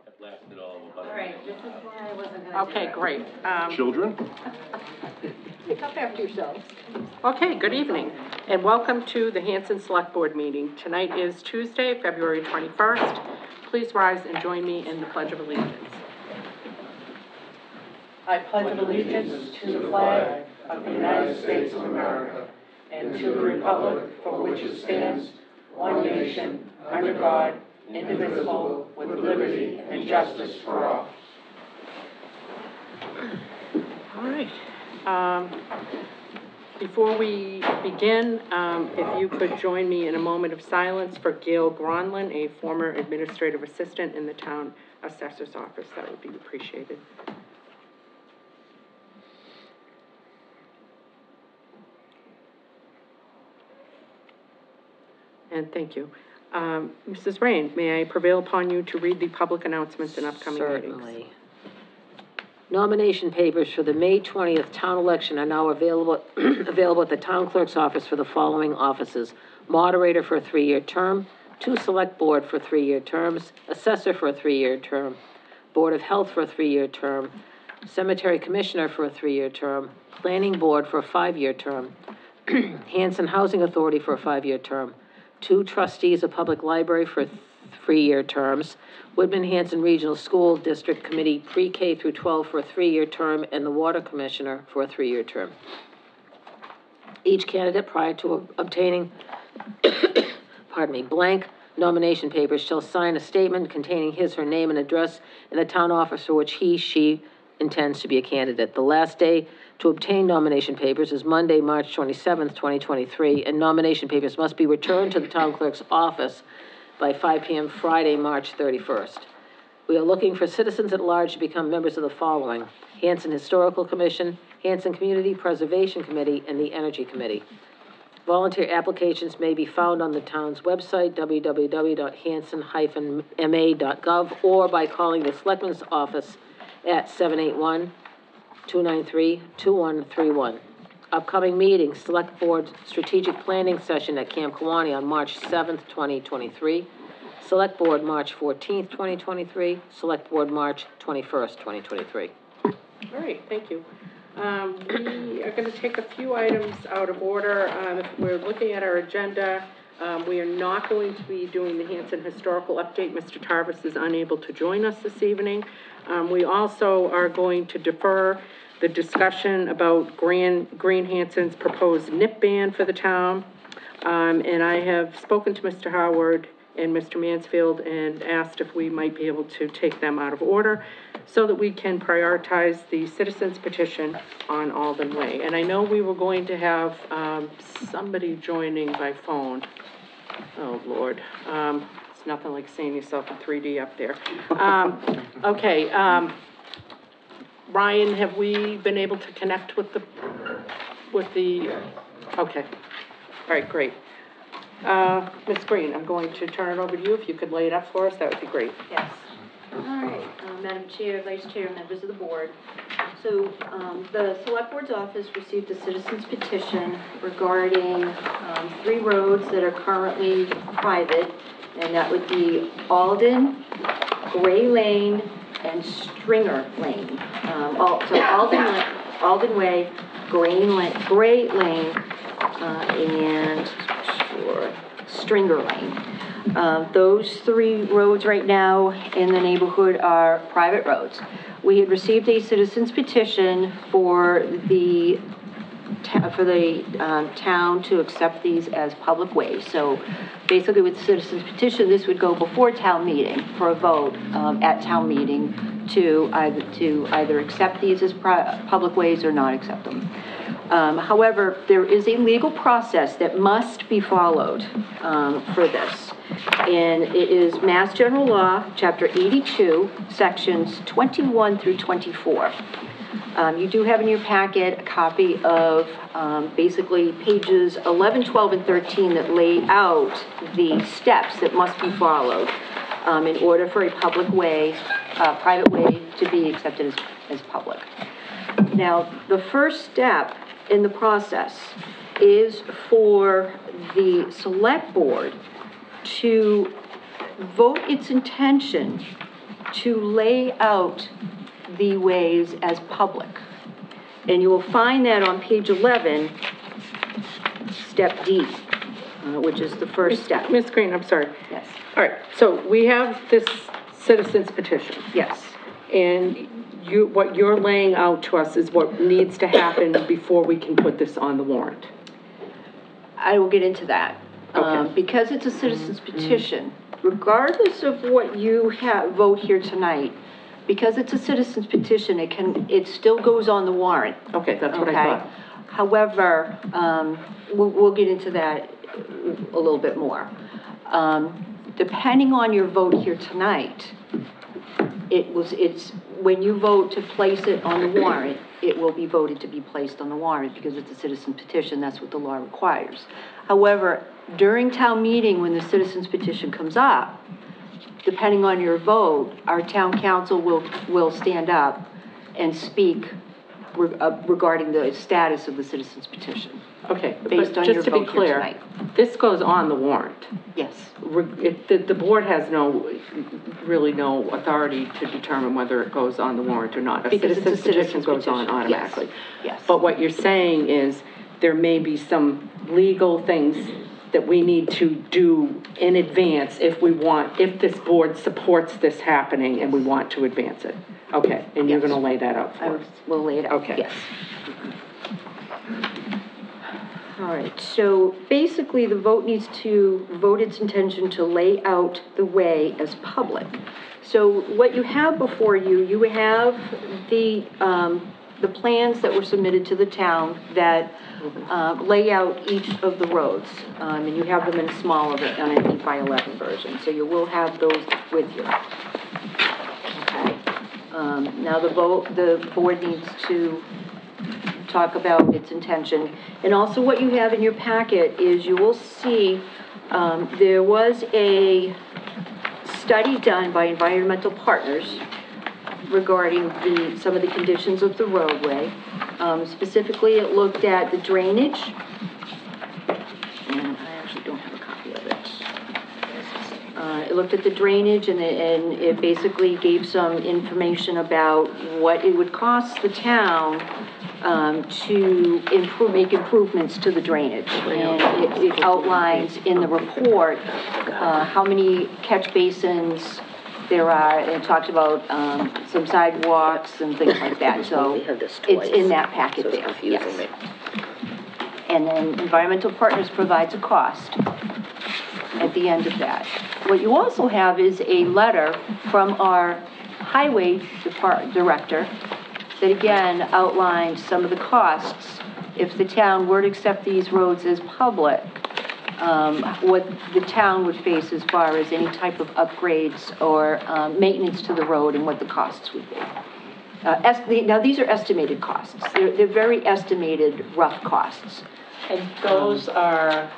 Have lasted all about. All right, this is why I wasn't going to. Okay, great. Children? Pick up after yourselves. Okay, good evening, and welcome to the Hanson Select Board meeting. Tonight is Tuesday, February 21st. Please rise and join me in the Pledge of Allegiance. I pledge allegiance to the flag of the United States of America and to the republic for which it stands, one nation, under God, indivisible, with liberty and justice for all. All right. Before we begin, if you could join me in a moment of silence for Gail Gronlin, a former administrative assistant in the town assessor's office, that would be appreciated. And thank you. Mrs. Rain, may I prevail upon you to read the public announcements and upcoming meetings? Certainly. Nomination papers for the May 20th town election are now available at the town clerk's office for the following offices: moderator for a 3-year term, 2 select board for 3-year terms, assessor for a 3-year term, board of health for a 3-year term, cemetery commissioner for a 3-year term, planning board for a 5-year term, Hanson Housing Authority for a 5-year term, 2 trustees of public library for 3-year terms, Woodman Hanson Regional School District Committee pre-K through 12 for a 3-year term, and the Water Commissioner for a 3-year term. Each candidate, prior to obtaining, blank nomination papers, shall sign a statement containing his or her name and address in the town office for which she intends to be a candidate. The last day to obtain nomination papers is Monday, March 27th, 2023, and nomination papers must be returned to the town clerk's office by 5 p.m. Friday, March 31st. We are looking for citizens at large to become members of the following: Hanson Historical Commission, Hanson Community Preservation Committee, and the Energy Committee. Volunteer applications may be found on the town's website, www.hanson-ma.gov, or by calling the Selectman's office at 781-293-2131. Upcoming meetings: Select Board Strategic Planning Session at Camp Kawani on March 7th, 2023. Select Board March 14th, 2023. Select Board March 21st, 2023. All right, thank you. We are going to take a few items out of order. If we're looking at our agenda, we are not going to be doing the Hanson Historical Update. Mr. Tarvis is unable to join us this evening. We also are going to defer the discussion about Green Hanson's proposed nip ban for the town. And I have spoken to Mr. Howard and Mr. Mansfield and asked if we might be able to take them out of order so that we can prioritize the citizens petition on Alden Way. And I know we were going to have somebody joining by phone. Oh, Lord. It's nothing like seeing yourself in 3D up there. Okay. Ryan, have we been able to connect with the, okay. All right, great. Ms. Green, I'm going to turn it over to you. If you could lay it up for us, that would be great. Yes. All right, Madam Chair, Vice Chair, members of the board. So the Select Board's office received a citizen's petition regarding 3 roads that are currently private, and that would be Alden, Gray Lane, and Stringer Lane. So Alden Way, Gray Lane, and Stringer Lane. Those 3 roads right now in the neighborhood are private roads. We had received a citizen's petition for the town to accept these as public ways. So basically with the citizen's petition, this would go before town meeting for a vote at town meeting to either accept these as public ways or not accept them. However, there is a legal process that must be followed for this. And it is Mass General Law, Chapter 82, Sections 21 through 24. You do have in your packet a copy of basically pages 11, 12, and 13 that lay out the steps that must be followed in order for a public way, private way to be accepted as public. Now, the first step in the process is for the select board to vote its intention to lay out the ways as public. And you will find that on page 11, step D, which is the first step. Ms. Green, I'm sorry. Yes. All right, so we have this citizens petition. Yes. And what you're laying out to us is what needs to happen before we can put this on the warrant. I will get into that. Okay. Because it's a citizen's petition, regardless of what you vote here tonight, because it's a citizen's petition, it still goes on the warrant. Okay, that's what I Okay? thought. However, we'll get into that a little bit more. Depending on your vote here tonight, when you vote to place it on the warrant, it will be voted to be placed on the warrant because it's a citizen petition, that's what the law requires. However, during town meeting, when the citizen's petition comes up, depending on your vote, our town council will stand up and speak regarding the status of the citizen's petition. Okay, Based but on your just to be vote here clear, tonight. this goes on the warrant. Yes. The board has really no authority to determine whether it goes on the warrant or not. Because it's a citizen's goes on petition. automatically. Yes. But what you're saying is there may be some legal things that we need to do in advance if this board supports this happening and we want to advance it. Okay, and you're Yes. gonna lay that out for I us. will lay it out, Okay. yes. All right, so basically, the vote needs to vote its intention to lay out the way as public. So what you have before you, you have the plans that were submitted to the town that lay out each of the roads. And you have them in small on an 8x11 version, so you will have those with you. Okay. Now the board needs to talk about its intention. And also what you have in your packet is you will see, there was a study done by environmental partners regarding some of the conditions of the roadway. Specifically, it looked at the drainage, and I actually don't have a copy of it. It looked at the drainage, and it basically gave some information about what it would cost the town to make improvements to the drainage. And it outlines in the report how many catch basins there are, and it talks about some sidewalks and things like that. So it's in that packet there, yes. And then Environmental Partners provides a cost at the end of that. What you also have is a letter from our highway director that again outlines some of the costs if the town were to accept these roads as public, what the town would face as far as any type of upgrades or maintenance to the road and what the costs would be. Now, these are estimated costs. They're very estimated, rough costs. And those are...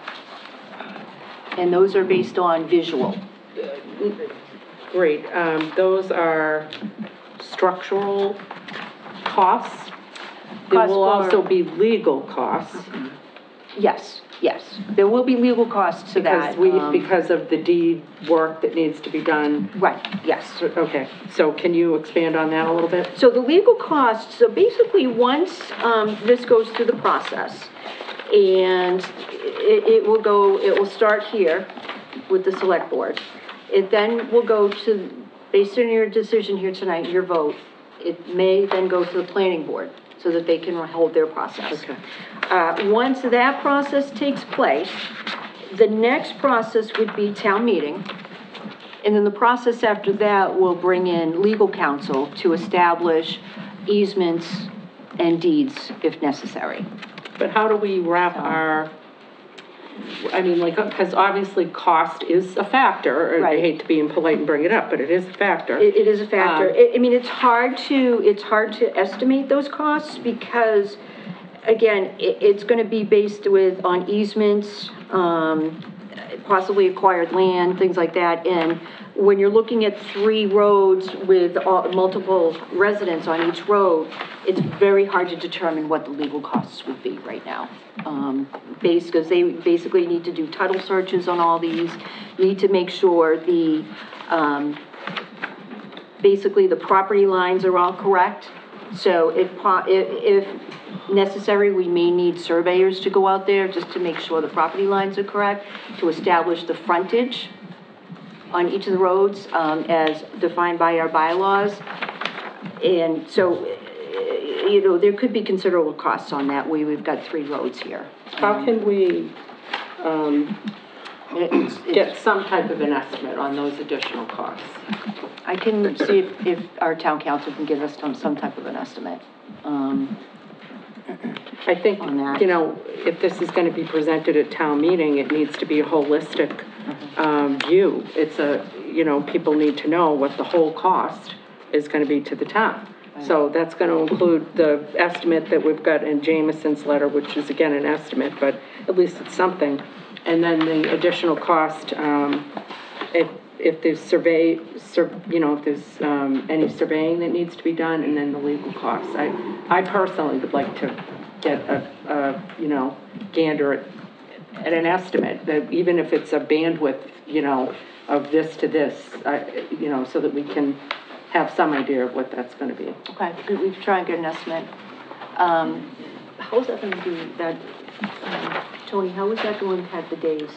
And those are based on visual. Great, those are structural costs? There Costs will for- also be legal costs. Yes, yes. There will be legal costs to that. Because of the deed work that needs to be done. Right, yes. Okay, so can you expand on that a little bit? So the legal costs, so basically, once this goes through the process, and it will start here with the select board. It then will go to, based on your decision here tonight, your vote, it may then go to the planning board so that they can hold their process. Okay. Once that process takes place, the next process would be town meeting. And then the process after that will bring in legal counsel to establish easements and deeds if necessary. But how do we wrap because obviously cost is a factor. Right. I hate to be impolite and bring it up, but it is a factor. It is a factor. It's hard to estimate those costs because, again, it's going to be based on easements, possibly acquired land, things like that. And when you're looking at 3 roads with multiple residents on each road, it's very hard to determine what the legal costs would be right now. Because they basically need to do title searches on all these, need to make sure basically the property lines are all correct. So if necessary, we may need surveyors to go out there just to make sure the property lines are correct, to establish the frontage on each of the roads, as defined by our bylaws. And so, you know, there could be considerable costs on that. We've got 3 roads here. How can we, It's- get some type of an estimate on those additional costs? I can see if our town council can give us some type of an estimate. I think, On that. you know, if this is gonna be presented at town meeting, it needs to be a holistic, view. It's you know, people need to know what the whole cost is gonna be to the town. So that's gonna include the estimate that we've got in Jameson's letter, which is again an estimate, but at least it's something. And then the additional cost, if there's you know, if there's, any surveying that needs to be done, and then the legal costs. I personally would like to get a you know, gander at an estimate, that even if it's a bandwidth, you know, of this to this, you know, so that we can have some idea of what that's gonna be. Okay, we can try and get an estimate. How's that gonna do that, Tony, how is that going to have the days?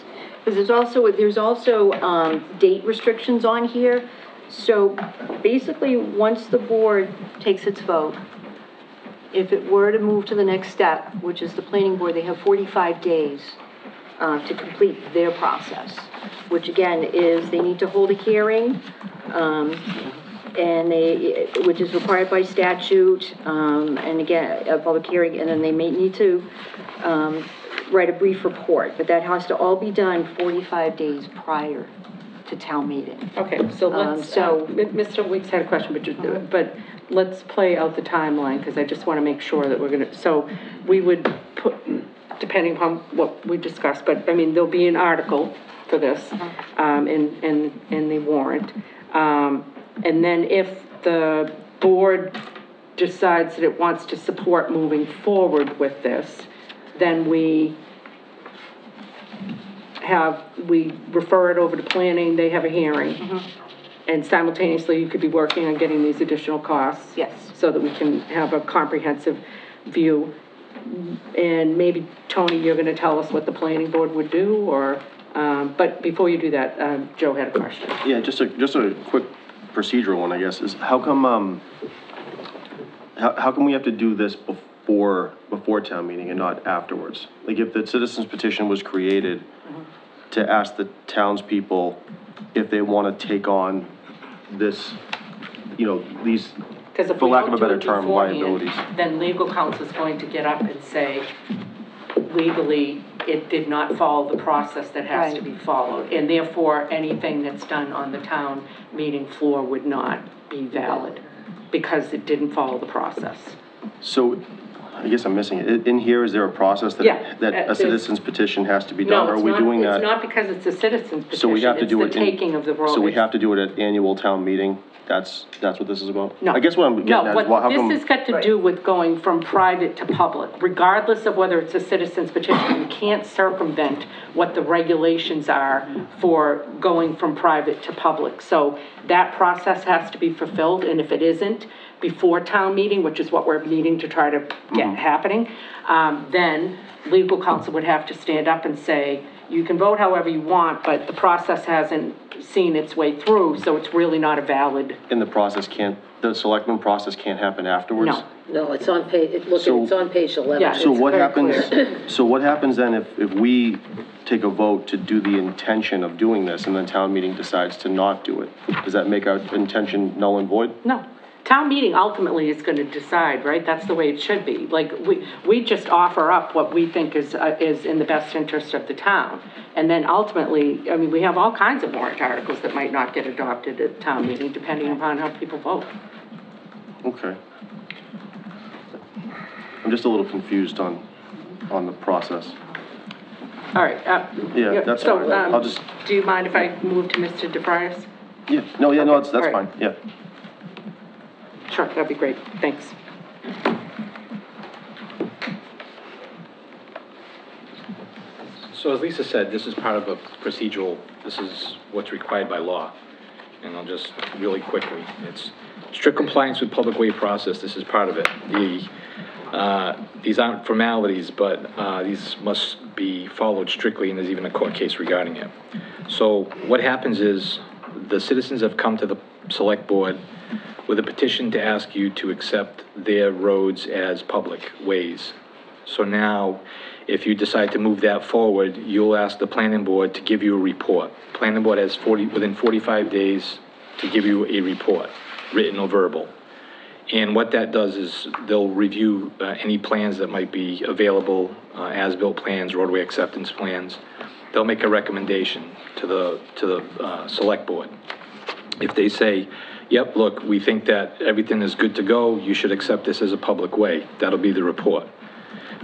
Because there's also date restrictions on here. So basically, once the board takes its vote, if it were to move to the next step, which is the planning board, they have 45 days to complete their process, which again is they need to hold a hearing, and which is required by statute, and again, a public hearing, and then they may need to write a brief report, but that has to all be done 45 days prior to town meeting. Okay, so let's, Mr. Weeks had a question, but let's play out the timeline, because I just want to make sure that we're gonna, so we would put, depending upon what we discussed, but, I mean, there'll be an article for this, in the warrant. And then if the board decides that it wants to support moving forward with this, then we refer it over to planning, they have a hearing. And simultaneously, you could be working on getting these additional costs. Yes. So that we can have a comprehensive view. And maybe, Tony, you're gonna tell us what the planning board would do, or, but before you do that, Joe had a question. Yeah, just a quick procedural one, I guess, is how come we have to do this before town meeting and not afterwards? Like, if the citizens petition was created to ask the townspeople if they want to take on this, you know, these, Because if for we lack of don't a better do it term, beforehand, liabilities. then legal counsel is going to get up and say, legally, it did not follow the process that has to Right. be followed, and therefore, anything that's done on the town meeting floor would not be valid, because it didn't follow the process. So, I guess I'm missing it. In here, is there a process Yeah, that a there's- citizens petition has to be done? No, Or it's are we not, doing it's that? not because it's a citizen's petition, So we have to do it it's the taking of the road. So we have to do it at annual town meeting? That's what this is about? No. I guess what I'm getting at is, No, how what come? this has got to do with going from private to public, regardless of whether it's a citizen's petition, you can't circumvent what the regulations are for going from private to public. So that process has to be fulfilled, and if it isn't, before town meeting, which is what we're needing to try to get happening, then legal counsel would have to stand up and say, you can vote however you want, but the process hasn't seen its way through, so it's really not a valid. And the selectmen process can't happen afterwards? No. No, it's on page, it's on page 11. Yeah. So It's what very happens, so what happens then if we take a vote to do the intention of doing this and then town meeting decides to not do it? Does that make our intention null and void? No. Town meeting ultimately is gonna decide, right? That's the way it should be. Like, we just offer up what we think is in the best interest of the town. And then ultimately, I mean, we have all kinds of warrant articles that might not get adopted at town meeting, depending upon how people vote. Okay. I'm just a little confused on the process. All right. Yeah, that's so, fine. I'll just. Do you mind if I move to Mr. DeFrias? Yeah, no, that's all right. fine, yeah. Sure, that'd be great. Thanks. So as Lisa said, this is part of a procedural, this is what's required by law. and I'll just really quickly. It's strict compliance with public way process. This is part of it. These aren't formalities, but these must be followed strictly, and there's even a court case regarding it. So what happens is the citizens have come to the select board with a petition to ask you to accept their roads as public ways. So now, if you decide to move that forward, you'll ask the planning board to give you a report. Planning board has within 45 days to give you a report, written or verbal. And what that does is they'll review any plans that might be available, as-built plans, roadway acceptance plans. They'll make a recommendation to the select board. If they say, yep, look, we think that everything is good to go, you should accept this as a public way, that'll be the report.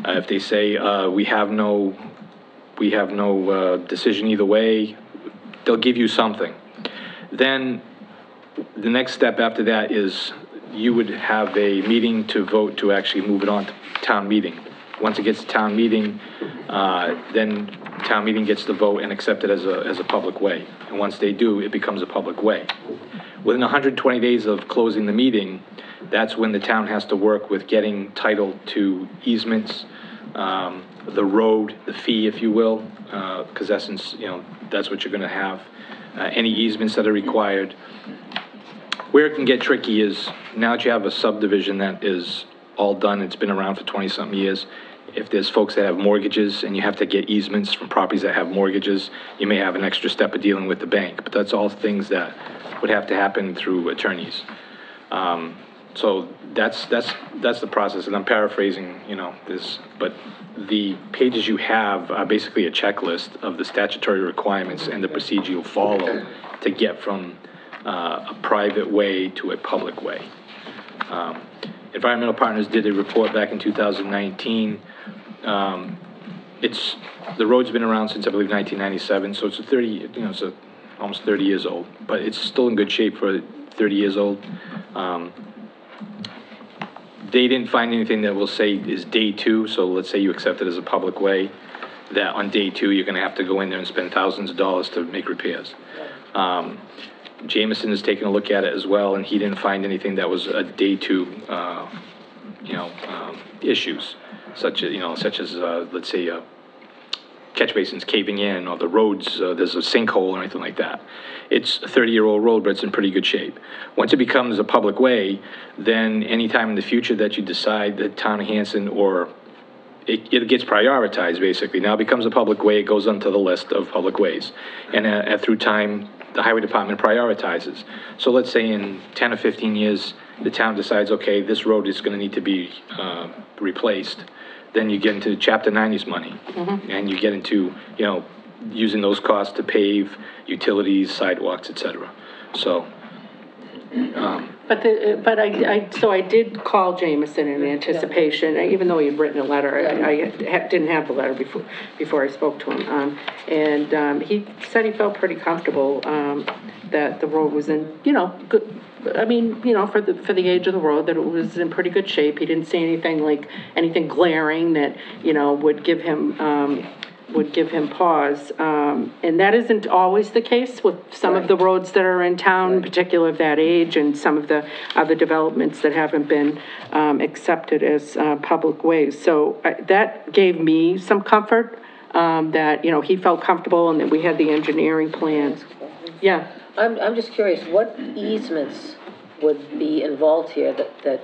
If they say, we have no decision either way, they'll give you something. Then the next step after that is you would have a meeting to vote to actually move it on to town meeting. Once it gets to town meeting, then town meeting gets to vote and accept it as a public way. And once they do, it becomes a public way. Within 120 days of closing the meeting, that's when the town has to work with getting title to easements, the road, the fee, if you will, because essence, that's what you're going to have. Any easements that are required. Where it can get tricky is now that you have a subdivision that is all done, it's been around for 20-something years. If there's folks that have mortgages and you have to get easements from properties that have mortgages, you may have an extra step of dealing with the bank. But that's all things that would have to happen through attorneys. So that's the process, and I'm paraphrasing, this, but the pages you have are basically a checklist of the statutory requirements and the procedure you'll follow to get from a private way to a public way. Environmental Partners did a report back in 2019. The road's been around since I believe 1997, so it's almost 30 years old, but it's still in good shape for 30 years old. They didn't find anything that will say is day two, so let's say you accept it as a public way, that on day two you're going to have to go in there and spend thousands of dollars to make repairs. Jameson has taken a look at it as well, and he didn't find anything that was a day two, issues, such as let's say catch basins caving in, or the roads, there's a sinkhole or anything like that. It's a 30-year-old road, but it's in pretty good shape. Once it becomes a public way, then anytime in the future that you decide that town of Hanson, or it gets prioritized basically. Now it becomes a public way, it goes onto the list of public ways. And through time, the highway department prioritizes. So let's say in 10 or 15 years, the town decides, okay, this road is going to need to be replaced. Then you get into Chapter 90's money, and you get into, using those costs to pave utilities, sidewalks, etc. So, So I did call Jameson in anticipation, even though he had written a letter. I didn't have the letter before I spoke to him. And he said he felt pretty comfortable that the road was in, good. I mean, for the age of the road, that it was in pretty good shape. He didn't see anything glaring that, would give him pause. And that isn't always the case with some of the roads that are in town, in particular of that age, and some of the other developments that haven't been accepted as public ways. So that gave me some comfort that, he felt comfortable and that we had the engineering plans. Yeah. I'm just curious, what easements would be involved here that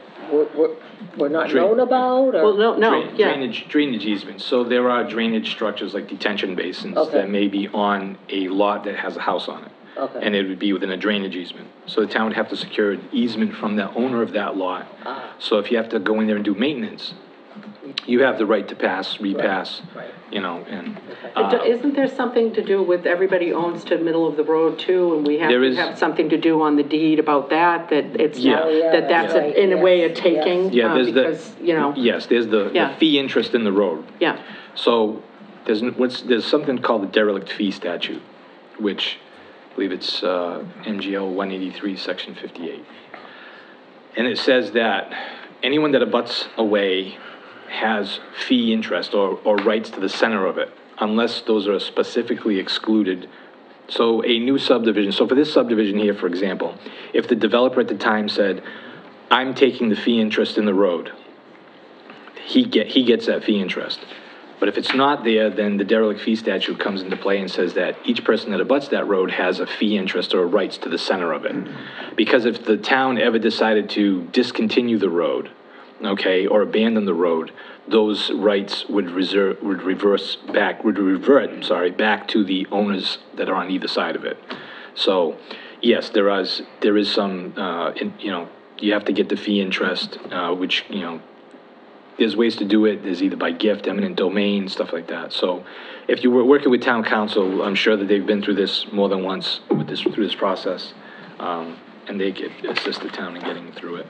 we're not known about? Or? Well, no, Drainage easements. So there are drainage structures like detention basins that may be on a lot that has a house on it. Okay. And it would be within a drainage easement. So the town would have to secure an easement from the owner of that lot. So if you have to go in there and do maintenance, you have the right to repass, right. And... Isn't there something to do with everybody owns to the middle of the road too, and we have to have something to do on the deed about that it's that's right. In a way a taking? Yeah, there's there's the fee interest in the road. Yeah. So there's something called the derelict fee statute, which I believe it's MGL 183, Section 58. And it says that anyone that abuts away has fee interest or rights to the center of it, unless those are specifically excluded So a new subdivision, so for this subdivision here, for example, if the developer at the time said, I'm taking the fee interest in the road, he gets that fee interest. But if it's not there, then the derelict fee statute comes into play and says that each person that abuts that road has a fee interest or rights to the center of it. Because if the town ever decided to discontinue the road, okay, or abandon the road, those rights would revert back to the owners that are on either side of it. So, yes, there is some, you have to get the fee interest, which, there's ways to do it. There's either by gift, eminent domain, stuff like that. So if you were working with town council, I'm sure that they've been through this more than once through this process. And they could assist the town in getting through it.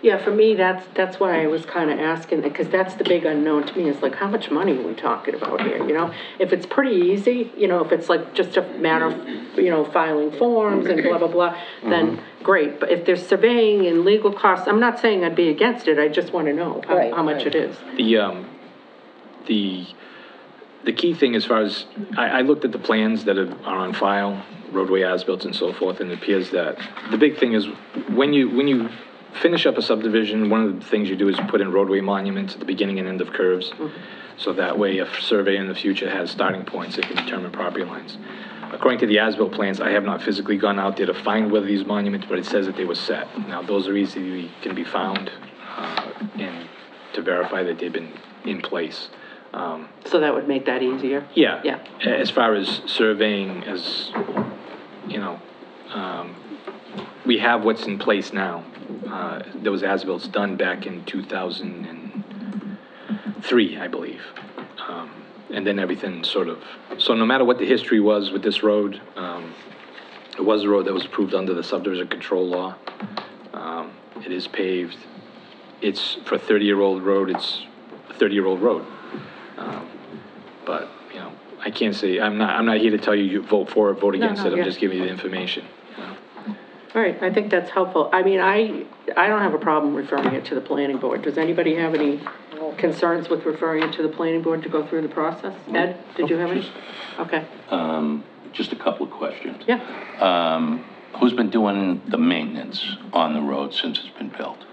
Yeah, for me, that's why I was kind of asking, because that's the big unknown to me, is like, how much money are we talking about here, If it's pretty easy, if it's like just a matter of, filing forms and blah, blah, blah, then great. But if there's surveying and legal costs, I'm not saying I'd be against it, I just want to know how much it is. The key thing as far as, I looked at the plans that are on file, roadway as-built and so forth, and it appears that the big thing is when you finish up a subdivision, one of the things you do is put in roadway monuments at the beginning and end of curves. So that way, if a survey in the future has starting points, it can determine property lines. According to the as-built plans, I have not physically gone out there to find whether these monuments, but it says that they were set. Now, those are easily can be found and to verify that they've been in place. So that would make that easier? Yeah. Yeah. As far as surveying, we have what's in place now. There was as-bills done back in 2003, I believe. And then everything so no matter what the history was with this road, it was a road that was approved under the subdivision control law. It is paved. It's for a 30-year-old road, it's a 30-year-old road. But, I can't say, I'm not here to tell you vote for it, vote against it. I'm just giving you the information. All right, I think that's helpful. I mean, I don't have a problem referring it to the planning board. Does anybody have any concerns with referring it to the planning board to go through the process? Ed, did you have any? Okay. Just a couple of questions. Yeah. Who's been doing the maintenance on the road since it's been built?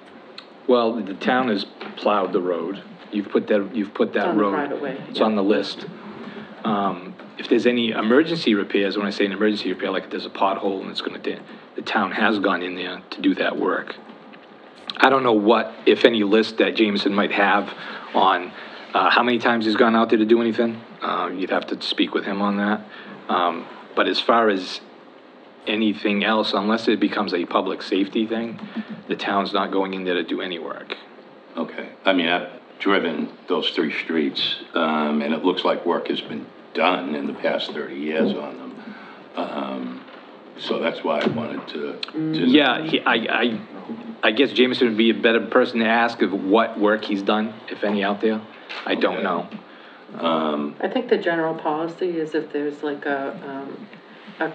Well, the town has plowed the road. You've put that road. on the private way. It's on the list. If there's any emergency repairs, when I say an emergency repair, like if there's a pothole and it's the town has gone in there to do that work. I don't know what, if any, list that Jameson might have on how many times he's gone out there to do anything. You'd have to speak with him on that. But as far as anything else, unless it becomes a public safety thing, the town's not going in there to do any work. Okay. I mean, I've driven those 3 streets, and it looks like work has been done in the past 30 years on them. So that's why I wanted to Yeah, I guess Jameson would be a better person to ask of what work he's done, if any, out there. I don't know. I think the general policy is if there's like a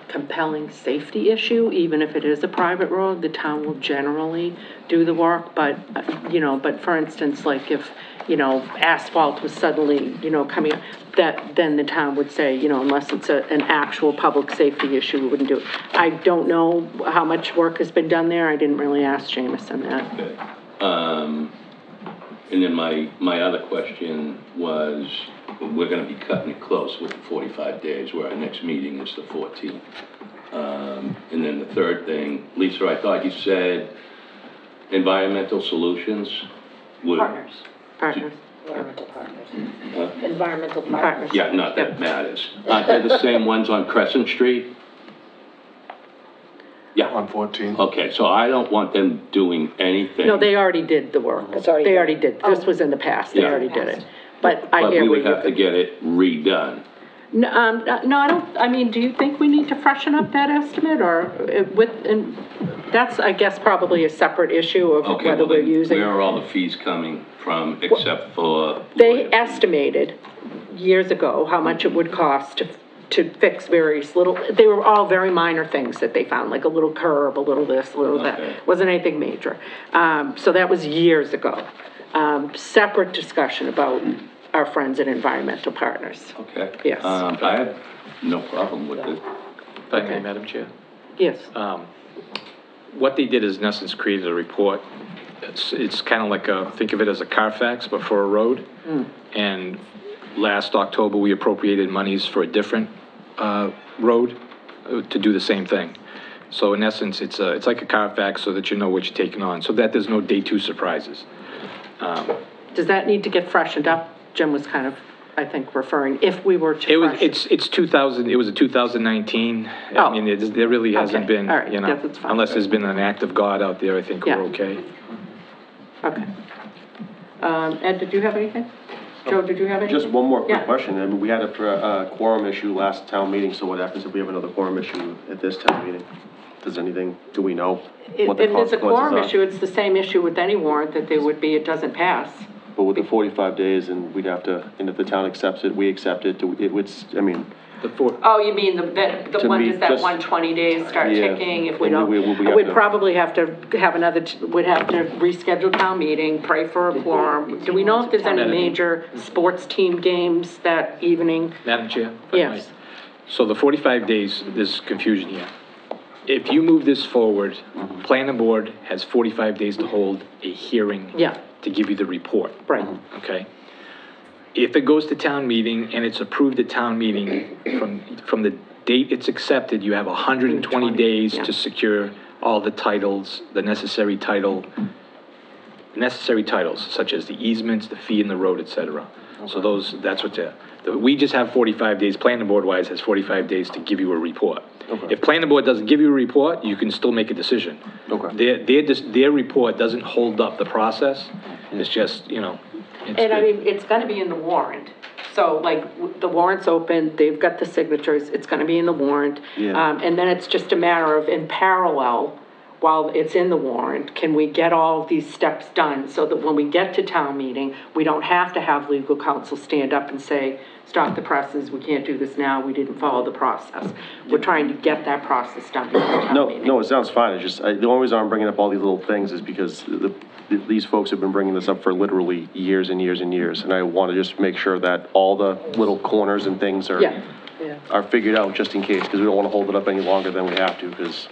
compelling safety issue, even if it is a private road, the town will generally do the work. But, but for instance, like if, asphalt was suddenly, coming up, then the town would say, unless it's an actual public safety issue, we wouldn't do it. I don't know how much work has been done there. I didn't really ask Jameson that. Okay. And then my other question was, we're going to be cutting it close with the 45 days, where our next meeting is the 14th. And then the third thing, Lisa, I thought you said environmental solutions would... Partners. Environmental partners. Environmental partners. Yeah, not that it matters. Aren't they the same ones on Crescent Street? Yeah. On 14. Okay, so I don't want them doing anything. No, they already did the work. It's already They done. already did. This was in the past. They Yeah. already did it. But I But hear we what would have to you... get it redone. No, I don't, I mean, do you think we need to freshen up that estimate, or that's, I guess, probably a separate issue of Okay, whether well we're then, using... where are all the fees coming from, except for... They lawyer fees? estimated years ago how much it would cost to fix various they were all very minor things that they found, like a little curb, a little this, a little that. Okay. Wasn't anything major. So that was years ago. Separate discussion about our friends at Environmental Partners. Okay. Yes. I have no problem with it. If I may, Madam Chair. Yes. What they did is, in essence, created a report. It's kind of like think of it as a Carfax, but for a road. And last October, we appropriated monies for a different road to do the same thing. So in essence, it's like a Carfax so that you know what you're taking on, so that there's no day two surprises. Does that need to get freshened up? Jim was kind of, I think, referring, if we were to It's 2000, it was a 2019. Oh. I mean, there really hasn't Okay. been, All right. you know, Yeah, that's fine. unless there's been an act of God out there, I think we're Yeah. okay. Okay. Ed, did you have anything? Joe, did you have anything? Just one more quick Yeah. question. I mean, we had a quorum issue last town meeting, so what happens if we have another quorum issue at this town meeting? Do we know what the If it's a quorum consequences issue, are? it's the same issue with any warrant that there would be, it doesn't pass. But with the 45 days, and we'd have to, and if the town accepts it, we accept it, it would, I mean, Oh, you mean the To one, me, does that just- 120 days start Yeah. ticking if we And don't? we have We'd to- probably have to have another, we'd have to reschedule town meeting, pray for a quorum. Do we know if there's any major sports team games that evening? Madam Chair? if I Yes. might. So the 45 days, there's confusion here. If you move this forward, planning board has 45 days to hold a hearing. Yeah. To give you the report. Right. Okay? If it goes to town meeting and it's approved at town meeting, from the date it's accepted, you have 120 days yeah. to secure all the titles, the necessary titles, such as the easements, the fee in the road, et cetera. So that's what we just have 45 days, planning board wise has 45 days to give you a report. Okay. If planning board doesn't give you a report, you can still make a decision. Okay. Their report doesn't hold up the process, it's just, you know, it's And I good. mean, it's gonna be in the warrant. So like, the warrant's open, they've got the signatures, it's gonna be in the warrant. Yeah. And then it's just a matter of, in parallel, while it's in the warrant, can we get all of these steps done so that when we get to town meeting, we don't have to have legal counsel stand up and say, stop the presses, we can't do this now, we didn't follow the process. We're trying to get that process done before town meeting. No, it sounds fine. It's just, the only reason I'm bringing up all these little things is because these folks have been bringing this up for literally years and years and years. And I want to just make sure that all the little corners and things are, Yeah. are figured out just in case, because we don't want to hold it up any longer than we have to, because.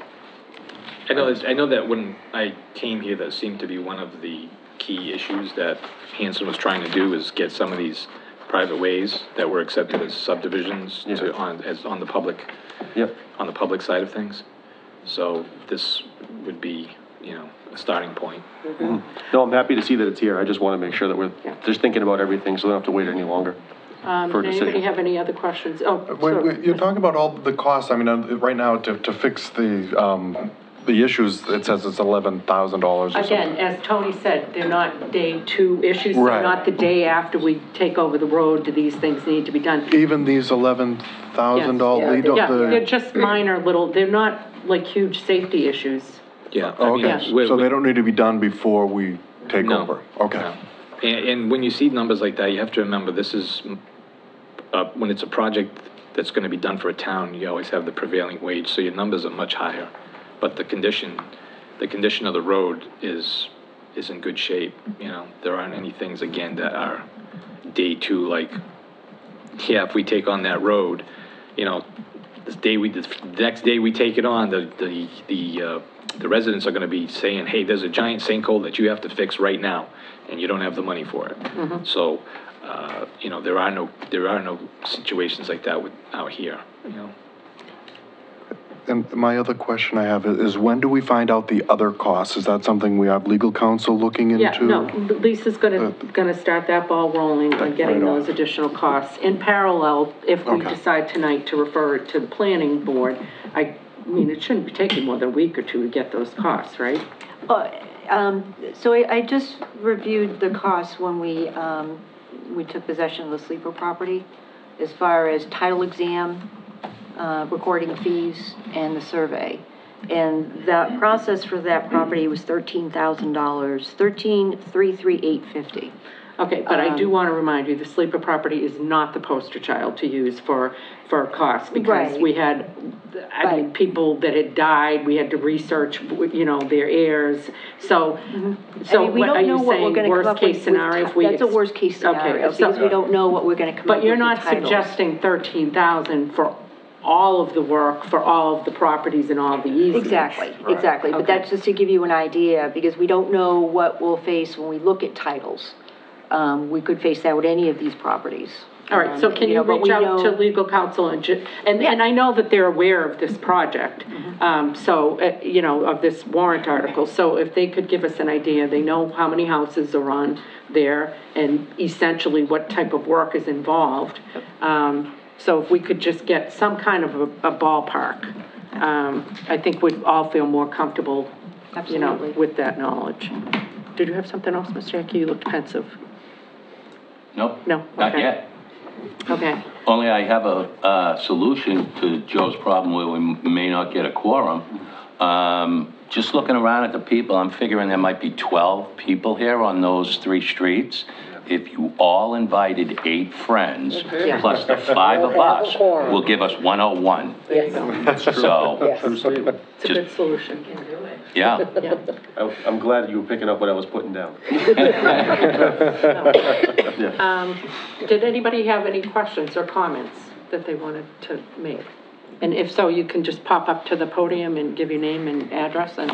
I know that when I came here, that seemed to be one of the key issues that Hanson was trying to do, is get some of these private ways that were accepted as subdivisions on the public, Yep. on the public side of things. So this would be, you know, a starting point. No, I'm happy to see that it's here. I just want to make sure that we're Yeah. just thinking about everything, so we don't have to wait any longer for a Anybody decision. have any other questions? Oh, You're talking about all the costs, I mean, right now, to fix the issues, it says it's $11,000 or something. Again, as Tony said, they're not day two issues, they're Right. not the day after we take over the road, do these things need to be done? Even these $11,000, Yeah, they're just minor little, they're not like huge safety issues. Yeah. I mean, Okay, so they don't need to be done before we take No. over? Okay. No. And when you see numbers like that, you have to remember, this is, when it's a project that's gonna be done for a town, you always have the prevailing wage, so your numbers are much higher. But the condition of the road is in good shape, you know? There aren't any things, again, that are day two, like, yeah, if we take on that road, you know, the next day we take it on, the residents are gonna be saying, hey, there's a giant sinkhole that you have to fix right now, and you don't have the money for it. So, you know, there are no situations like that out here, you know? And my other question I have is when do we find out the other costs? Is that something we have legal counsel looking into? Yeah, no, Lisa's gonna start that ball rolling on getting Right on. those additional costs. In parallel, if we Okay. decide tonight to refer it to the planning board, I mean, it shouldn't be taking more than a week or two to get those costs, right? So I just reviewed the costs when we took possession of the sleeper property, as far as title exam, recording fees, and the survey. And the process for that property was $13,000, $13,338.50. Okay, but I do want to remind you, the sleeper property is not the poster child to use for costs, because Right. we had, I mean, Right. people that had died, we had to research, you know, their heirs, so, so I mean, we what are don't know you what we're saying, gonna come worst up case with. scenario if we? That's a worst case Okay, scenario, so- because we don't know what we're gonna come up with. But you're with not titles. suggesting 13,000 for all of the work for all of the properties and all the easements. Exactly, exactly. But Okay. that's just to give you an idea, because we don't know what we'll face when we look at titles. We could face that with any of these properties. All right, so can you but reach we out to know- legal counsel and I know that they're aware of this project, of this warrant article, so if they could give us an idea, they know how many houses are on there and essentially what type of work is involved. So if we could just get some kind of a ballpark, I think we'd all feel more comfortable, Absolutely. with that knowledge. Did you have something else, Mr. Hickey? You looked pensive. Nope. No? Not Okay. yet. Okay. Only I have a solution to Joe's problem where we may not get a quorum. Just looking around at the people, I'm figuring there might be 12 people here on those 3 streets. If you all invited 8 friends, plus the 5 of us, will give us 101. There you go. That's true. So, It's a good solution. yeah. Yeah. I'm glad you were picking up what I was putting down. Did anybody have any questions or comments that they wanted to make? And if so, you can just pop up to the podium and give your name and address and...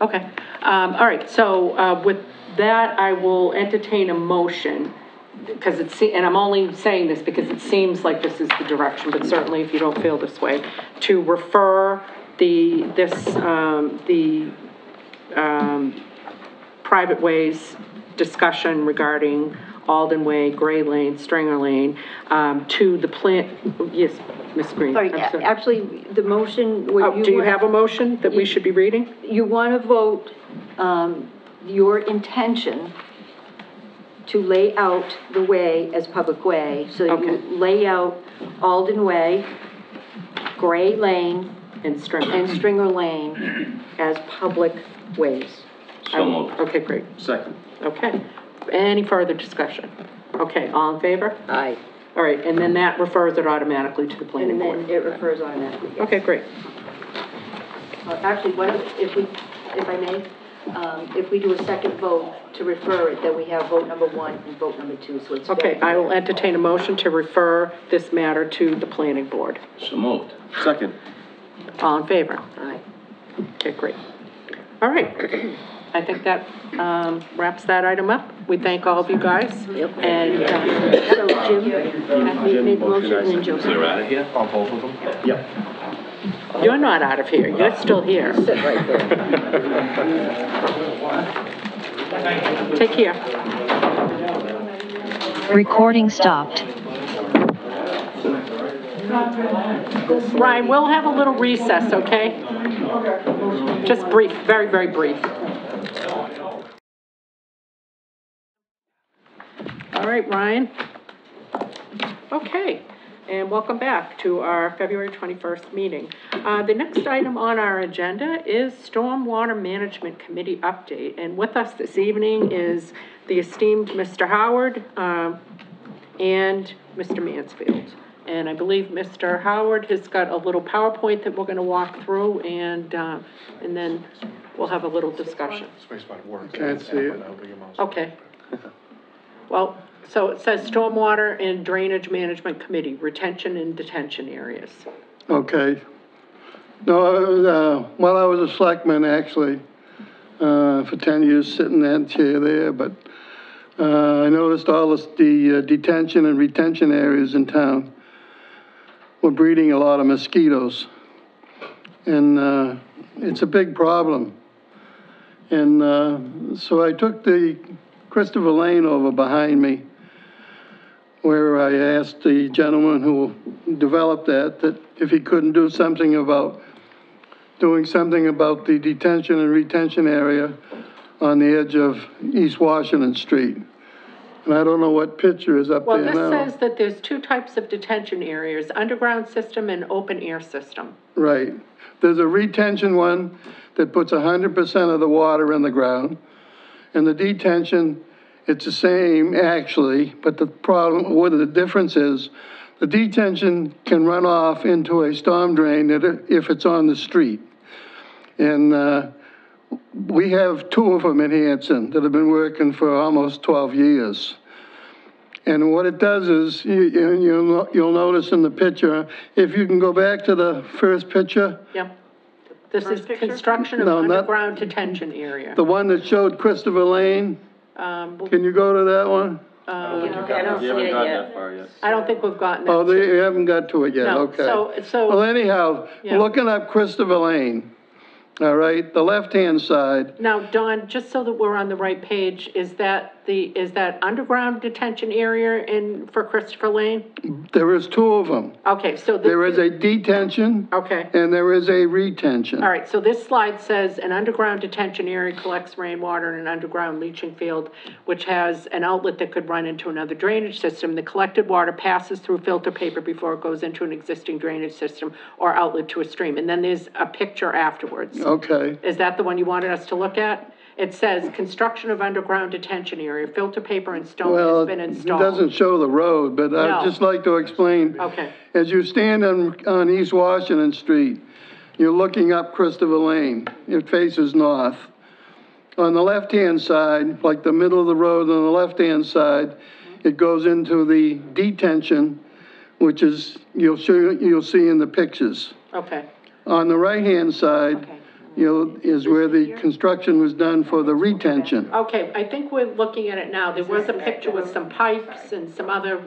Okay. All right, so with that, I will entertain a motion, because and I'm only saying this because it seems like this is the direction, but certainly if you don't feel this way, to refer the private ways discussion regarding Alden Way, Gray Lane, Stringer Lane, to the yes, Ms. Green. Sorry, I'm sorry. actually, the motion where Oh, do you have a motion that we should be reading? You want to vote, your intention to lay out the way as public way. So you Okay. lay out Alden Way, Gray Lane, And Stringer. and Stringer Lane as public ways. So moved. Okay, great. Second. Okay. Any further discussion? Okay, all in favor? Aye. All right, and then that refers it automatically to the planning And then board. it refers automatically. Yes. Okay, great. Actually, if I may, if we do a second vote to refer it, then we have vote number 1 and vote number 2, so it's. Okay, I will entertain a motion to refer this matter to the planning board. So moved. Second. All in favor? Aye. Okay, great. All right. I think that wraps that item up. We thank all of you guys. Yep. And, So Jim, made the motion, and then Joseph. We're out of here? On both of them? Yep. you're not out of here, you're still here. Sit right there. Take care. Recording stopped. Ryan, we'll have a little recess, okay? Just brief, very, very brief. All right, Ryan. Okay, and welcome back to our February 21st meeting. The next item on our agenda is Stormwater Management Committee update. And with us this evening is the esteemed Mr. Howard and Mr. Mansfield. And I believe Mr. Howard has got a little PowerPoint that we're going to walk through, and then we'll have a little discussion. Space might work. Can't see it. Okay. Well, so it says Stormwater and Drainage Management Committee, retention and detention areas. Okay. No, while I was a selectman, actually, for 10 years, sitting in that chair there, but I noticed all the detention and retention areas in town were breeding a lot of mosquitoes. And it's a big problem. And so I took the Christopher Lane over behind me, where I asked the gentleman who developed that if he couldn't do something about the detention and retention area on the edge of East Washington Street. And I don't know what picture is up Well, there this now. says that there's 2 types of detention areas, underground system and open air system. Right. There's a retention one that puts 100% of the water in the ground. And the detention, it's the same actually, but the problem, what the difference is, the detention can run off into a storm drain if it's on the street. And we have 2 of them in Hanson that have been working for almost 12 years. And what it does is, you'll notice in the picture, if you can go back to the first picture, Yep. This is construction of No, not- underground detention area. the one that showed Christopher Lane, can you go to that one? You haven't gotten that far yet. I don't think we've gotten that. Oh, you haven't got to it yet, No, okay. so- Well, anyhow, Yeah. looking up Christopher Lane, all right, the left-hand side, Now, Don, just so that we're on the right page, is that underground detention area for Christopher Lane? there is two of them. Okay, so. There is a detention. Okay. And there is a retention. All right, so this slide says an underground detention area collects rainwater in an underground leaching field, which has an outlet that could run into another drainage system. The collected water passes through filter paper before it goes into an existing drainage system or outlet to a stream. And then there's a picture afterwards. Okay. Is that the one you wanted us to look at? It says, construction of underground detention area, filter paper and stone Well, has been it installed. doesn't show the road, but No. I'd just like to explain. Okay. As you stand on East Washington Street, you're looking up Christopher Lane. It faces north. On the left-hand side, like the middle of the road on the left-hand side, it goes into the detention, which is, you'll see in the pictures. Okay, On the right-hand side, okay. is where the construction was done for the retention. Okay, I think we're looking at it now. There was a picture with some pipes and some other,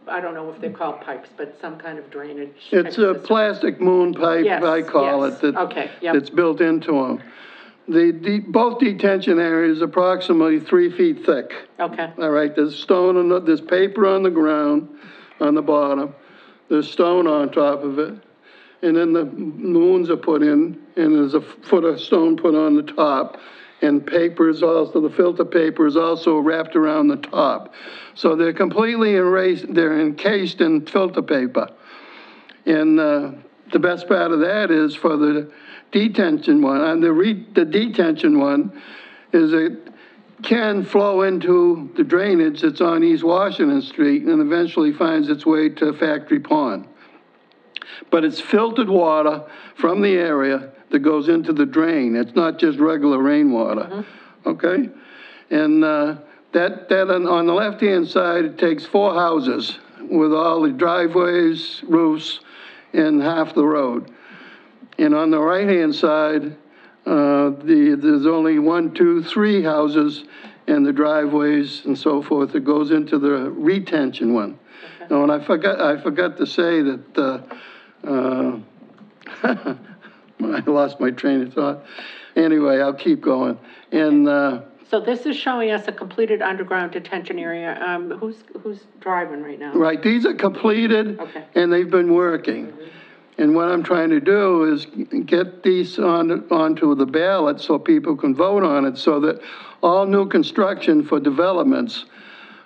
I don't know if they're called pipes, but some kind of drainage. type It's a system. plastic moon pipe, Yes, I call yes. it, Okay, yep. that's built into them. Both detention areas approximately 3 feet thick. Okay, All right, there's there's paper on the ground, on the bottom, there's stone on top of it, and then the moons are put in, and there's a foot of stone put on the top, and paper is also, the filter paper is also wrapped around the top. So they're completely they're encased in filter paper. And the best part of that is for the detention one, and the detention one is it can flow into the drainage that's on East Washington Street and eventually finds its way to Factory Pond. But it's filtered water from the area that goes into the drain. It's not just regular rainwater, okay? And that on the left-hand side, it takes 4 houses with all the driveways, roofs, and half the road. And on the right-hand side, there's only 1, 2, 3 houses and the driveways and so forth. It goes into the retention one. Okay. Now, and I forgot to say that, I lost my train of thought. Anyway, I'll keep going. And, so this is showing us a completed underground detention area. Who's driving right now? right, these are completed. Okay. And they've been working. And what I'm trying to do is get these onto the ballot so people can vote on it, so that all new construction for developments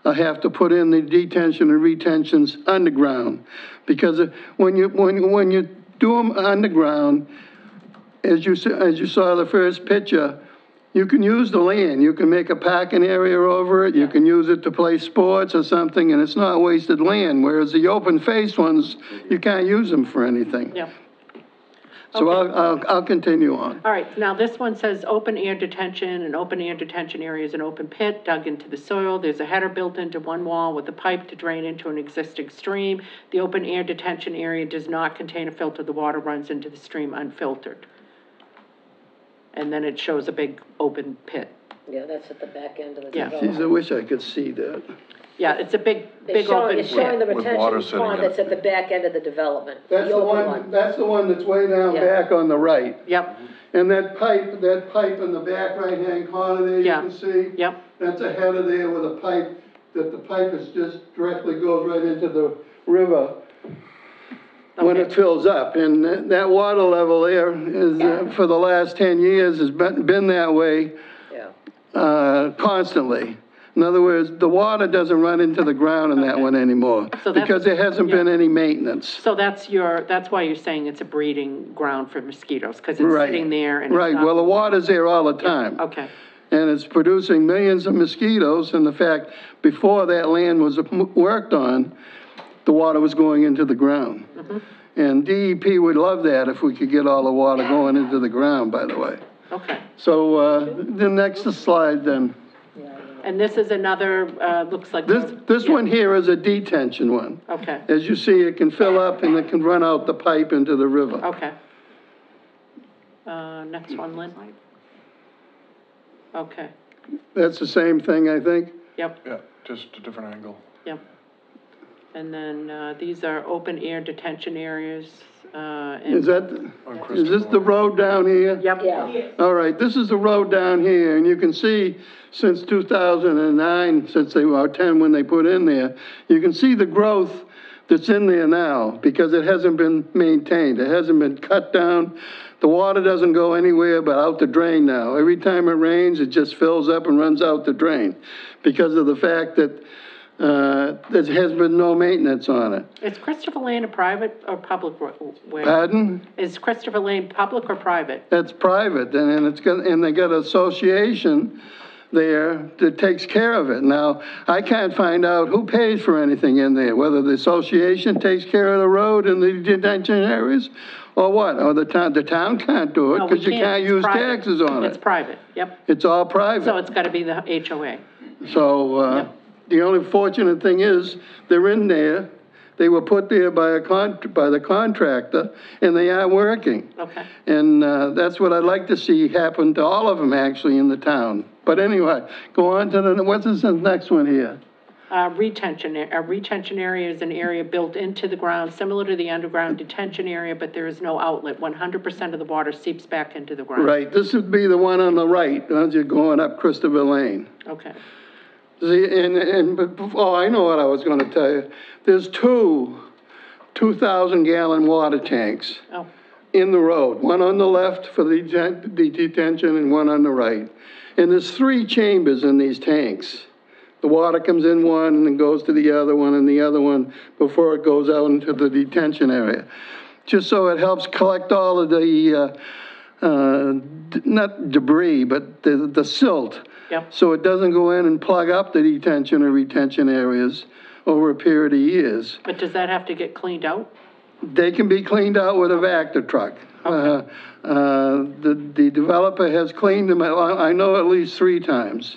have to put in the detention and retentions underground. Because when you do them underground, as you saw the first picture, you can use the land. You can make a parking area over it. You can use it to play sports or something, and it's not wasted land. Whereas the open face ones, you can't use them for anything. Yeah. So Okay. I'll continue on. All right, now this one says open air detention. An open air detention area is an open pit dug into the soil. There's a header built into one wall with a pipe to drain into an existing stream. The open air detention area does not contain a filter. The water runs into the stream unfiltered. And then it shows a big open pit. Yeah, that's at the back end of the Yeah. development. Geez, I wish I could see that. Yeah, it's a big open It's showing pit. the With water retention sitting pond in it. that's at the back end of the development. That's the open one that's way down Yeah. back on the right. Yep, And that pipe in the back right-hand corner there, you Yeah. can see? yep, That's a header there with a pipe, that the pipe is just directly goes right into the river when Okay. it fills up. And that water level there is, for the last 10 years, has been that way Yeah. constantly. In other words, the water doesn't run into the ground in that one anymore, So that's- because there hasn't been yeah. any maintenance. so that's why you're saying it's a breeding ground for mosquitoes, because it's Right. sitting there and it's Right, not- well, the water's there all the time. Okay, And it's producing millions of mosquitoes, and the fact, before that land was worked on, the water was going into the ground. And DEP would love that if we could get all the water going into the ground, by the way. okay. So, the next slide then. And this is another, looks like. This one here is a detention one. Okay, As you see, it can fill up and it can run out the pipe into the river. okay. Next one, Lynn. Okay, That's the same thing, I think. yep, Yeah, just a different angle. yep. And then, these are open-air detention areas, Is and, is this the road down here? yep. Yeah. All right, this is the road down here, and you can see since 2009, since they were 10 when they put in there, you can see the growth that's in there now because it hasn't been maintained. It hasn't been cut down. The water doesn't go anywhere but out the drain now. Every time it rains, it just fills up and runs out the drain because of the fact that there has been no maintenance on it. Is Christopher Lane a private or public way? Pardon? Is Christopher Lane public or private? That's private, and it's got, and they got an association there that takes care of it. Now, I can't find out who pays for anything in there, whether the association takes care of the road and the detention areas, or what, or the town can't do it, No, we because you can't It's use private. taxes on It's it. private, yep. It's all So private. it's gotta be the HOA. So, Yep. the only fortunate thing is, they're in there, they were put there by by the contractor, and they are working. Okay. And that's what I'd like to see happen to all of them, actually, in the town. But anyway, go on to the, what's this next one here? Retention area is an area built into the ground, similar to the underground detention area, but there is no outlet. 100% of the water seeps back into the ground. Right, this would be the one on the right, as you're going up Christopher Lane. Okay, See, oh, I know what I was gonna tell you. There's two 2,000-gallon water tanks oh, in the road, one on the left for the detention and one on the right. And there's 3 chambers in these tanks. The water comes in one and then goes to the other one and the other one before it goes out into the detention area. Just so it helps collect all of the, not debris, but the silt. yep, So it doesn't go in and plug up the detention or retention areas over a period of years. but does that have to get cleaned out? They can be cleaned out with a Vector truck. Okay. The developer has cleaned them, I know at least 3 times.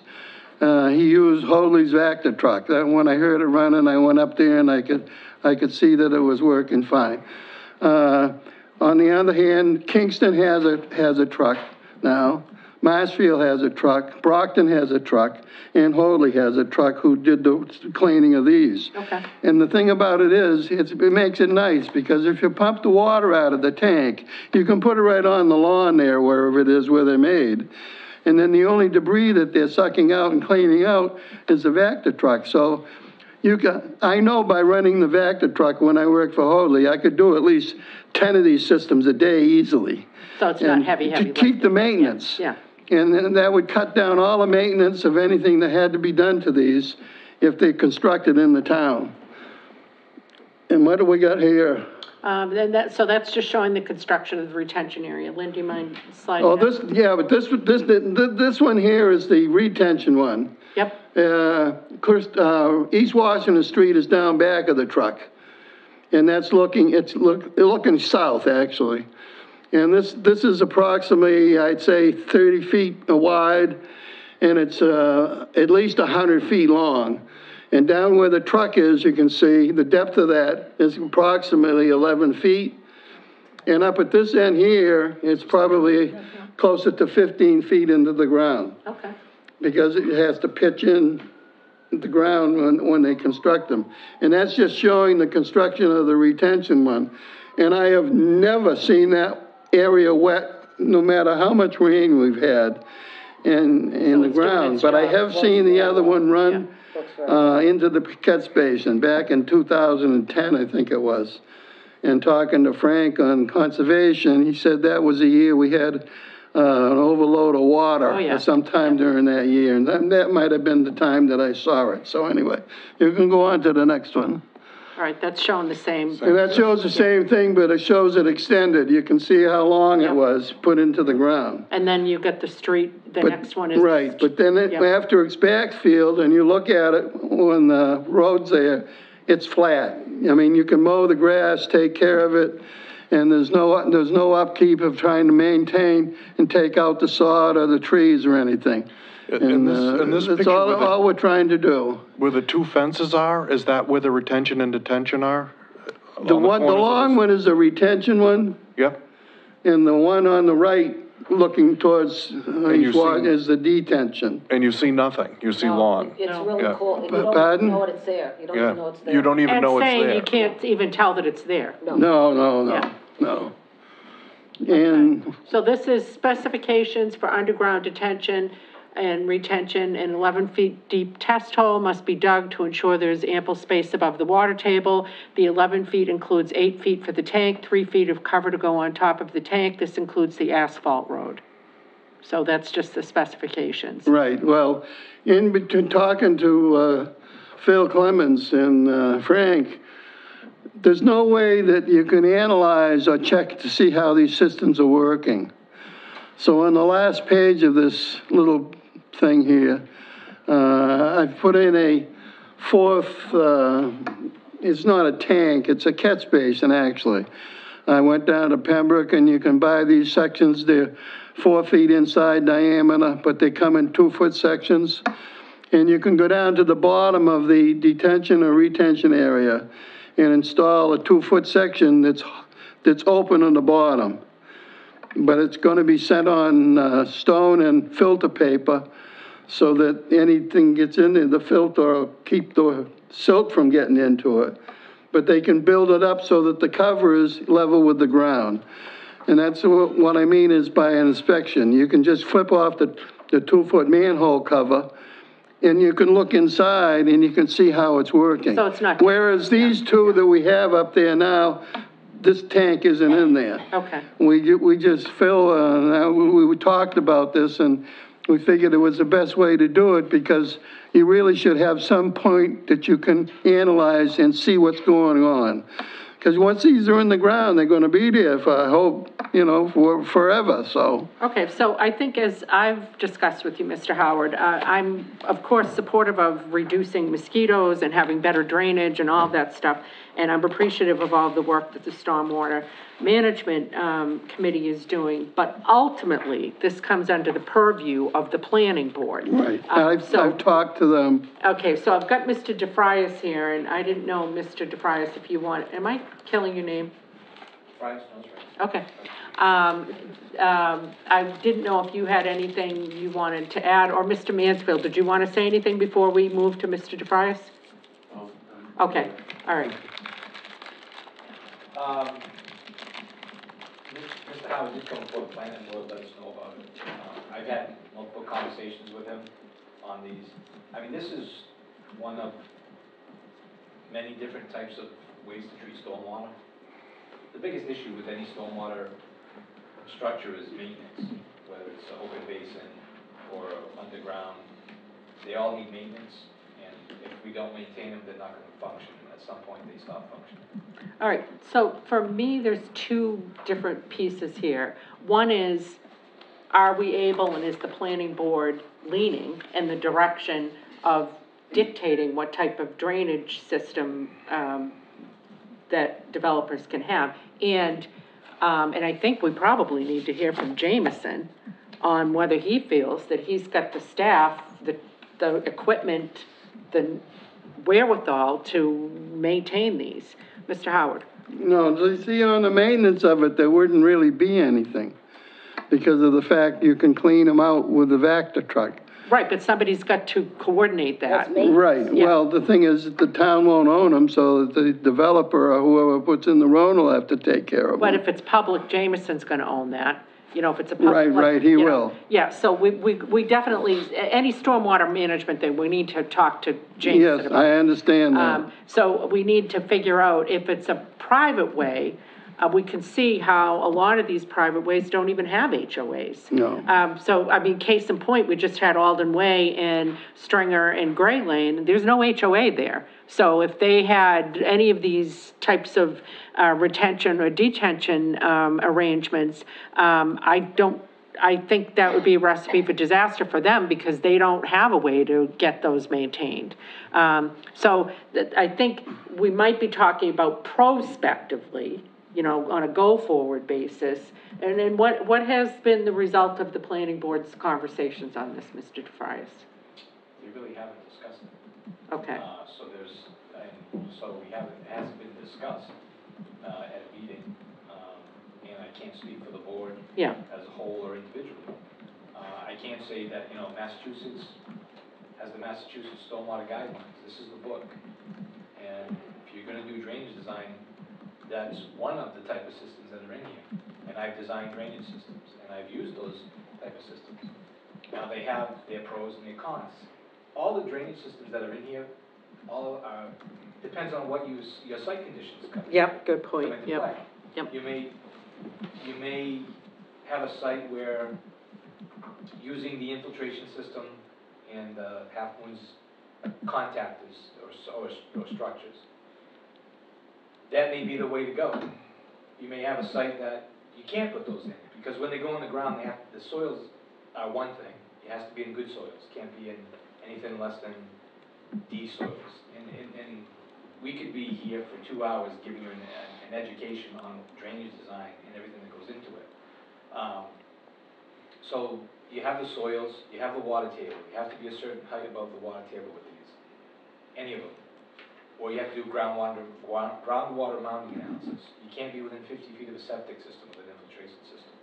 He used Hoadley's Vector truck. That when I heard it running, I went up there and I could see that it was working fine. On the other hand, Kingston has a truck now. Marsfield has a truck, Brockton has a truck, and Hoadley has a truck who did the cleaning of these. Okay. And the thing about it is, it makes it nice, because if you pump the water out of the tank, you can put it right on the lawn there, wherever it is where they're made. And then the only debris that they're sucking out and cleaning out is the Vector truck. So I know by running the Vector truck when I worked for Hoadley, I could do at least 10 of these systems a day easily. So it's not And heavy to keep lifting. the maintenance. Yeah, And then that would cut down all the maintenance of anything that had to be done to these if they constructed in the town. And what do we got here? so that's just showing the construction of the retention area. Lynn, do you mind sliding? Oh, down? but this one here is the retention one. Yep, East Washington Street is down back of the truck. And that's looking south, actually. And this is approximately, I'd say, 30 feet wide, and it's at least 100 feet long. And down where the truck is, you can see the depth of that is approximately 11 feet. And up at this end here, it's probably closer to 15 feet into the ground, okay. because it has to pitch in the ground when they construct them. And that's just showing the construction of the retention one. And I have never seen that area wet, no matter how much rain we've had in the it's doing ground. its But I job. have seen the other one run into the catch basin back in 2010, I think it was. And talking to Frank on conservation, he said that was the year we had an overload of water Oh, yeah. sometime during that year. And that might have been the time that I saw it. So anyway, you can go on to the next one. All right, that's showing the same. And that shows the same thing, but it shows it extended. You can see how long it Yep. was put into the ground. And then you get the street, the But- next one is. Right, but then Yep. after it's backfilled and you look at it when the road's there, it's flat. I mean, you can mow the grass, take care of it, and there's no upkeep of trying to maintain and take out the sod or the trees or anything. In this That's picture with all we're trying to do. where the two fences are, is that where the retention and detention are? The On corners of long this- one is the retention one, Yep, and the one on the right, looking towards you East Washington, see- is the detention. and you see nothing, you see No, lawn. It's really Yeah. cool, you don't Pardon? even know it's there, you don't Yeah, even know it's there. you don't even know it's And saying there. you can't even tell that it's there. No. And So this is specifications for underground detention and retention. An 11 feet deep test hole must be dug to ensure there's ample space above the water table. The 11 feet includes 8 feet for the tank, 3 feet of cover to go on top of the tank. This includes the asphalt road. So that's just the specifications. right, well, in between talking to Phil Clemens and Frank, there's no way that you can analyze or check to see how these systems are working. So on the last page of this little thing here, I've put in a fourth, it's not a tank, it's a catch basin, actually. I went down to Pembroke, and you can buy these sections. They're 4 feet inside diameter, but they come in 2-foot sections. And you can go down to the bottom of the detention or retention area and install a 2-foot section that's open on the bottom. But it's going to be set on stone and filter paper so that anything gets in there, the filter will keep the silt from getting into it. But they can build it up so that the cover is level with the ground. And that's what I mean is by an inspection. You can just flip off the 2-foot manhole cover, and you can look inside and you can see how it's working. So it's not- Whereas these two that we have up there now, this tank isn't in there. Okay. We just, Phil, we talked about this, and we figured it was the best way to do it, because you really should have some point that you can analyze and see what's going on. Because once these are in the ground, they're gonna be there for, I hope, for forever, so. Okay, so I think, as I've discussed with you, Mr. Howard, I'm, of course, supportive of reducing mosquitoes and having better drainage and all of that stuff, and I'm appreciative of all the work that the Stormwater Management Committee is doing, but ultimately, this comes under the purview of the Planning Board. Right, So- I've talked to them. Okay, so I've got Mr. DeFrias here, and I didn't know, Mr. DeFrias, if you want, am I killing your name? Friars, no, that's right. Okay. I didn't know if you had anything you wanted to add, or Mr. Mansfield, did you want to say anything before we move to Mr. DeFrias? Okay, all right. Mr. Howard did come before the planning board, let us know about it. I've had multiple conversations with him on these. I mean, this is one of many different types of ways to treat stormwater. The biggest issue with any stormwater structure is maintenance, whether it's an open basin or underground. They all need maintenance, and if we don't maintain them, they're not going to function. At some point, they stop functioning. All right, so for me, there's two different pieces here. One is, are we able, and is the planning board leaning in the direction of dictating what type of drainage system that developers can have? And I think we probably need to hear from Jameson on whether he feels that he's got the staff, the equipment, the wherewithal to maintain these. Mr. Howard? No, you see, on the maintenance of it, there wouldn't really be anything, because of the fact you can clean them out with the Vector truck. Right, but somebody's got to coordinate that. That's me. Right, Yeah. well, the thing is, the town won't own them, so the developer or whoever puts in the road will have to take care of them. But if it's public, Jameson's gonna own that. If it's a public. Right, he will. Yeah, so we definitely, any stormwater management thing, we need to talk to Jameson Yes, about. I understand that. So we need to figure out if it's a private way, we can see how a lot of these private ways don't even have HOAs. No. So, I mean, case in point, we just had Alden Way and Stringer and Gray Lane, there's no HOA there. So if they had any of these types of retention or detention arrangements, I think that would be a recipe for disaster for them, because they don't have a way to get those maintained. So I think we might be talking about prospectively you know, on a go-forward basis. And then what has been the result of the planning board's conversations on this, Mr. DeFrias? We really haven't discussed it. Okay, So it hasn't been discussed, at a meeting, and I can't speak for the board yeah, as a whole or individually. I can say that, you know, Massachusetts has the Massachusetts Stormwater Guidelines. This is the book. And if you're gonna do drainage design, that's one of the type of systems that are in here. And I've designed drainage systems, and I've used those type of systems. Now, they have their pros and their cons. All the drainage systems that are in here, all are, depends on what your site conditions come. yep, good come point, into yep, play. yep. You may have a site where using the infiltration system and Half Moon's contactors or structures, that may be the way to go. You may have a site that you can't put those in, because when they go in the ground, the soils are one thing. It has to be in good soils. It can't be in anything less than D soils. And we could be here for 2 hours giving you an education on drainage design and everything that goes into it. So you have the soils, you have the water table. You have to be a certain height above the water table with these, any of them. Or you have to do groundwater mounting analysis. You can't be within 50 feet of a septic system with an infiltration system.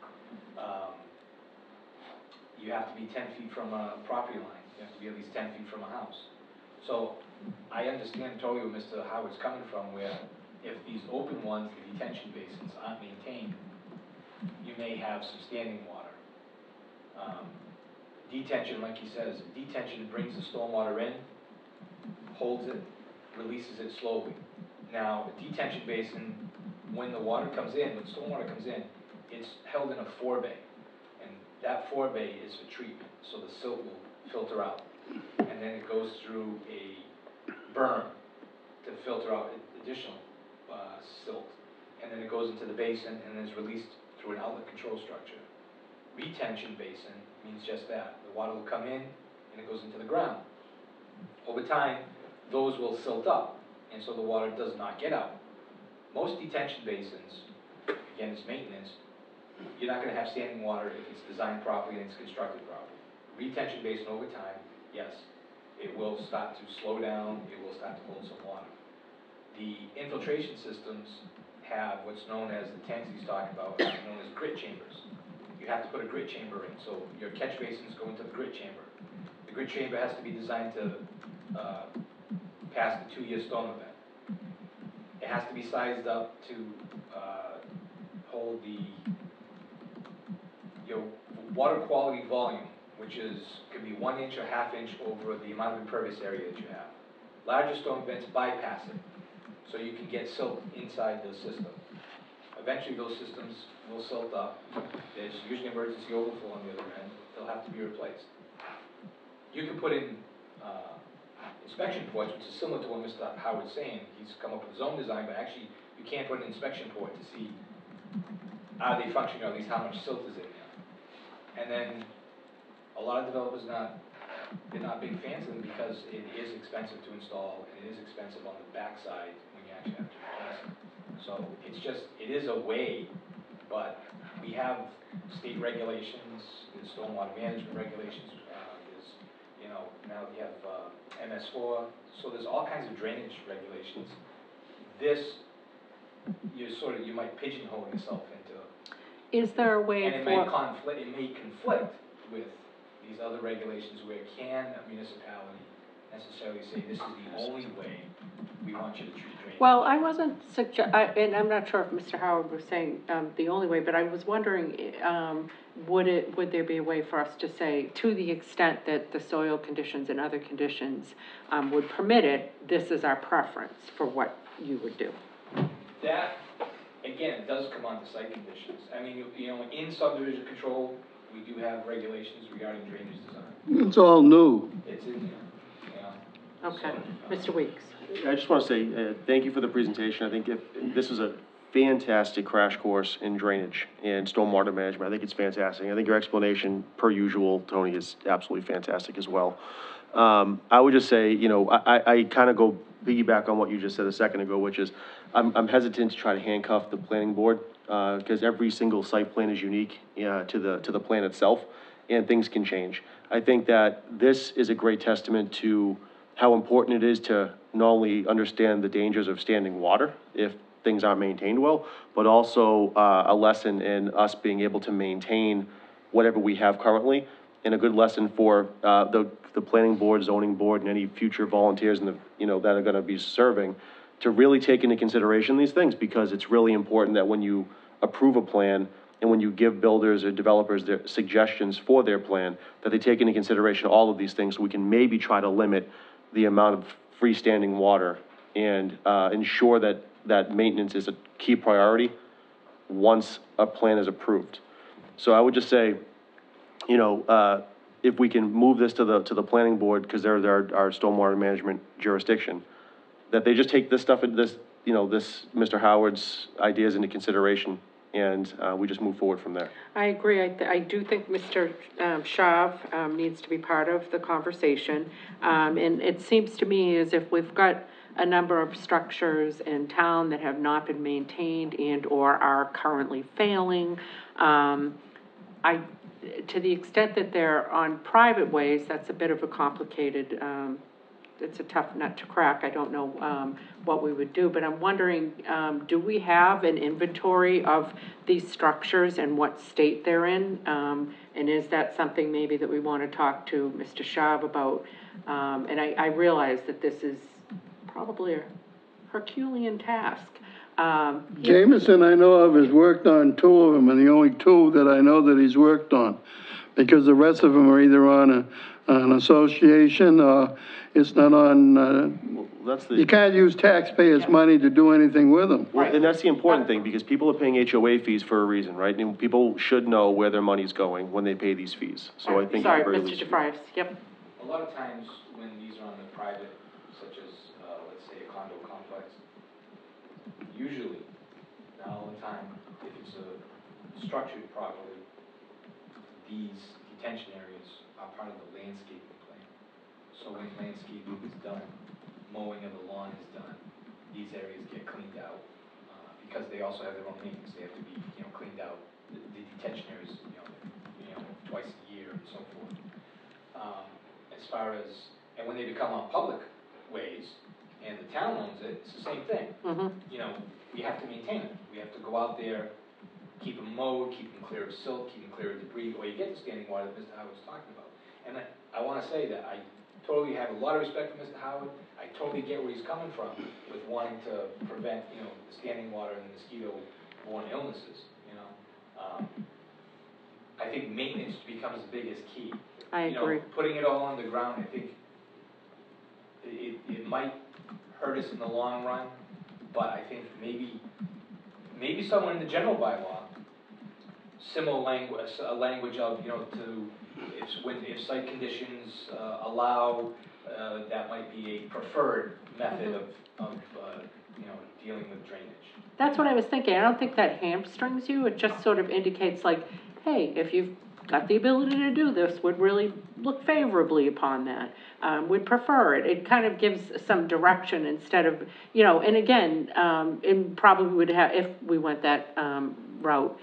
You have to be 10 feet from a property line. You have to be at least 10 feet from a house. So I understand totally where Mr. Howard's coming from, where if these open ones, the detention basins, aren't maintained, you may have some standing water. Detention, like he says, detention brings the stormwater in, holds it, releases it slowly. Now, a detention basin, when the water comes in, when stormwater comes in, it's held in a forebay. And that forebay is for treatment, so the silt will filter out. And then it goes through a berm to filter out additional silt. And then it goes into the basin and is released through an outlet control structure. Retention basin means just that. The water will come in and it goes into the ground. Over time, those will silt up, and so the water does not get out. Most detention basins, again, it's maintenance, you're not going to have standing water if it's designed properly and it's constructed properly. Retention basin over time, yes, it will start to slow down, it will start to hold some water. The infiltration systems have what's known as, the tanks he's talking about, known as grit chambers. You have to put a grit chamber in, so your catch basins go into the grit chamber. The grit chamber has to be designed to pass the 2-year storm event. It has to be sized up to hold your water quality volume, which could be 1 inch or ½ inch over the amount of impervious area that you have. Larger storm events bypass it, so you can get silt inside the system. Eventually, those systems will silt up. There's usually emergency overflow on the other end. They'll have to be replaced. You can put in inspection ports, which is similar to what Mr. Howard's saying. He's come up with his own design, but actually, you can't put an inspection port to see are they functioning, or at least how much silt is in there. And then a lot of developers they're not big fans of them because it is expensive to install and it is expensive on the backside when you actually have to replace it. So it is a way, but we have state regulations, there's stormwater management regulations, now we have MS4, so there's all kinds of drainage regulations. This, you might pigeonhole yourself into. Is there a way And it may conflict with these other regulations where can a municipality necessarily say this is the only way we want you to treat drainage? Well, I wasn't and I'm not sure if Mr. Howard was saying the only way, but I was wondering, would there be a way for us to say, to the extent that the soil conditions and other conditions would permit it, this is our preference for what you would do? That, again, it does come on to site conditions. I mean, in subdivision control, we do have regulations regarding drainage design. It's all new. It's in there, Okay, So, Mr. Weeks. I just want to say, thank you for the presentation. I think if this is a fantastic crash course in drainage and stormwater management. I think it's fantastic. I think your explanation, per usual, Tony, is absolutely fantastic as well. I would just say, you know, I kind of go piggyback on what you just said a second ago, which is I'm hesitant to try to handcuff the planning board, because every single site plan is unique, to the plan itself, and things can change. I think that this is a great testament to how important it is to not only understand the dangers of standing water if things aren't maintained well, but also a lesson in us being able to maintain whatever we have currently, and a good lesson for the planning board, zoning board, and any future volunteers in the, you know, that are gonna be serving, to really take into consideration these things, because it's really important that when you approve a plan and when you give builders or developers their suggestions for their plan, that they take into consideration all of these things, so we can maybe try to limit the amount of freestanding water and ensure that maintenance is a key priority once a plan is approved. So I would just say, you know, if we can move this to the planning board, because they're our stormwater management jurisdiction, that they just take this stuff, this, you know, this Mr. Howard's ideas into consideration, and we just move forward from there. I agree. I do think Mr. Shav needs to be part of the conversation. And it seems to me as if we've got a number of structures in town that have not been maintained and/or are currently failing. To the extent that they're on private ways, that's a bit of a complicated, it's a tough nut to crack. I don't know what we would do, but I'm wondering, do we have an inventory of these structures and what state they're in? And is that something maybe that we want to talk to Mr. Shav about? And I realize that this is probably a Herculean task. Jameson, I know of, has worked on 2 of them, and the only 2 that I know that he's worked on, because the rest of them are either on an association or it's not on, That's the. you can't use taxpayers' money to do anything with them. Well, and that's the important thing, because people are paying HOA fees for a reason, right? And people should know where their money's going when they pay these fees. So I think. Sorry, at the very Mr. least- DeFries, yep. A lot of times when these are on the private, such as, let's say, a condo complex, usually, not all the time, if it's structured properly, these detention areas are part of the landscaping plan. So when landscaping is done, mowing of the lawn is done, these areas get cleaned out, because they also have their own maintenance. They have to be, you know, cleaned out. The detention areas, you know, twice a year and so forth. As far as, and when they become on public ways, and the town owns it, it's the same thing. You know, we have to maintain it. We have to go out there, keep them mowed, keep them clear of silt, keep them clear of debris, or you get the standing water that Mr. Howard's talking about. And I want to say that I totally have a lot of respect for Mr. Howard. I totally get where he's coming from with wanting to prevent, you know, the standing water and mosquito-borne illnesses, you know. I think maintenance becomes the biggest key. I agree. You know, putting it all on the ground, I think it might hurt us in the long run, but I think maybe somewhere in the general bylaw, similar language, a language of, you know, if site conditions allow, that might be a preferred method of you know, dealing with drainage. That's what I was thinking. I don't think that hamstrings you. It just sort of indicates like, hey, if you've got the ability to do this, would really look favorably upon that, would prefer it. It kind of gives some direction instead of, you know, and again, it probably would have, if we went that route,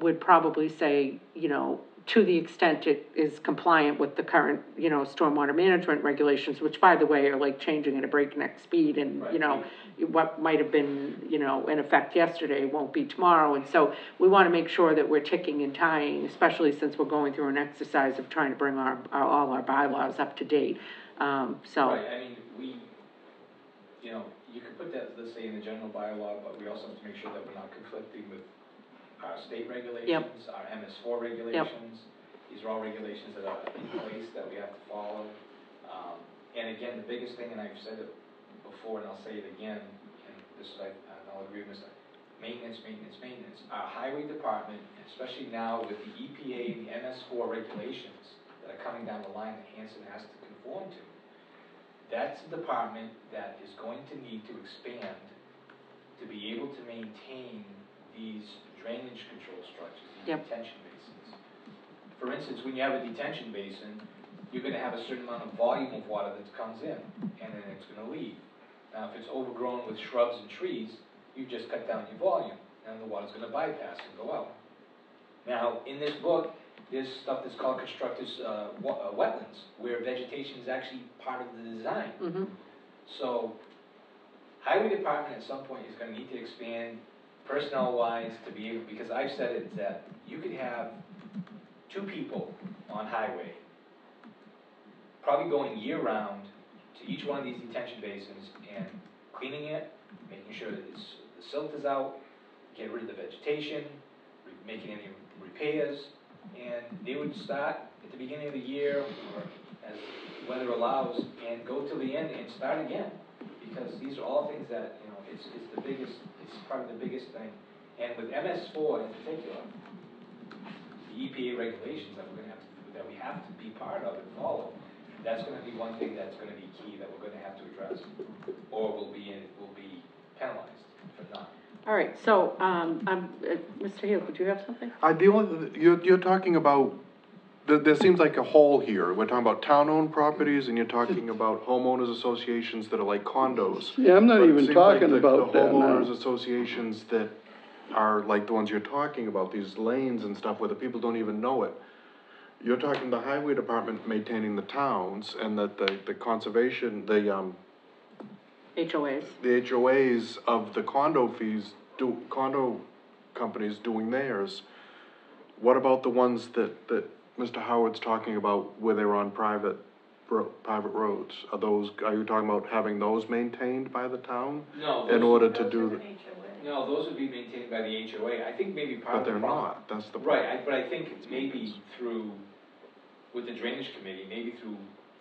would probably say, you know, to the extent it is compliant with the current, you know, stormwater management regulations, which, by the way, are like changing at a breakneck speed, and, right. You know, what might have been, you know, in effect yesterday won't be tomorrow, and so we want to make sure that we're ticking and tying, especially since we're going through an exercise of trying to bring all our bylaws up to date, so. Right, I mean, you know, you could put that, let's say, in the general bylaw, but we also have to make sure that we're not conflicting with our state regulations, our MS4 regulations. These are all regulations that are in place that we have to follow. And again, the biggest thing, and I've said it before, and I'll say it again, and this is, I'll agree with this, maintenance. Our highway department, especially now with the EPA and the MS4 regulations that are coming down the line that Hanson has to conform to, that's a department that is going to need to expand to be able to maintain these drainage control structures, these Yep. detention basins. For instance, when you have a detention basin, you're gonna have a certain amount of volume of water that comes in, and then it's gonna leave. Now, if it's overgrown with shrubs and trees, you just cut down your volume, and the water's gonna bypass and go out. Now, in this book, there's stuff that's called constructed wetlands, where vegetation is actually part of the design. Mm-hmm. So, highway department at some point is gonna need to expand personnel-wise to be able, because I've said it, that you could have 2 people on highway, probably going year-round to each one of these detention basins and cleaning it, making sure that the silt is out, get rid of the vegetation, making any repairs, and they would start at the beginning of the year, or as weather allows, and go till the end and start again. Because these are all things that, it's the biggest, it's probably the biggest thing. And with MS4 in particular, the EPA regulations that that we have to be part of and follow, that's gonna be one thing that's gonna be key that we're gonna have to address, or we'll be penalized for not. All right, so, Mr. Hill, would you have something? You're talking about, there seems like a hole here. We're talking about town-owned properties, and you're talking about homeowners associations that are like condos. Yeah, I'm not But it even seems talking like about the that homeowners now. associations that are like the ones you're talking about, these lanes and stuff where the people don't even know it. You're talking the highway department maintaining the towns, and that the conservation, HOAs. the HOAs of the condo condo companies doing theirs. What about the ones that Mr. Howard's talking about where they're on private roads? Are you talking about having those maintained by the town? No. In order to do, No, those would be maintained by the HOA. I think maybe part but of the they're problem. not, that's the problem. Right, but I think maybe through, with the drainage committee,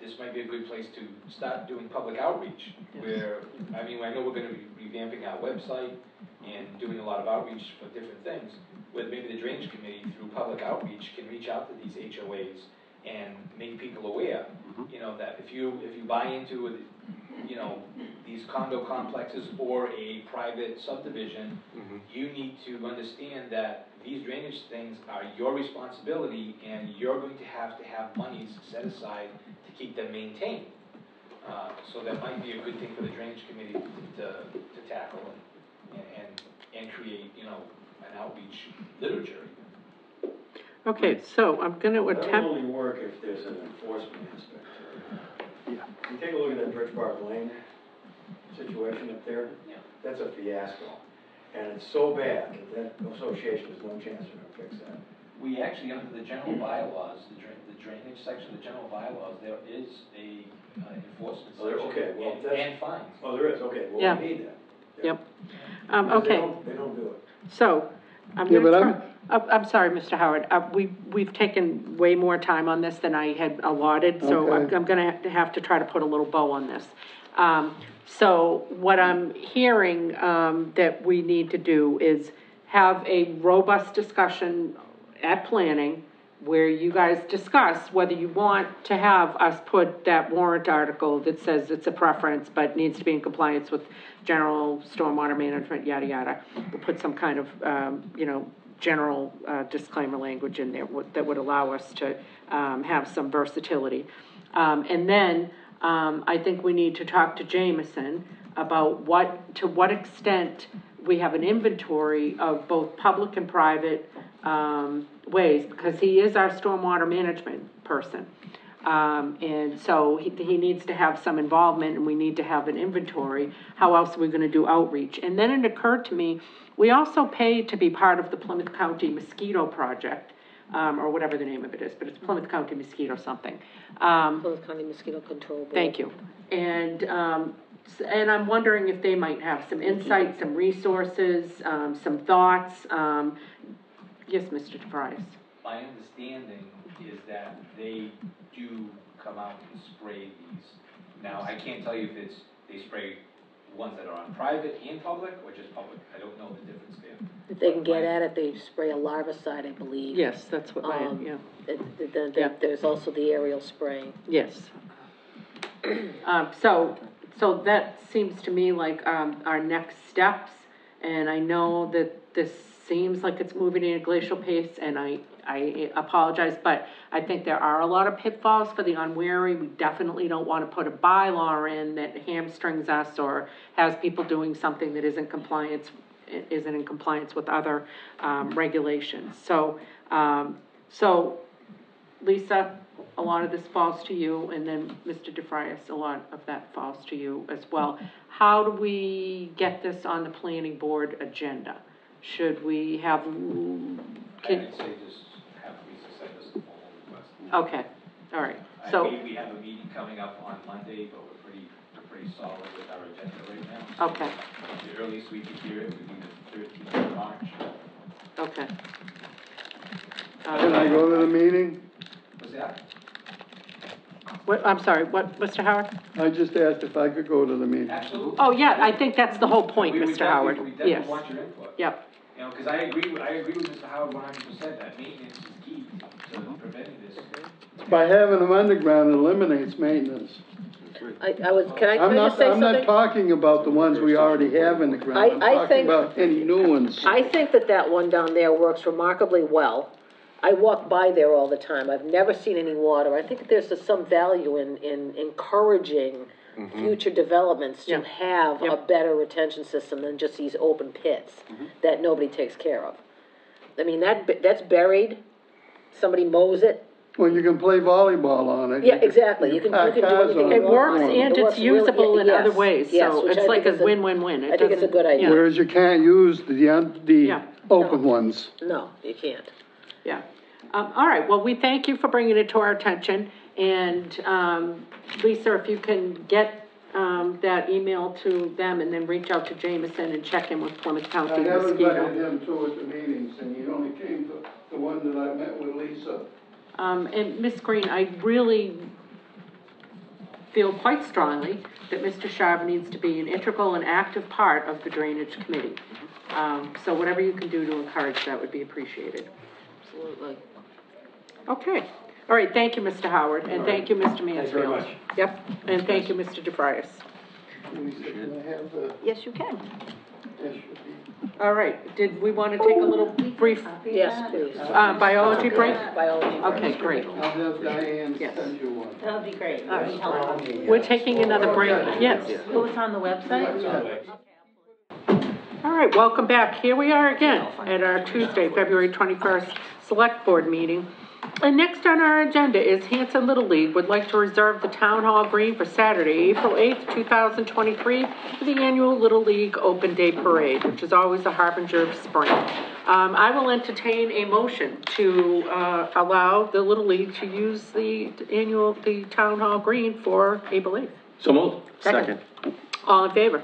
this might be a good place to start doing public outreach, where, I know we're gonna be revamping our website and doing a lot of outreach for different things, where maybe the drainage committee, through public outreach, can reach out to these HOAs and make people aware, that if you buy into, these condo complexes or a private subdivision, you need to understand that these drainage things are your responsibility, and you're going to have monies set aside to keep them maintained. So that might be a good thing for the drainage committee to tackle and create, an outreach literature. Okay, so I'm gonna That will attempt, only work if there's an enforcement aspect to it. You take a look at that Bridge Park Lane situation up there, that's a fiasco. And it's so bad that association has no chance of gonna fix that. We actually, under the general bylaws, the drainage section of the general bylaws, there is a enforcement Oh, there- section. okay, well, that's- And fines. Oh, there is, okay, well, Yeah. we need that. yep. Because Okay, They don't do it. so, I'm Yeah, gonna but try, I'm sorry, Mr. Howard, we've taken way more time on this than I had allotted, so Okay. I'm gonna have to try to put a little bow on this. So what I'm hearing, that we need to do is have a robust discussion at planning, where you guys discuss whether you want to have us put that warrant article that says it's a preference, but needs to be in compliance with general stormwater management, yada, yada. We'll put some kind of, general disclaimer language in there that would allow us to have some versatility. And then I think we need to talk to Jameson about to what extent we have an inventory of both public and private ways, because he is our stormwater management person. And so he needs to have some involvement, and we need to have an inventory. How else are we gonna do outreach? And then it occurred to me, we also pay to be part of the Plymouth County Mosquito Project, or whatever the name of it is, but it's Plymouth County Mosquito something. Plymouth County Mosquito Control Board. Thank you. And I'm wondering if they might have some insight, some resources, some thoughts. Yes, Mr. DeVries. My understanding is that they do come out and spray these. Now, I can't tell you if they spray ones that are on private and public, or just public. I don't know the difference there. If they can get at it, they spray a larvicide, I believe. Yes, that's what yeah. Yeah. There's also the aerial spraying. Yes. So that seems to me like, our next steps, And I know that this seems like it's moving at a glacial pace, and I apologize, but I think there are a lot of pitfalls for the unwary. We definitely don't want to put a bylaw in that hamstrings us or has people doing something that isn't in compliance with other regulations. So Lisa, a lot of this falls to you, and then Mr. DeFrias, a lot of that falls to you as well. How do we get this on the planning board agenda? Should we have? I would say just have Lisa send us a formal request. Okay, all right. So we have a meeting coming up on Monday, but we're pretty solid with our agenda right now. Okay. The earliest we could hear it would be the 13th of March. Okay. Can I go to the meeting? What's that? I'm sorry, what, Mr. Howard? I just asked if I could go to the meeting. Absolutely. Oh, yeah, I think that's the whole point, We Mr. Howard. We definitely Yes. want your input. Yep. You know, because I agree with Mr. Howard 100%, that maintenance is key to preventing this. By having them underground, it eliminates maintenance. Can I just say I'm something? not talking about the ones we already have in the ground. I'm I talking think- about any new ones. I think that one down there works remarkably well. I walk by there all the time. I've never seen any water. I think there's some value in encouraging future developments to have a better retention system than just these open pits that nobody takes care of. I mean, that's buried, somebody mows it. Well, you can play volleyball on it. Yeah, exactly. You can park do cars anything on you It want. works It and works it's usable really- in other yes, ways, yes, so which it's I like think a is a- win-win-win. I think it's a good idea. Whereas you can't use the Yeah. open ones. No, you can't. Yeah. All right, well, we thank you for bringing it to our attention, and, Lisa, if you can get, that email to them and then reach out to Jameson and check in with Plymouth I County never Mosquito. invited him to at the meetings, and he only came to the one that I met with Lisa. And Ms. Green, I really feel quite strongly that Mr. Sharp needs to be an integral and active part of the Drainage Committee. So whatever you can do to encourage that would be appreciated. Absolutely. Okay. All right, thank you, Mr. Howard, and thank you, Mr. Mansfield. Thanks very much. Yep, and thank you, Mr. DeFrias. Can I have the, Yes, you can. this should be. All right, did we want to take a little brief, Yes, please. biology break? Biology. Okay, great. I'll have Diane Yes. send you one. That would be great. All That'd be helpful. right. We're taking another break, yes. Oh, it's on the website? All right, welcome back. Here we are again at our Tuesday, February 21st Select Board meeting. And next on our agenda is Hanson Little League would like to reserve the Town Hall Green for Saturday, April 8th, 2023, for the annual Little League Open Day Parade, which is always a harbinger of spring. I will entertain a motion to allow the Little League to use the Town Hall Green for April 8th. So moved. Second. All in favor?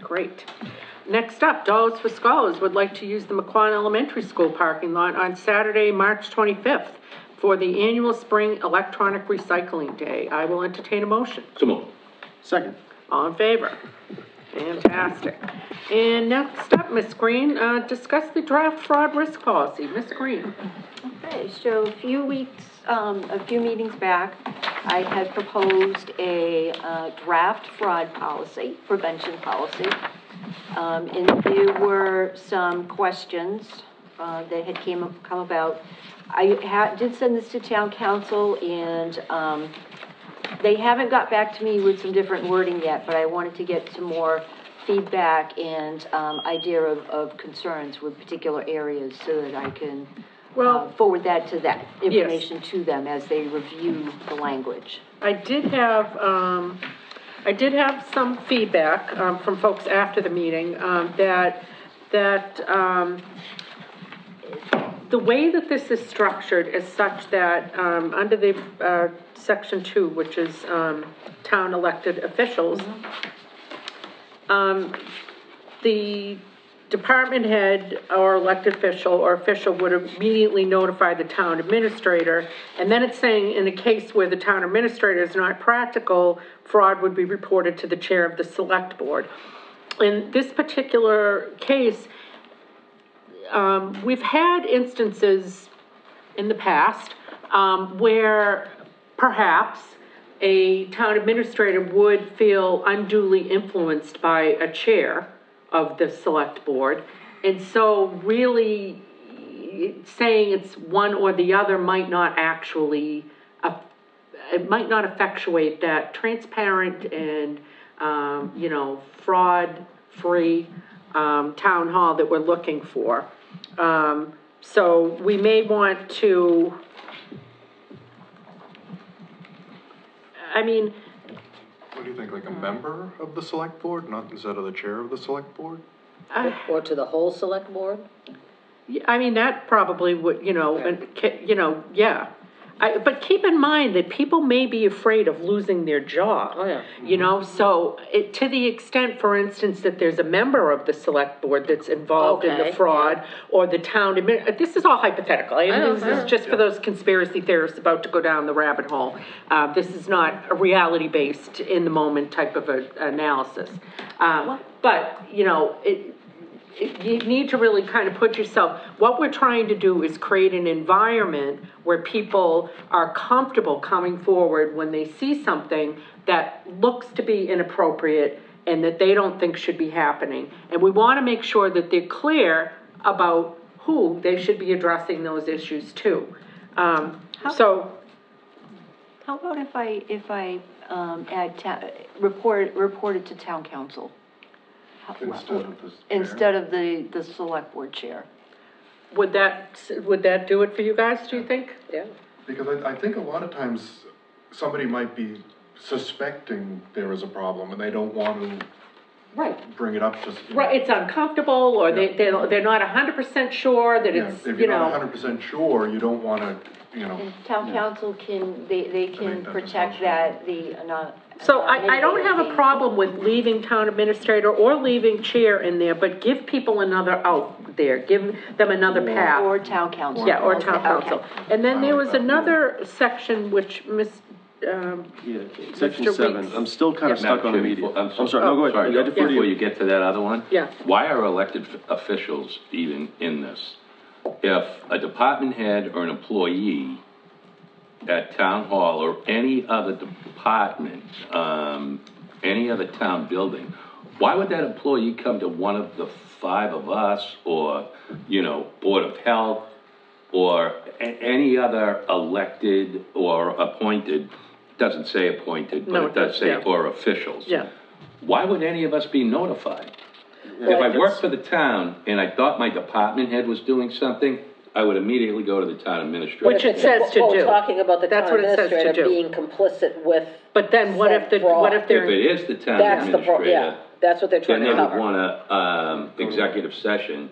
Great. Next up, Dollars for Scholars would like to use the McQuon Elementary School parking lot on Saturday, March 25th for the annual Spring Electronic Recycling Day. I will entertain a motion. So moved. Second. All in favor? Fantastic. And next up, Ms. Green, discuss the draft fraud risk policy. Ms. Green. Okay, so a few meetings back, I had proposed a draft fraud policy, prevention policy. And there were some questions that had come about. I did send this to town council, and they haven't got back to me with some different wording yet, but I wanted to get some more feedback and idea of concerns with particular areas so that I can forward that information to them as they review the language. I did have some feedback from folks after the meeting that the way that this is structured is such that under the section 2, which is town elected officials, the department head or elected official would immediately notify the town administrator, and then it's saying in the case where the town administrator is not practical, fraud would be reported to the chair of the select board. In this particular case, we've had instances in the past where perhaps a town administrator would feel unduly influenced by a chair of the select board. And so really saying it's one or the other might not actually, it might not effectuate that transparent and, fraud-free, town hall that we're looking for. So we may want to, What do you think, like a member of the select board, not instead of the chair of the select board? Or to the whole select board? That probably would, yeah. But keep in mind that people may be afraid of losing their job. Oh, yeah. So to the extent, for instance, that there's a member of the select board that's involved in the Okay, fraud, or the town, this is all hypothetical. This is just for those conspiracy theorists about to go down the rabbit hole. This is not a reality-based, in-the-moment type of analysis. But, you need to really kind of put yourself, what we're trying to do is create an environment where people are comfortable coming forward when they see something that looks to be inappropriate and that they don't think should be happening. And we want to make sure that they're clear about who they should be addressing those issues to. How about if I report it to town council? Instead of the select board chair. Would that do it for you guys, do you think? Yeah. Because I think a lot of times somebody might be suspecting there is a problem and they don't want to bring it up just. Right, it's uncomfortable, or they're not 100% sure that it's, If you're not 100% sure, you don't want to, And town council they can protect that, So I don't have a problem with leaving town administrator or leaving chair in there, but give people another out there, give them another path. Or town council. Yeah, or town council. Okay. And then there was another section which Section Mr. 7, Weeks. I'm still kind of stuck on the media. I'm sorry, no, go ahead. Sorry, I defer to before you. you get to that other one? Yeah. Why are elected officials even in this? If a department head or an employee at town hall or any other department, any other town building, why would that employee come to one of the 5 of us, or, Board of Health, or any other elected or appointed, doesn't say appointed, but it does say, or officials? Yeah. Why would any of us be notified? If I worked for the town and I thought my department head was doing something, I would immediately go to the town administrator. Which it says to Well, do. we're talking about the That's town what it says to administrator do. being complicit with. But then what if said fraud. If they're, it is the town That's the, administrator, that's what they're trying then to they would cover. want a, executive session.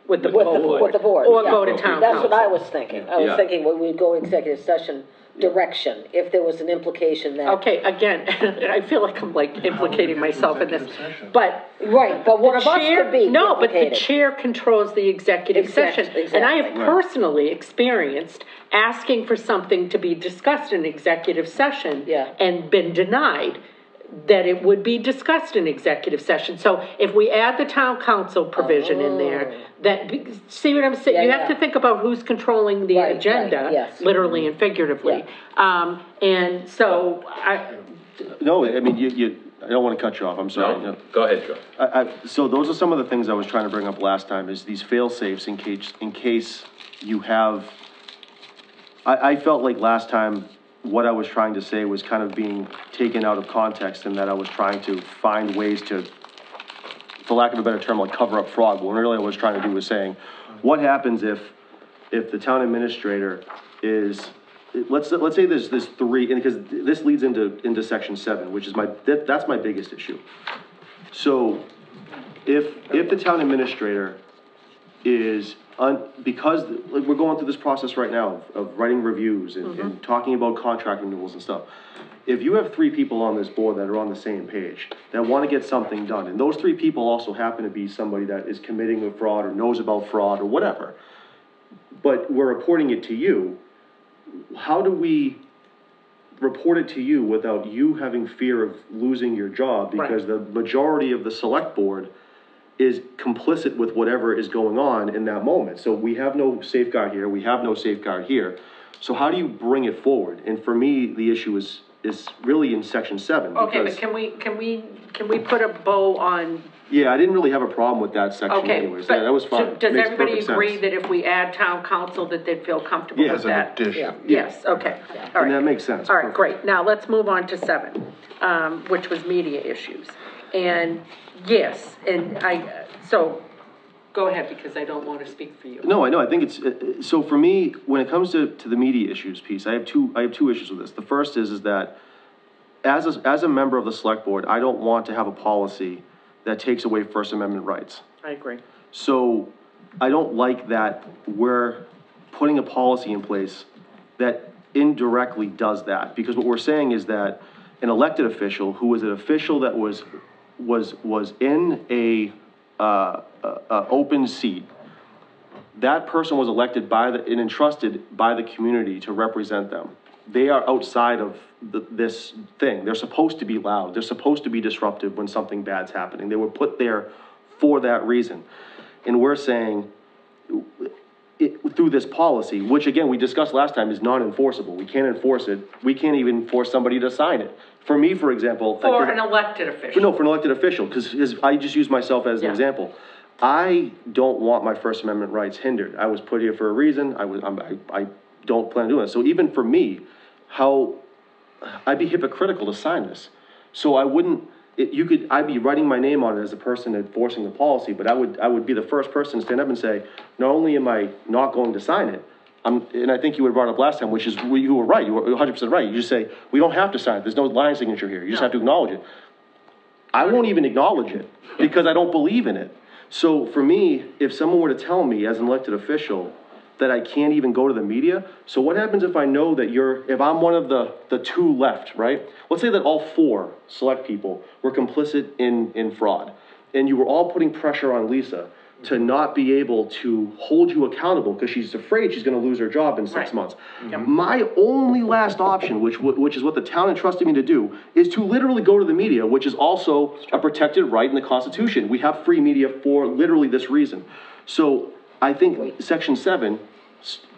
with the With the board? With the board. Or yeah. go to town That's council. what I was thinking. I was Yeah. thinking when we go executive session direction, if there was an implication that. Okay, again, I feel like I'm implicating myself in this, but. Right, but one the of us chair- could be No, but the implicated. chair controls the executive session. And I have Exactly. personally experienced asking for something to be discussed in executive session. Yeah. And been denied, that it would be discussed in executive session. So if we add the town council provision in there, that, see what I'm saying? Yeah, You have yeah. to think about who's controlling the Right, agenda, yes. literally and figuratively. And so No, I mean, I don't want to cut you off, I'm sorry. No, go ahead, Joe. So those are some of the things I was trying to bring up last time, is these fail-safes in case you have, I felt like last time, what I was trying to say was kind of being taken out of context, and that I was trying to find ways to, for lack of a better term, like cover up fraud, when really what I was trying to do was saying, what happens if the town administrator is, let's say there's 3, and because this leads into section 7, which is that's my biggest issue. So if the town administrator is, because like we're going through this process right now of writing reviews and talking about contract renewals and stuff. If you have 3 people on this board that are on the same page, that want to get something done, and those 3 people also happen to be somebody that is committing a fraud or knows about fraud or whatever, but we're reporting it to you, how do we report it to you without you having fear of losing your job? Because the majority of the select board is complicit with whatever is going on in that moment. So we have no safeguard here, we have no safeguard here. So how do you bring it forward? And for me, the issue is really in section 7. Okay, because- but can we put a bow on? Yeah, I didn't really have a problem with that section Okay, anyways. Yeah, that was but fine. does Makes everybody perfect agree sense. that if we add town council, that they'd feel comfortable Yeah. with As an that? addition. Yes, okay, all And that right. makes sense. All right, great. Now, let's move on to 7, which was media issues. And yes, and so, go ahead, because I don't want to speak for you. No, I know. I think it's so for me when it comes to the media issues piece. I have two issues with this. The first is that as a member of the select board, I don't want to have a policy that takes away First Amendment rights. I agree. So I don't like that we're putting a policy in place that indirectly does that, because what we're saying is that an elected official who was an official that was in a open seat, that person was elected and entrusted by the community to represent them. They are outside of this thing. They're supposed to be loud. They're supposed to be disruptive when something bad's happening. They were put there for that reason. And we're saying, through this policy, which again, we discussed last time, is non-enforceable. We can't enforce it. We can't even force somebody to sign it. For me, for example. For an elected official. No, for an elected official, because I just use myself as an example. I don't want my First Amendment rights hindered. I was put here for a reason. I don't plan on doing it. So even for me, I'd be hypocritical to sign this. So I wouldn't, I'd be writing my name on it as a person enforcing the policy, but I would be the first person to stand up and say, not only am I not going to sign it, and I think you had brought up last time, which is, you were right, you were 100% right. You just say, we don't have to sign it. There's no line signature here. You just have to acknowledge it. I won't even acknowledge it because I don't believe in it. So for me, if someone were to tell me as an elected official that I can't even go to the media, so what happens if I know that if I'm one of the 2 left, right? Let's say that all 4 select people were complicit in fraud, and you were all putting pressure on Lisa to not be able to hold you accountable because she's afraid she's going to lose her job in 6 months. My only last option, which is what the town entrusted me to do, is to literally go to the media, which is also a protected right in the Constitution. We have free media for literally this reason. So I think Section 7,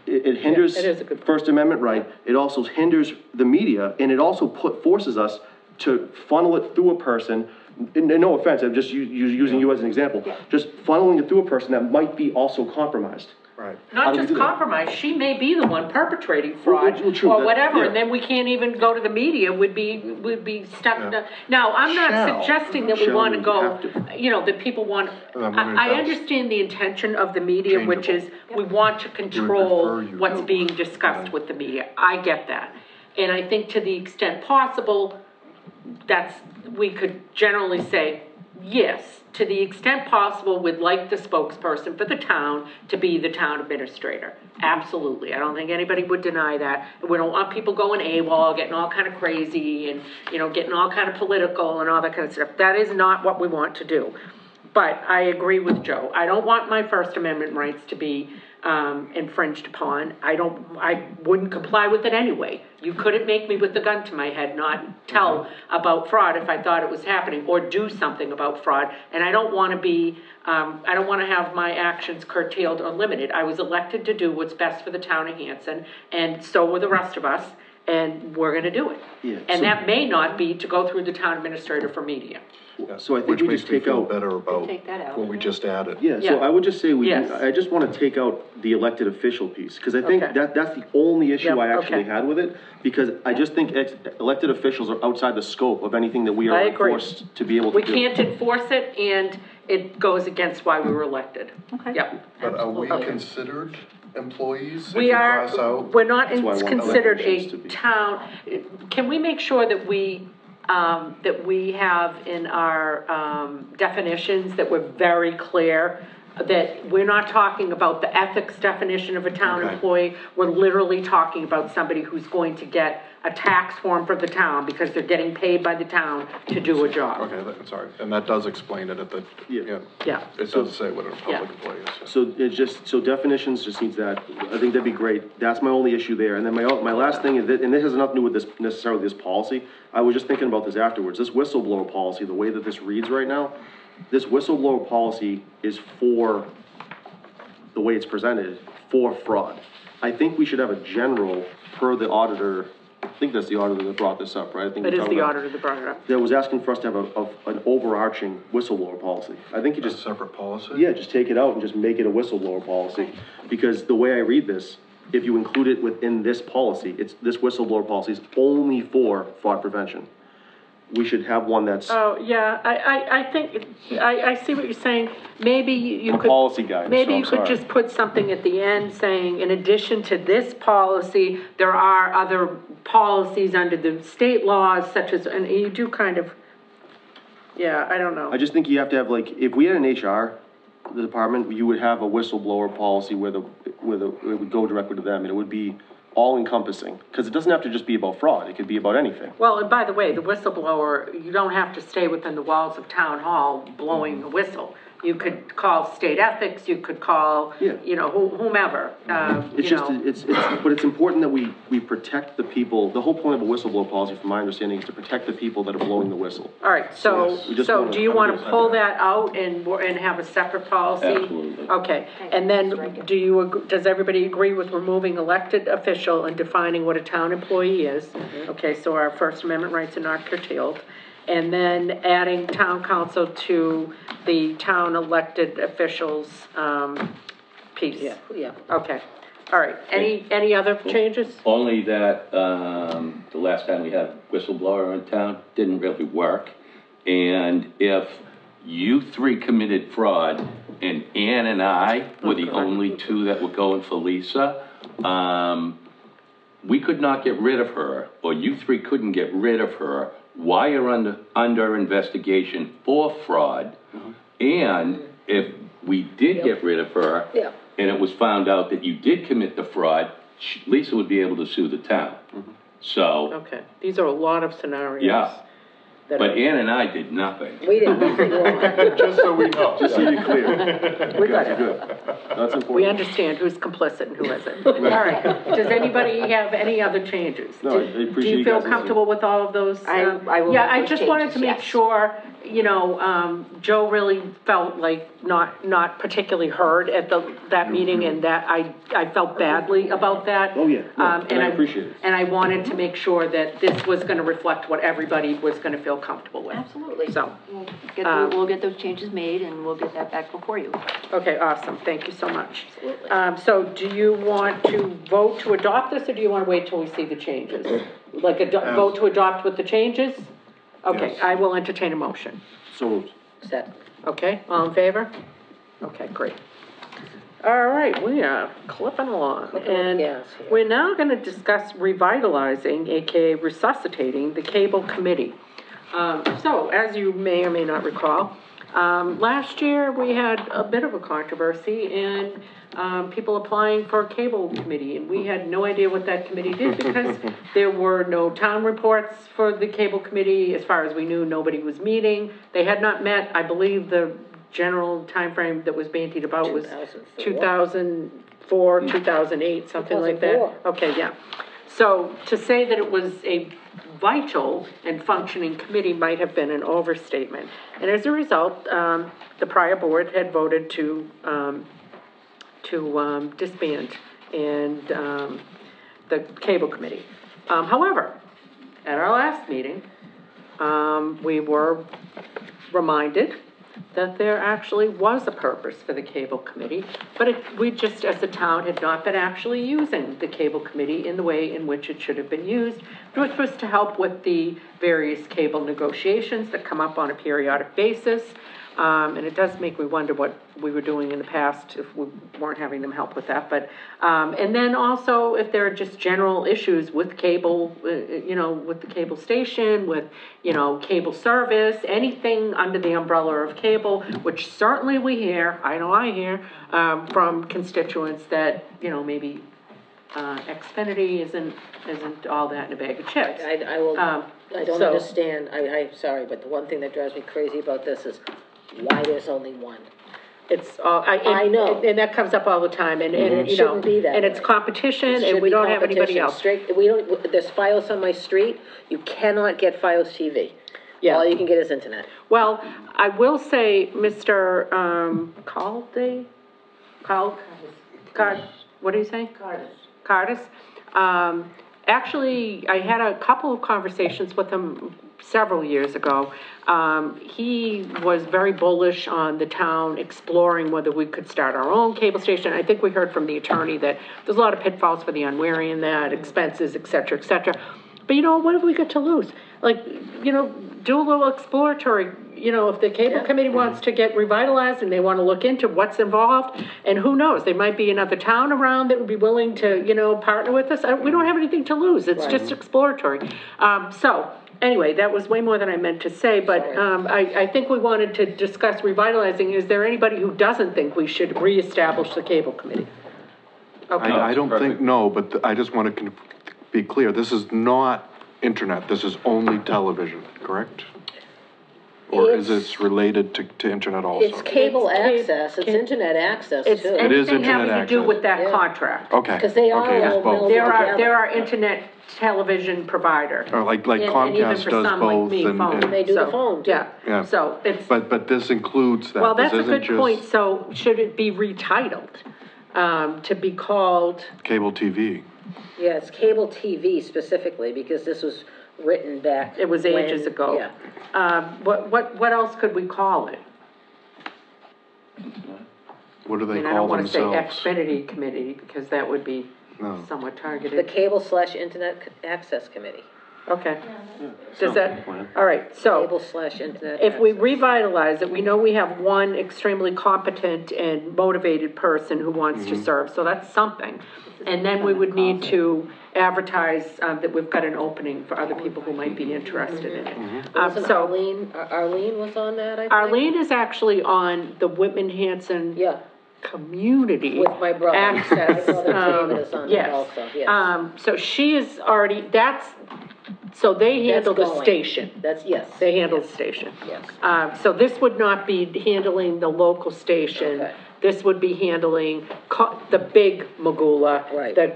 it hinders First Amendment right. It also hinders the media, and it also forces us to funnel it through a person. And no offense, I'm just using you as an example. Just funneling it through a person that might be also compromised. Right. Not just compromise, she may be the one perpetrating fraud or whatever, and then we can't even go to the media, would be stuck. Now, I'm not suggesting that we want to go, that people want, I understand the intention of the media, which is we want to control what's being discussed with the media. I get that. And I think to the extent possible, we could generally say, yes, to the extent possible, we'd like the spokesperson for the town to be the town administrator. Absolutely. I don't think anybody would deny that. We don't want people going AWOL, getting all kind of crazy and, getting all kind of political and all that kind of stuff. That is not what we want to do. But I agree with Joe. I don't want my First Amendment rights to be infringed upon. I wouldn't comply with it anyway. You couldn't make me with the gun to my head not tell about fraud if I thought it was happening or do something about fraud. And I don't want to I don't want to have my actions curtailed or limited. I was elected to do what's best for the town of Hanson, and so were the rest of us, and we're going to do it. Yeah, and that may not be to go through the town administrator for media. So I think Which we makes just me take feel out. better about Take that out. what we just added. Yeah, so I would just say Yes. I just want to take out the elected official piece, because I think Okay. that's the only issue Yep, I actually okay. had with it, because I just think elected officials are outside the scope of anything that we I are agree. forced to be able to We do. can't enforce it, and it goes against why we were elected. Okay. Yep. But are we Absolutely. considered employees? We if you are, cross out? we're not That's why I want considered elections a to be. town. Can we make sure that we have in our definitions that we're very clear, that we're not talking about the ethics definition of a town Okay. employee, we're literally talking about somebody who's going to get a tax form for the town because they're getting paid by the town to do a job. Okay, sorry, and that does explain it at the, Yeah. Yeah. It does say what a public Yeah. employee is. So definitions just needs that. I think that'd be great. That's my only issue there. And then my last thing is that, and this has nothing to do with this necessarily this policy. I was just thinking about this afterwards. This whistleblower policy, the way that this reads right now, this whistleblower policy is for the way it's presented, for fraud. I think we should have a general, per the auditor, I think that's the auditor that brought this up, right? I think It we're is talking the about- auditor that brought it up. That was asking for us to have an overarching whistleblower policy. I think you A just, separate policy? yeah, just take it out and just make it a whistleblower policy. Because the way I read this, if you include it within this policy, this whistleblower policy is only for fraud prevention. We should have one that's Oh, yeah, I think, I see what you're saying. Maybe you a could. policy guide, Maybe so you I'm could sorry. just put something at the end saying, in addition to this policy, there are other policies under the state laws such as, and you do kind of, yeah, I don't know. I just think you have to have, like, if we had an HR department, you would have a whistleblower policy where it would go directly to them, and it would be all encompassing, because it doesn't have to just be about fraud, it could be about anything. Well, and by the way, the whistleblower, you don't have to stay within the walls of town hall blowing a whistle. You could call state ethics, you could call, Yeah. you know, whomever, It's you just, know. but it's important that we protect the people, the whole point of a whistleblower policy, from my understanding, is to protect the people that are blowing the whistle. All right, so, we just so wanna- do you want to pull that out and have a separate policy? Absolutely. Okay, and then does everybody agree with removing elected official and defining what a town employee is? Okay, so our First Amendment rights are not curtailed. And then adding town council to the town elected officials, piece? Yeah. Okay, all right, any other changes? Only that, the last time we had a whistleblower in town, didn't really work. And if you three committed fraud, and Ann and I were the only two that were going for Lisa, we could not get rid of her, or you three couldn't get rid of her, while you're under investigation for fraud. And if we did get rid of her, Yeah. and it was found out that you did commit the fraud, Lisa would be able to sue the town. So, Okay, these are a lot of scenarios. yeah, that but are- Ann and I did nothing. We did nothing wrong. Just so we know. Just so you're clear. We got it. Good. That's important. We understand who's complicit and who isn't. All right, does anybody have any other changes? No, I appreciate Do you you feel guys listening. comfortable with all of those? I will Yeah, make I those just wanted to changes, make yes. sure, you know, Joe really felt like not particularly heard at that meeting, and that I felt badly about that. Oh, yeah. No, and I appreciate it. And I wanted to make sure that this was gonna reflect what everybody was gonna feel comfortable with. Absolutely. So, We'll get those changes made, and we'll get that back before you. okay, awesome, thank you so much. So do you want to vote to adopt this, or do you want to wait till we see the changes? Like, vote to adopt with the changes? Okay, Yes. I will entertain a motion. So moved. Set. Okay, all in favor? Okay, great. All right, we are clipping along. Clipping with And gas here. we're now going to discuss revitalizing, AKA resuscitating, the cable committee. So, as you may or may not recall, last year we had a bit of a controversy and people applying for a cable committee, and we had no idea what that committee did because there were no town reports for the cable committee. As far as we knew, nobody was meeting. They had not met. I believe the general timeframe that was bandied about was 2004, 2008, something like that. 2004. Okay, yeah. So to say that it was a vital and functioning committee might have been an overstatement. And as a result, the prior board had voted to disband and the cable committee. However, at our last meeting, we were reminded that there actually was a purpose for the cable committee, but we just, as a town, had not been actually using the cable committee in the way in which it should have been used, which was to help with the various cable negotiations that come up on a periodic basis. And it does make me wonder what we were doing in the past if we weren't having them help with that. But, and then also if there are just general issues with cable, with the cable station, with, cable service, anything under the umbrella of cable, which certainly we hear, I know I hear, from constituents that, maybe Xfinity isn't all that in a bag of chips. I don't so- understand, I'm sorry, but the one thing that drives me crazy about this is why there's only one. It's all, I know. and that comes up all the time, and It shouldn't be that and it's way. competition, It and should we be don't have anybody competition. else. Straight, there's Fios on my street, you cannot get Fios TV. Yeah. All you can get is internet. Well, I will say, Mr. What do you say? Cardis. Actually, I had a couple of conversations with him several years ago. He was very bullish on the town exploring whether we could start our own cable station. I think we heard from the attorney that there's a lot of pitfalls for the unwary in that, expenses, et cetera, et cetera. But you know, what have we got to lose? Like, you know, do a little exploratory, you know, if the cable committee wants to get revitalized and they want to look into what's involved, and who knows, there might be another town around that would be willing to, you know, partner with us. We don't have anything to lose. It's just exploratory. So, anyway, that was way more than I meant to say, but I think we wanted to discuss revitalizing. Is there anybody who doesn't think we should reestablish the cable committee? Okay. I don't think, no, but I just want to be clear, this is not internet, this is only television, correct? Or is it related to internet also? It's cable access, it's internet access too. It's anything having to do with that contract. Okay. Because they all Okay, it's all both. melded There are internet television provider. Or like And even Comcast for does some like both me, and. phone. They do the So, phone, too. Yeah, Yeah. so it's, But this includes that. well, This that's a isn't good just point, so should it be retitled, to be called, Cable TV. Yeah, it's cable TV specifically, because this was written back. it was ages when- ago. Yeah. What else could we call it? What do I they mean, I call don't wanna say themselves? Xfinity Committee, because that would be No. somewhat The targeted. cable/internet access committee. Okay. Does Sounds that, like a plan. all right, so. Cable/internet. If we access. revitalize it, we know we have one extremely competent and motivated person who wants to serve, so that's something. And then we would need to advertise, that we've got an opening for other people who might be interested in it. Wasn't So Arlene was on that, I think? Arlene is actually on the Whitman Hanson Yeah, Community with my brother. Access. My brother David is on that yes. also, yes. So she is already, so they handle the going. station. That's, yes. They handle the station. Yes. So this would not be handling the local station. Okay. This would be handling the big Magoola. Right. The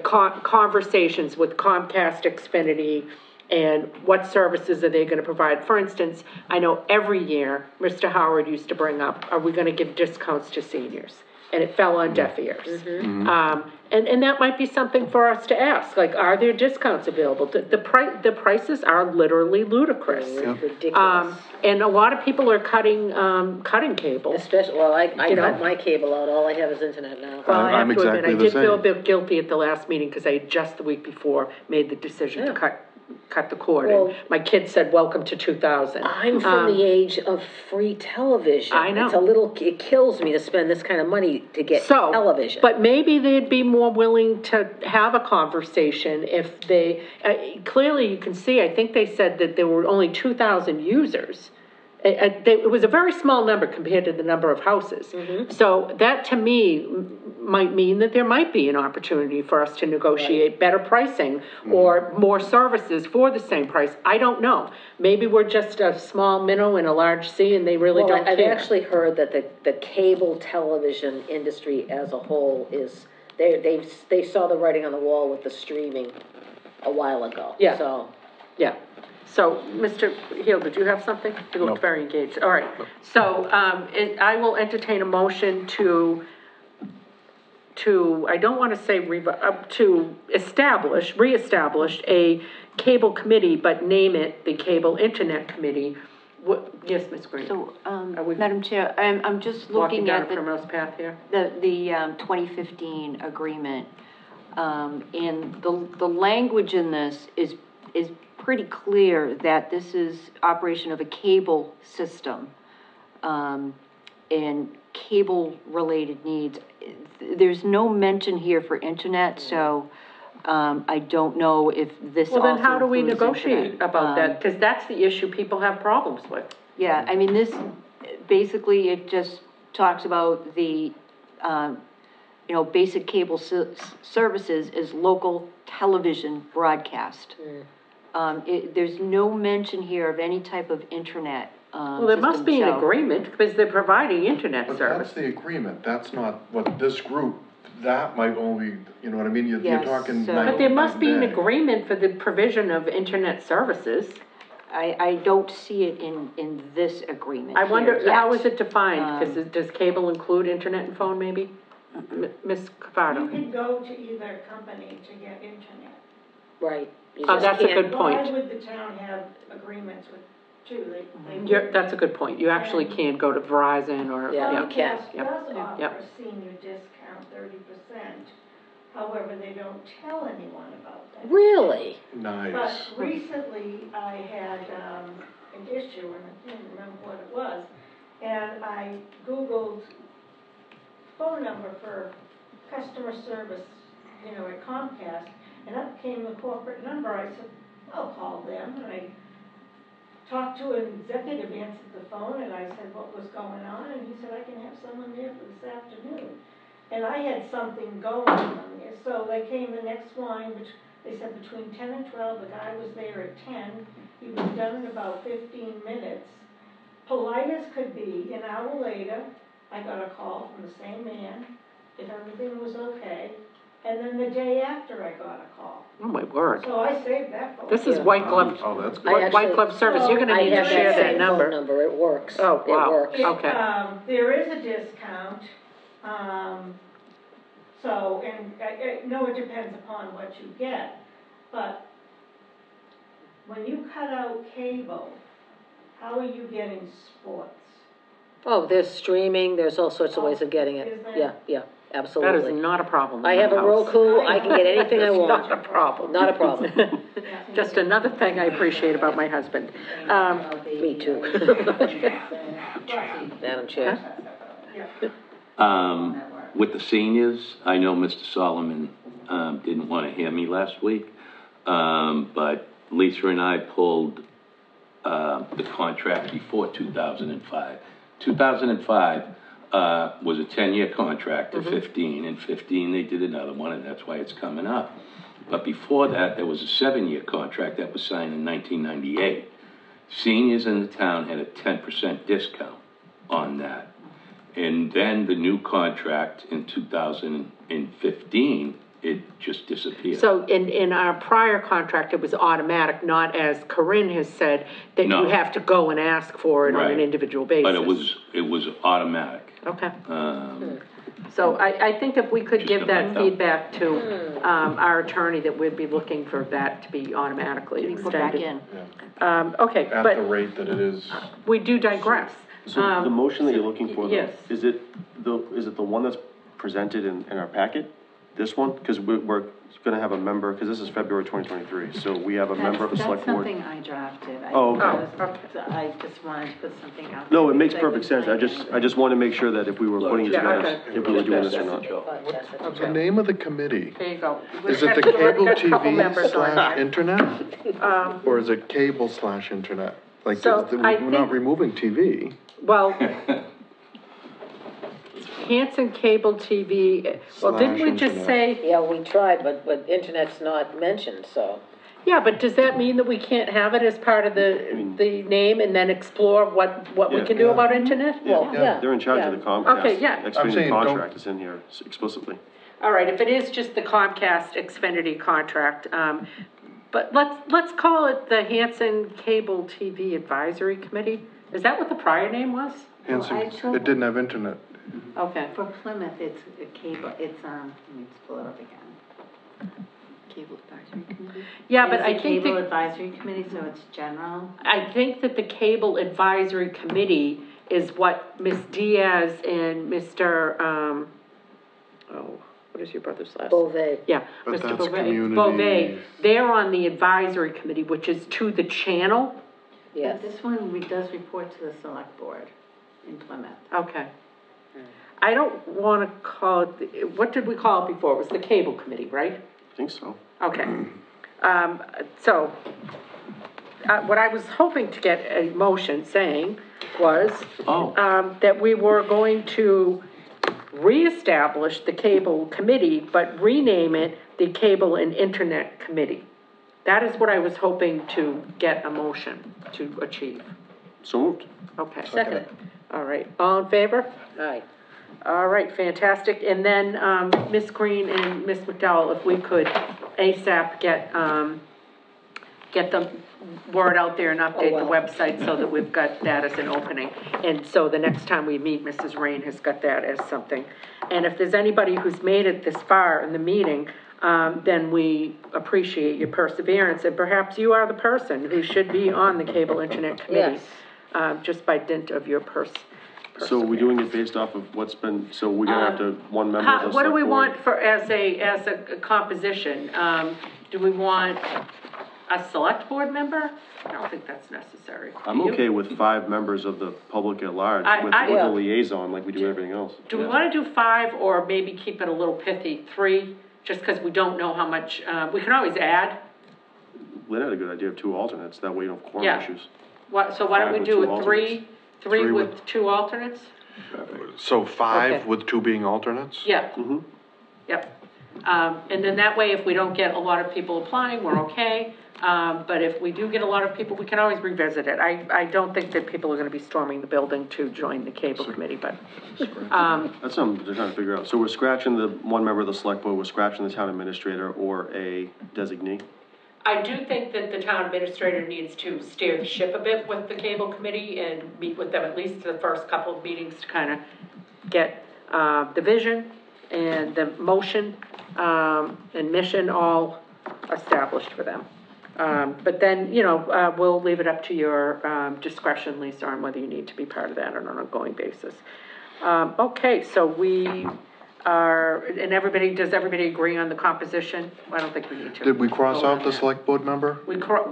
conversations with Comcast, Xfinity, and what services are they gonna provide? For instance, I know every year, Mr. Howard used to bring up, are we gonna give discounts to seniors? And it fell on deaf ears. And that might be something for us to ask, like, are there discounts available? The prices are literally ludicrous. Ridiculous. And a lot of people are cutting cable. Especially, well, I You know? cut my cable out, all I have is internet now. Well, I I'm have to admit, exactly I the did feel a same. bit guilty at the last meeting, because I had just the week before made the decision to cut the cord. And Well- my kid said, welcome to 2000. I'm from the age of free television. I know. It kills me to spend this kind of money to get So, television. but maybe they'd be more willing to have a conversation if they, clearly you can see, I think they said that there were only 2,000 users. It was a very small number compared to the number of houses. So that, to me, might mean that there might be an opportunity for us to negotiate better pricing or more services for the same price. I don't know. Maybe we're just a small minnow in a large sea and they really Well, don't I've care. actually heard that the cable television industry as a whole is, they saw the writing on the wall with the streaming a while ago. Yeah. So, Yeah. So, Mr. Hill, did you have something? You looked very engaged. All right. So, I will entertain a motion to, I don't want to say, to reestablish a cable committee, but name it the Cable Internet Committee. Yes, Ms. Green? So, Are we Madam Chair, I'm just walking looking down a at the primrose path here? the 2015 agreement, and the language in this is pretty clear that this is operation of a cable system, and cable-related needs. There's no mention here for internet, so I don't know if this also Well, then how do we includes negotiate internet. about that? Because that's the issue people have problems with. Yeah, I mean, this, basically, it just talks about the, basic cable services is local television broadcast. There's no mention here of any type of internet, Well, there must system, be an so- agreement, because they're providing internet But service. that's the agreement, that's not what this group, that might only, you know what I mean? You're Yes, talking. so- night But there must be an and day. agreement for the provision of internet services. I don't see it in this agreement I wonder, here how yet. is it defined? Because does cable include internet and phone, maybe? Ms. You Cavardo? can go to either company to get internet. Right. You Oh, just that's a can't- good point. Why would the town have agreements with two? That's a good point. You actually can go to Verizon or, Yeah, you yeah. can. Comcast Yep. does offer Yep. a senior discount, 30%. However, they don't tell anyone about that. Really? Nice. But recently, I had an issue, and I can't remember what it was, and I Googled phone number for customer service, at Comcast, and up came the corporate number. I said, I'll call them, and I talked to an executive, answered the phone, and I said what was going on, and he said, I can have someone there for this afternoon. And I had something going on there, so they came the next line, which they said between 10 and 12, the guy was there at 10, he was done in about 15 minutes. Polite as could be, an hour later, I got a call from the same man, if everything was okay, and then the day after I got a call. Oh, my word. So I saved that phone. This is Yeah. white glove, Oh, that's I good. white actually- glove service. You're gonna I need to have share that that same number. phone number, it works. Oh, wow. It works. Okay. There is a discount, so, and I know it depends upon what you get, but when you cut out cable, how are you getting sports? Oh, there's streaming, there's all sorts of ways of getting Is it. there? Yeah, That is absolutely. not a problem I in my have a house. Roku, I can get anything I It's want. not a problem. Not a problem. Just another thing I appreciate about my husband. Me too. Madam Chair. With the seniors, I know Mr. Solomon, didn't want to hear me last week, but Lisa and I pulled, the contract before 2005. 2005, was a 10-year contract to 15, and 15 they did another one, and that's why it's coming up. But before that, there was a 7-year contract that was signed in 1998. Seniors in the town had a 10% discount on that. And then the new contract in 2015, it just disappeared. So in our prior contract, it was automatic, not as Corinne has said, that No. you have to go and ask for it on Right. an individual basis. But it was automatic. Okay. So I think if we could Just give a that heads up. feedback to our attorney, that we'd be looking for that to be automatically Can we put back extended. in? Okay, At the but rate that it is. we do digress. So the motion that you're looking for, though, yes. is it the one that's presented in our packet? This one? Because we're gonna have a member, because this is February 2023, so we have a member of the select board. That's something I drafted. Oh, okay. I just wanted to put something out. No, it makes perfect sense. I just want to make sure that if we were putting it Yeah, together, okay. if we were doing this or not. What's the name of the committee? There you go. Is it the We've cable got a couple TV members on slash here. internet? Or is it cable slash internet? Like, So, we're I not think- removing TV. Well, Hanson Cable TV, well, didn't we Slash just internet. say, Yeah, we tried, but internet's not mentioned, so. yeah, but does that mean that we can't have it as part of the name and then explore what we Yeah. can do about internet? Well, yeah. They're in charge yeah. of the Comcast. Okay, yeah. I'm Xfinity saying don't- contract is in here explicitly. All right, if it is just the Comcast Xfinity contract, but let's call it the Hanson Cable TV Advisory Committee. Is that what the prior name was? Hanson, actually- it didn't have internet. Okay. For Plymouth, it's a cable, it's, let me just pull it up again. Cable Advisory Committee? Yeah, but It's I a think Cable that- Advisory Committee, so it's general. I think that the Cable Advisory Committee is what Ms. Diaz and Mr., what is your brother's last? Beauvais. Yeah, But Mr. that's Beauvais, community. Beauvais, they're on the advisory committee, which is to the channel. Yes. But this one does report to the select board in Plymouth. Okay. I don't want to call it, what did we call it before? It was the cable committee, right? I think so. Okay. So, what I was hoping to get a motion saying was, that we were going to reestablish the cable committee, but rename it the Cable and Internet Committee. That is what I was hoping to get a motion to achieve. So moved. Okay. Second. All right. All in favor? Aye. All right, fantastic. And then, Ms. Green and Ms. McDowell, if we could ASAP get, get the word out there and update the website so that we've got that as an opening. And so the next time we meet, Mrs. Rain has got that as something. And if there's anybody who's made it this far in the meeting, then we appreciate your perseverance, and perhaps you are the person who should be on the Cable Internet Committee, just by dint of your So we're doing it based off of what's been, so we're gonna have to, one member of the What do we select want board- for, as a composition? Do we want a select board member? I don't think that's necessary. I'm Do you? okay with 5 members of the public at large, with Yeah. a liaison, like we do everything else. Do we wanna do 5, or maybe keep it a little pithy, 3, just because we don't know how much, we can always add. Lynn had a good idea of 2 alternates, that way you don't have quorum Yeah. issues. So why don't 5 we with do 2 a 3 Three with 2 alternates? So 5 Okay. with 2 being alternates? Yeah. Mm-hmm. Yep. And then that way, if we don't get a lot of people applying, we're okay. But if we do get a lot of people, we can always revisit it. I don't think that people are gonna be storming the building to join the cable committee, but, That's something they're trying to figure out. So we're scratching the one member of the select board, we're scratching the town administrator or a designee? I do think that the town administrator needs to steer the ship a bit with the cable committee and meet with them at least the first couple of meetings to kind of get, the vision and the motion, and mission all established for them. But then, we'll leave it up to your, discretion, Lisa, on whether you need to be part of that on an ongoing basis. Okay, so we are, and does everybody agree on the composition? I don't think we need to. Did we cross vote on out the that. select board member?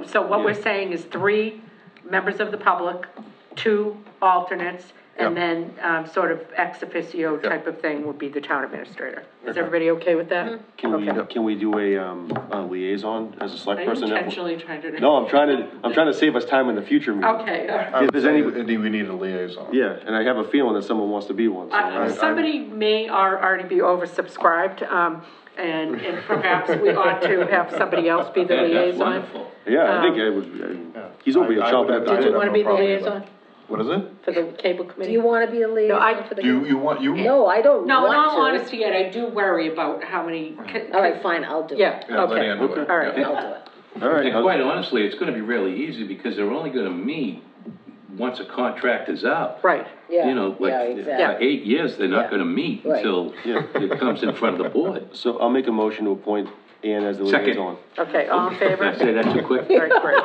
So what we're saying is 3 members of the public, 2 alternates, and then, sort of ex officio type of thing would be the town administrator. Is everybody okay with that? Can we do a liaison as a select Are you person? intentionally trying to? No, I'm trying to save us time in the future meeting. Okay, I would there's say, any- we need a liaison. Yeah, and I have a feeling that someone wants to be one, so. somebody may already be oversubscribed, and perhaps we ought to have somebody else be the That's liaison. wonderful. Yeah, I think I would, he's over here chomping at the Did you bit. want to be the liaison What is it? for the cable Do committee? you want to be a liaison for the? You want, No, I don't No, in all want to. honesty, Ed, I do worry about how many. All right, fine, I'll do it. Yeah, Yeah, let okay, Ann do it. all right. I'll do it. All right, And quite honestly, it's gonna be really easy because they're only gonna meet once a contract is up. Right. Yeah, You know, like, yeah, for exactly. 8 years, they're not gonna meet Right. until it comes in front of the board. so I'll make a motion to appoint Ann as the Second. liaison. Okay, all in favor? Did I say that too quick? All right, great.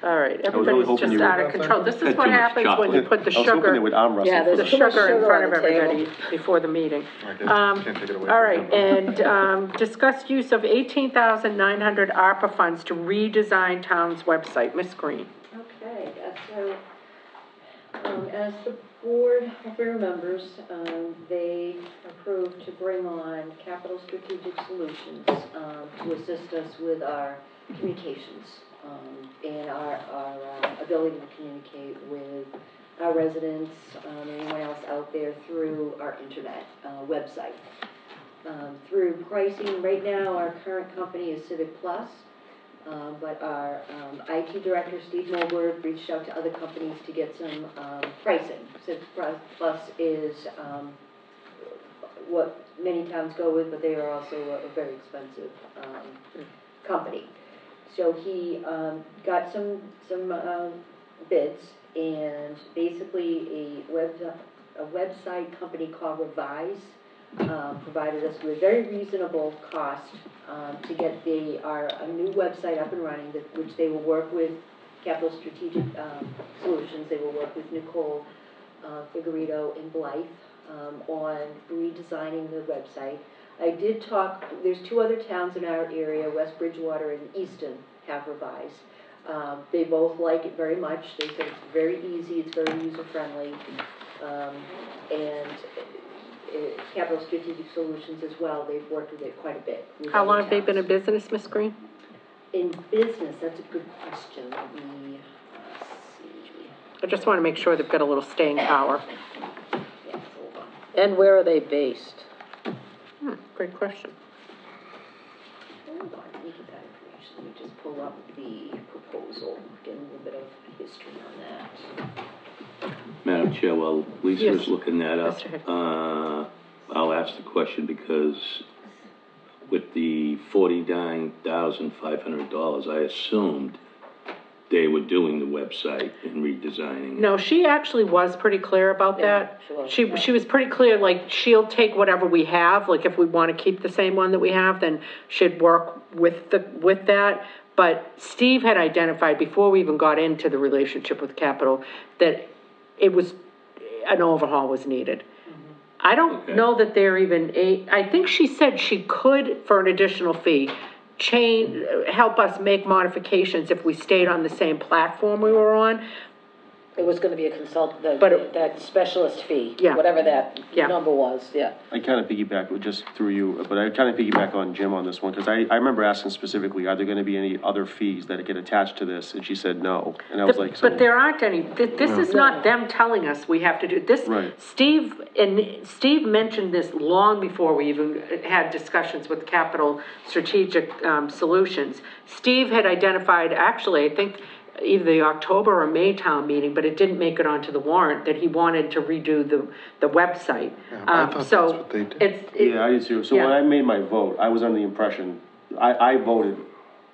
All right, I was really everybody's hoping just you would- out of control. This is Had what too much happens when you put the I was hoping they sugar, would arm wrestle Yeah, for the the- too much sugar in sugar front on of the table. everybody before the meeting. Can't take it away All from right, him. and, discussed use of 18,900 ARPA funds to redesign town's website. Ms. Green. Okay, so, as the board remembers, they approved to bring on Capital Strategic Solutions, to assist us with our communications, and our ability to communicate with our residents, anyone else out there through our internet, website. Through pricing, right now, our current company is Civic Plus, but our IT director, Steve Mulberg, reached out to other companies to get some pricing. Civic Plus is what many towns go with, but they are also a very expensive company. So he got some bids, and basically a website company called Revise provided us with a very reasonable cost to get a new website up and running, which they will work with Capital Strategic Solutions. They will work with Nicole Figueredo and Blythe on redesigning the website. I did talk, there's 2 other towns in our area, West Bridgewater and Easton, have Revise. They both like it very much. They said it's very easy, it's very user-friendly, and Capital Strategic Solutions as well, they've worked with it quite a bit. How long have they been in business, Ms. Green? In business, that's a good question. Let me see. I just want to make sure they've got a little staying power. Yes, hold on. And where are they based? Great question. Hold on, let me get that information. Let me just pull up the proposal, get a little bit of history on that. Madam Chair, while Lisa's Yes. looking that up, Mr. Hick. I'll ask the question because with the $49,500, I assumed they were doing the website and redesigning. No, she actually was pretty clear about that. She was pretty clear, like, she'll take whatever we have, like, if we want to keep the same one that we have, then she'd work with that. But Steve had identified, before we even got into the relationship with Capital, that it was, an overhaul was needed. I don't know that they're even I think she said she could, for an additional fee, help us make modifications if we stayed on the same platform we were on. It was gonna be a that specialist fee, Yeah. whatever that Yeah. number was, yeah. I kind of piggyback, just through you, but I kind of piggyback on Jim on this one, because I remember asking specifically, are there going to be any other fees that get attached to this? And she said no, and I was like, so. But there aren't any, this is not them telling us we have to do this. Right. Steve mentioned this long before we even had discussions with Capital Strategic Solutions. Steve had identified, actually, I think, either the October or May town meeting, but it didn't make it onto the warrant, that he wanted to redo the website. Yeah, I thought that's what they did. Yeah, I did too. So when I made my vote, I was under the impression, I voted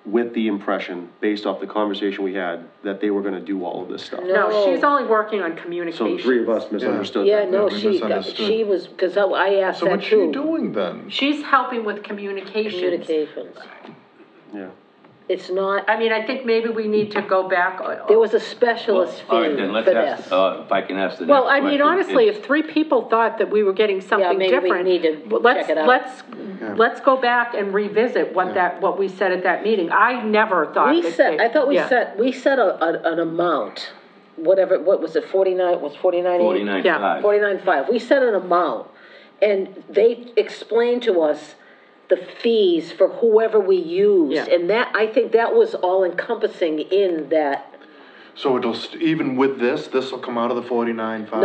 with the impression, based off the conversation we had, that they were gonna do all of this stuff. No, she's only working on So communication. the three of us misunderstood. Yeah, that. no, we misunderstood. she was, because I asked So that what's she too. doing then? She's helping with communications. Communications. Yeah. It's not, I mean, I think maybe we need to go back. there was a specialist All right, fee then for let's ask, this. if I can ask the next Well, I mean, question. honestly, if three people thought that we were getting something maybe we different. need to well, check it out. Let's go back and revisit what we said at that meeting. I never thought We that set, I thought we yeah. set an amount, whatever, what was it, 49, was 49? 49.5. 49.5, we set an amount, and they explained to us the fees for whoever we used, Yeah. and that, I think that was all encompassing in that. So it'll, even with this will come out of the 49.5?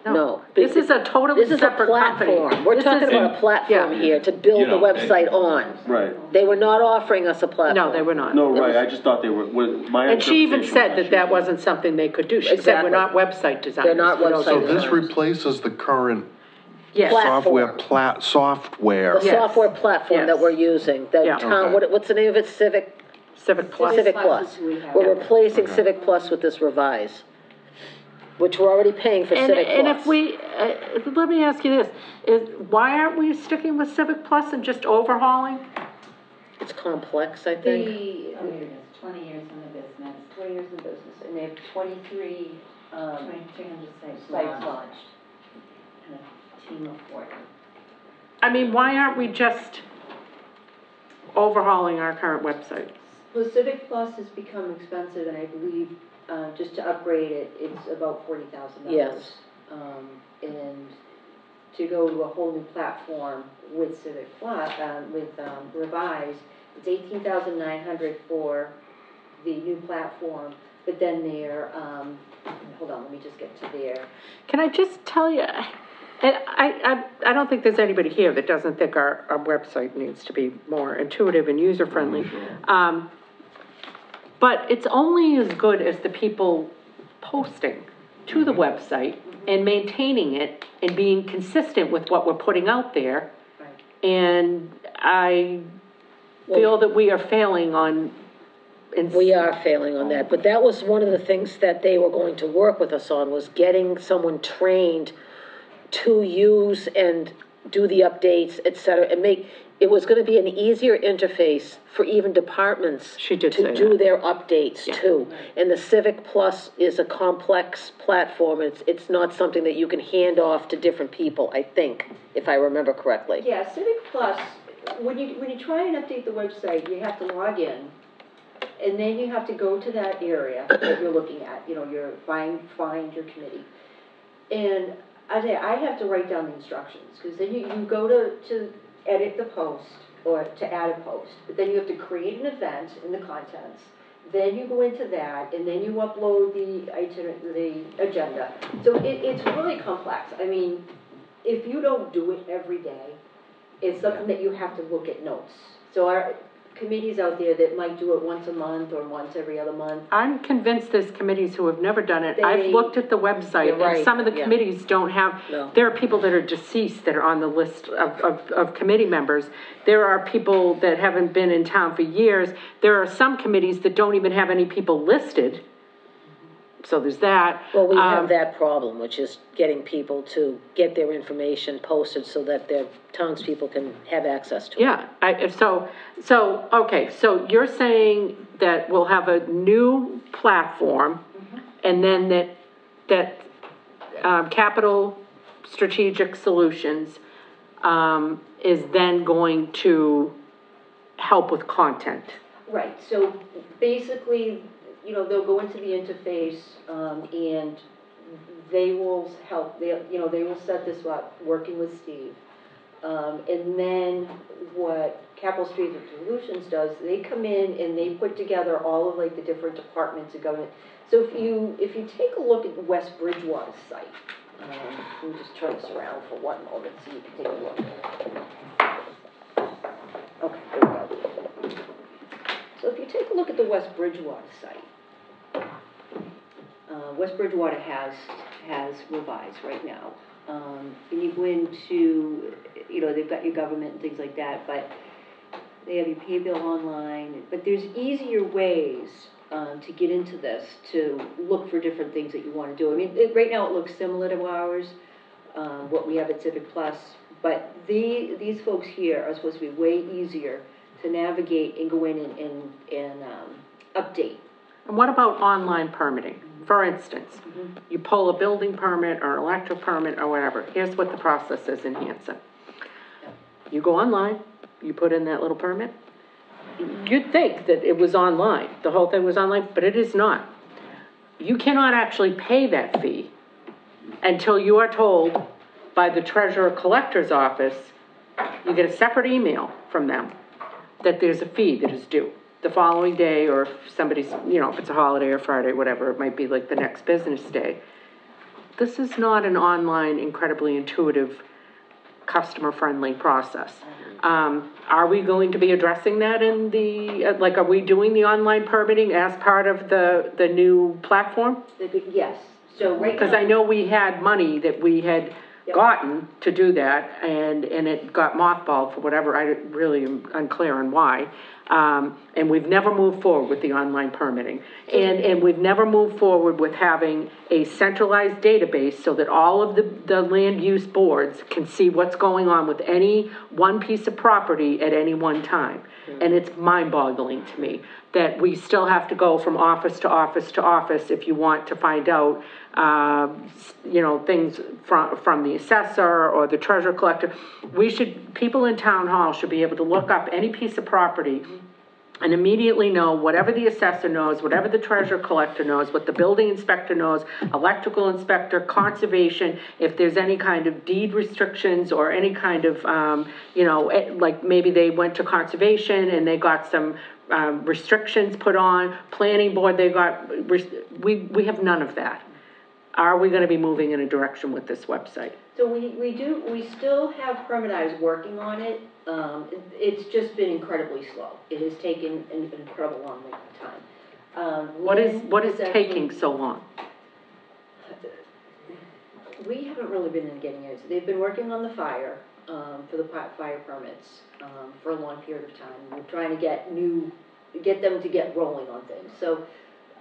No. This is a totally This is a separate company. platform, we're This talking is- about a platform yeah. here to build You the know, website on. Right. They were not offering us a platform. No, they were not. No, right, I just thought they were, my And she even interpretation said was that wasn't something they could do. She said, Exactly. we're not website designers. They're not We don't website do So this that." replaces the current Yes. Platform. software. The Yes. software platform that Yes. we're using, the Yeah. town, Okay. what's the name of it, Civic Plus. Civic Plus. We're replacing Civic Plus with this Revise, which we're already paying for Civic Plus. And if we, let me ask you this, why aren't we sticking with Civic Plus and just overhauling? It's complex, I think. 20 years in the business. 20 years in business, and they have 23, 2,300 sites launched. And a team of 40. I mean, why aren't we just overhauling our current website? Well, Civic Plus has become expensive, and I believe, just to upgrade it, it's about $40,000. Yes. And to go to a whole new platform with Civic Plus, with Revise, it's $18,900 for the new platform, but then they're, hold on, let me just get to there. Can I just tell you, I don't think there's anybody here that doesn't think our website needs to be more intuitive and user-friendly. But it's only as good as the people posting to the website and maintaining it and being consistent with what we're putting out there. Right. And I feel that we are failing on. We are failing on that, but that was one of the things that they were going to work with us on, was getting someone trained to use and do the updates, et cetera, and it was gonna be an easier interface for even departments She did say to do that. their updates too. And the Civic Plus is a complex platform, it's not something that you can hand off to different people, I think, if I remember correctly. Yeah, Civic Plus, when you try and update the website, you have to log in, and then you have to go to that area that you're looking at, your find your committee. And I have to write down the instructions, because then you go to edit the post, or to add a post, but then you have to create an event in the contents, then you go into that, and then you upload the agenda. So it's really complex. I mean, if you don't do it every day, it's something that you have to look at notes. So committees out there that might do it once a month or once every other month. I'm convinced there's committees who have never done it. I've They- looked at the website, You're right, and some of the yeah. committees don't have, No. there are people that are deceased that are on the list of committee members. There are people that haven't been in town for years. There are some committees that don't even have any people listed. So there's that. Well, we have that problem, which is getting people to get their information posted so that their townspeople can have access to it. Yeah, okay, so you're saying that we'll have a new platform, and then that Capital Strategic Solutions, is then going to help with content. Right, so basically, you know, they'll go into the interface, and they will help, they will set this up, working with Steve. And then what Capital Strategic Solutions does, they come in and they put together all of like the different departments of government. So if you take a look at West Bridgewater's site, let me just turn this around for one moment so you can take a look. Okay, there we go. So if you take a look at the West Bridgewater site, West Bridgewater has revised right now. And you go into, you know, they've got your government and things like that, but they have your pay bill online, but there's easier ways to get into this, to look for different things that you want to do. I mean, right now it looks similar to ours, what we have at Civic Plus, but these folks here are supposed to be way easier to navigate and go in and update. And what about online permitting? For instance, you pull a building permit or an electric permit or whatever. Here's what the process is in Hanson. You go online, you put in that little permit. You'd think that it was online, the whole thing was online, but it is not. You cannot actually pay that fee until you are told by the treasurer collector's office, you get a separate email from them that there's a fee that is due the following day, or if somebody's, you know, if it's a holiday or Friday, whatever, it might be like the next business day. This is not an online, incredibly intuitive, customer-friendly process. Are we going to be addressing that in the, like, are we doing the online permitting as part of the new platform? Yes, so right now. Because I know we had money that we had gotten to do that, and it got mothballed for whatever, I really am unclear on why. And we've never moved forward with the online permitting. And we've never moved forward with having a centralized database so that all of the land use boards can see what's going on with any one piece of property at any one time. And it's mind-boggling to me that we still have to go from office to office to office if you want to find out, you know, things from the assessor or the treasurer collector. People in town hall should be able to look up any piece of property and immediately know whatever the assessor knows, whatever the treasurer collector knows, what the building inspector knows, electrical inspector, conservation, if there's any kind of deed restrictions or any kind of, you know, like maybe they went to conservation and they got some restrictions put on, planning board, they got, we have none of that. Are we gonna be moving in a direction with this website? So we still have permitizers working on it. It's just been incredibly slow. It has taken an incredible long length of time. What is actually- taking so long? We haven't really been in getting it. They've been working on the fire, for the fire permits, for a long period of time. We're trying to get them to get rolling on things. So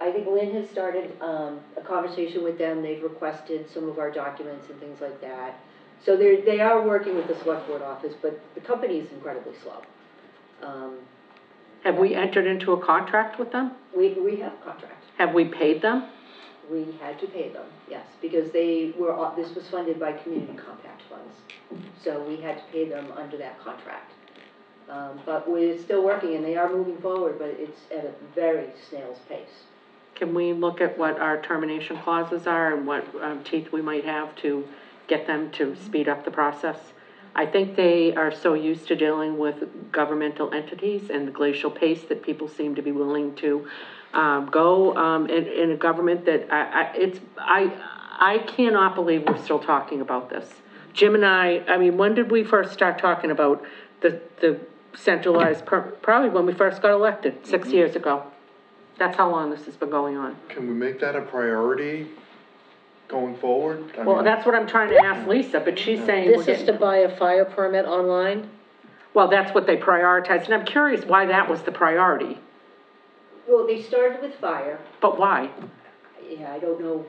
I think Lynn has started, a conversation with them. They've requested some of our documents and things like that. So they are working with the select board office, but the company is incredibly slow. Have we entered into a contract with them? We have contracts. Have we paid them? We had to pay them, yes, because this was funded by community compact funds. So we had to pay them under that contract. But we're still working, and they are moving forward, but it's at a very snail's pace. Can we look at what our termination clauses are and what teeth we might have to get them to speed up the process? I think they are so used to dealing with governmental entities and the glacial pace that people seem to be willing to go in a government that I cannot believe we're still talking about this. Jim and I mean, when did we first start talking about the centralized, probably when we first got elected, 6 years ago. That's how long this has been going on. Can we make that a priority going forward? I Well, mean, that's what I'm trying to ask Lisa, but she's saying we're This is to getting, buy a fire permit online? well, that's what they prioritized, and I'm curious why that was the priority, Well, they started with fire. but why? Yeah, I don't know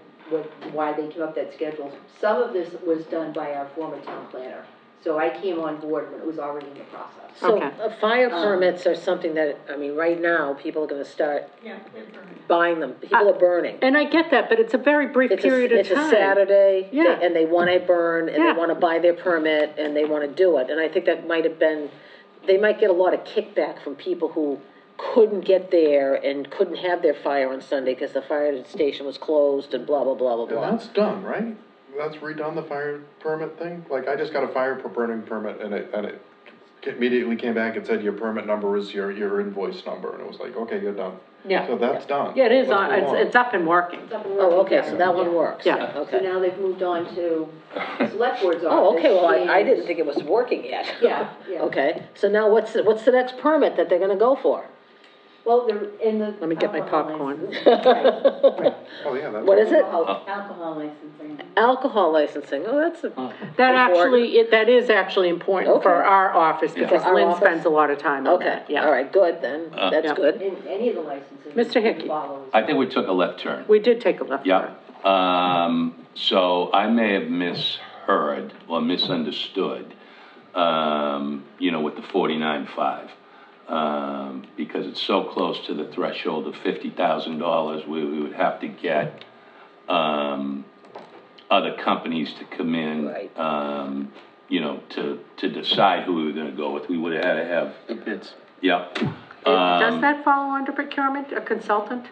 why they came up that schedule. Some of this was done by our former town planner. So I came on board when it was already in the process. So, Okay. fire permits are something that, I mean, right now, people are gonna start Yeah, they're burning. buying them, people are burning. And I get that, but it's a very brief period of time. It's a Saturday, Yeah. and they wanna burn, and Yeah. they wanna buy their permit, and they wanna do it, and I think that might have been, they might get a lot of kickback from people who couldn't get there and couldn't have their fire on Sunday, cause the fire station was closed and blah, blah, blah, blah, and blah. that's done, right? That's redone, the fire permit thing? Like, I just got a fire burning permit and it immediately came back and said, your permit number is your invoice number, and it was like, okay, you're done. Yeah. So that's done. Yeah, it is, Let's move on. it's up and working. Oh, okay, so that one works, Yeah. So okay. now they've moved on to the select board's office. Oh, okay, well, I and- didn't think it was working yet. Yeah, yeah. Okay, so now what's the next permit that they're gonna go for? Well, they're in the. Let me get my alcohol popcorn. license. Right. Oh, yeah, that's. What is it? Alcohol licensing. Alcohol licensing, oh, that's a. That actually, that is actually important for Okay. our office, because For our Lynn office? spends a lot of time on Okay, that, yeah. all right, good, then, that's Yeah. good. In any of the licensing. Mr. Hickey. follows. I think we took a left turn. We did take a left turn. Yeah. So I may have misheard or misunderstood, with the 49.5. Because it's so close to the threshold of $50,000, we would have to get, other companies to come in. Right. To decide who we were gonna go with. We would have had to have, The bids. yeah. Does that fall under procurement, a consultant?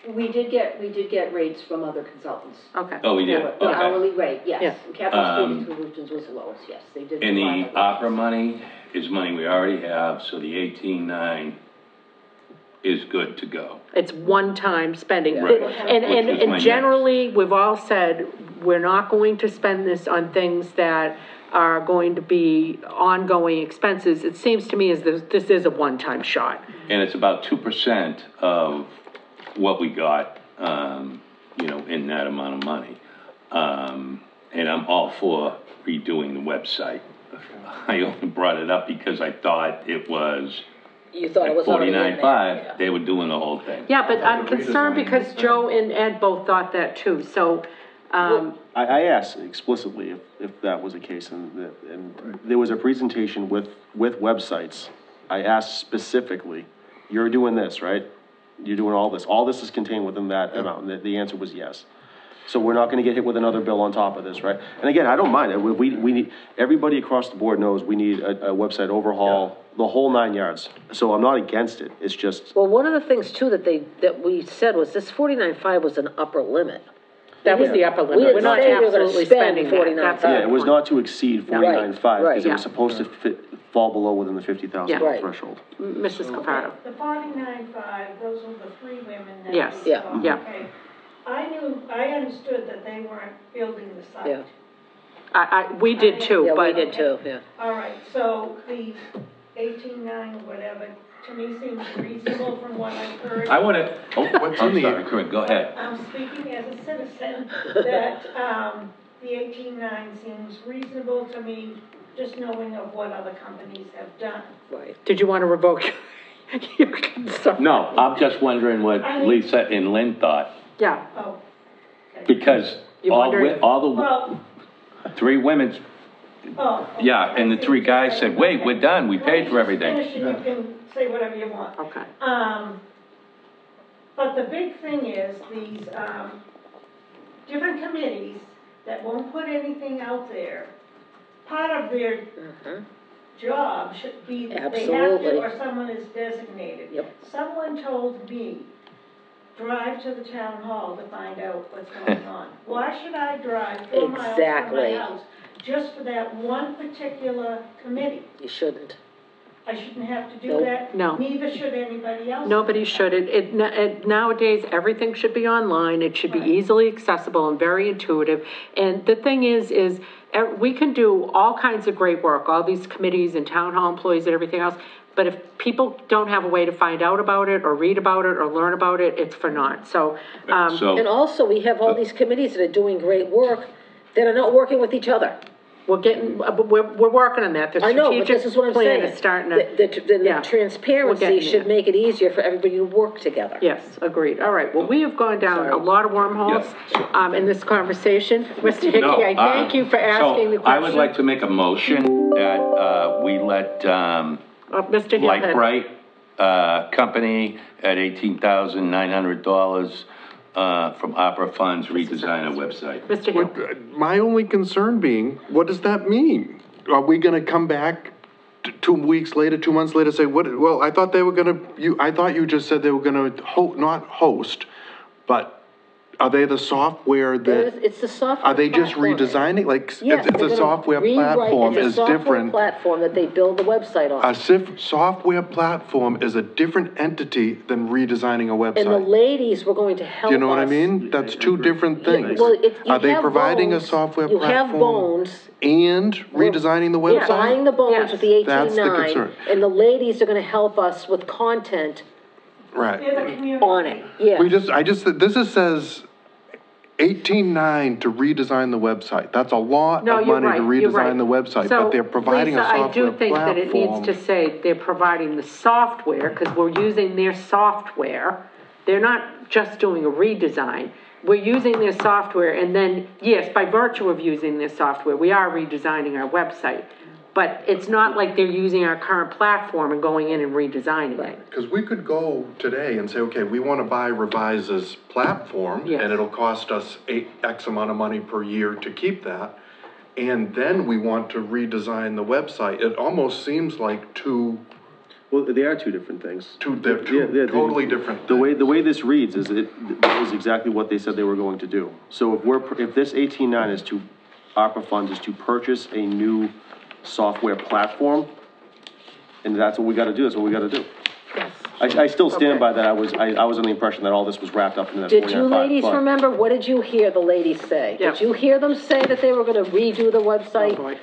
We did get rates from other consultants. Okay. Oh, we did, The okay. hourly rate, yes. Yeah. Capital Security Solutions was the lowest, yes, they did. And the provide opera rates. money is money we already have, so the 18.9 is good to go. It's one-time spending. Right. And Which is my generally, we've all said, we're not going to spend this on things that are going to be ongoing expenses. It seems to me as this is a one-time shot. And it's about 2% of what we got, in that amount of money. And I'm all for redoing the website. I only brought it up because I thought it was You thought it was already in there. 49.5, they were doing the whole thing. Yeah, but I'm The concerned redesign because is Joe and Ed both thought that too, so, I asked explicitly if that was the case, and there was a presentation with websites. I asked specifically, you're doing this, right? You're doing all this is contained within that amount, and the answer was yes. So we're not gonna get hit with another bill on top of this, right? And again, I don't mind it, we need, everybody across the board knows we need a website overhaul, the whole 9 yards. So I'm not against it, it's just, Well, one of the things too that we said was this 49.5 was an upper limit. that was the upper We limit. didn't We're not say we were gonna absolutely spend spending that. 49.5. That's yeah, it was not to exceed 49.5, right, because it yeah. was supposed to fall below within the $50,000 Yeah. Right. threshold. Mrs. Capato. The 49.5, those were the 3 women that Yes. we Yeah. saw, Yeah. okay? I understood that they weren't building the Yeah. site. We did too, Yeah, we but. did too, yeah. All right, so the 18.9 or whatever, to me seems reasonable from what I've heard. I wanna, What's I'm in the- sorry, Corinne, go ahead. I'm speaking as a citizen, that, the 18.9 seems reasonable to me, just knowing of what other companies have done. Right. Did you want to revoke your consent? No, I'm just wondering what I mean- Lisa and Lynn thought, Yeah, Oh, okay. because You're wondering- all the Well, 3 women, oh. yeah, and the 3 guys said, wait, we're done, we paid for everything. Finish and you can say whatever you want. okay. But the big thing is these, different committees that won't put anything out there, part of their job should be that they have Absolutely. to, or someone is designated. Yep. Someone told me, drive to the town hall to find out what's going on. Why should I drive 4 miles from Exactly. my house just for that one particular committee? You shouldn't. I shouldn't have to do Nope. that. No. Neither should anybody else. Nobody should. Nowadays, everything should be online. It should be easily accessible and very intuitive. And the thing is we can do all kinds of great work, all these committees and town hall employees and everything else. But if people don't have a way to find out about it or read about it or learn about it, it's for naught. So, And also, we have all these committees that are doing great work that are not working with each other. we're working on that. The I know, but this is what I'm saying. strategic plan is starting to. The transparency getting should there. make it easier for everybody to work together. Yes, agreed. All right, well, we have gone down a lot of wormholes, in this conversation. Mr. Hickey, I thank you for asking the question. I would like to make a motion that, we let, Mr. Light Hillhead. Bright, company at $18,900, from opera funds redesign our website. Mr. Hill. My only concern being, what does that mean? Are we gonna come back 2 weeks later, 2 months later, say, what, well, I thought they were gonna, I thought you just said they were gonna not host, but are they the software that, It's the software. are they just platform. redesigning, like, Yes, it's they're a gonna software rewrite- platform is It's a software different. platform that they build the website on. Software platform is a different entity than redesigning a And the website. ladies were going to help us. Do you know what I mean? That's two different things. Well, you Are they have providing a Bones, software You have platform Bones. and redesigning the We're buying website? the Bones Yes. with the That's the 18.9, concern. and the ladies are gonna help us with content Right. They're the community. on it, yeah. This says 18.9 to redesign the website. That's a lot No, of you're money to right, you're right. redesign the website, So, but they're providing a Lisa, software I do think that it needs to platform. say they're providing the software, because we're using their software. They're not just doing a redesign. We're using their software, and then, yes, by virtue of using their software, we are redesigning our website. But it's not like they're using our current platform and going in and redesigning it. Because we could go today and say, okay, we want to buy Revise's platform, Yes. and it'll cost us X amount of money per year to keep that. And then we want to redesign the website. It almost seems like Well, they are two different things. they're Yeah, two totally different The things. way this reads is that is exactly what they said they were going to do. So if this 18.9 is to, ARPA funds is to purchase a new software platform, and that's what we gotta do, that's what we gotta do. Yes. I still stand Okay. by that, I was under the impression that all this was wrapped up in that Did you 49.5, ladies but- remember, what did you hear the ladies say? Yeah. Did you hear them say that they were gonna redo the website?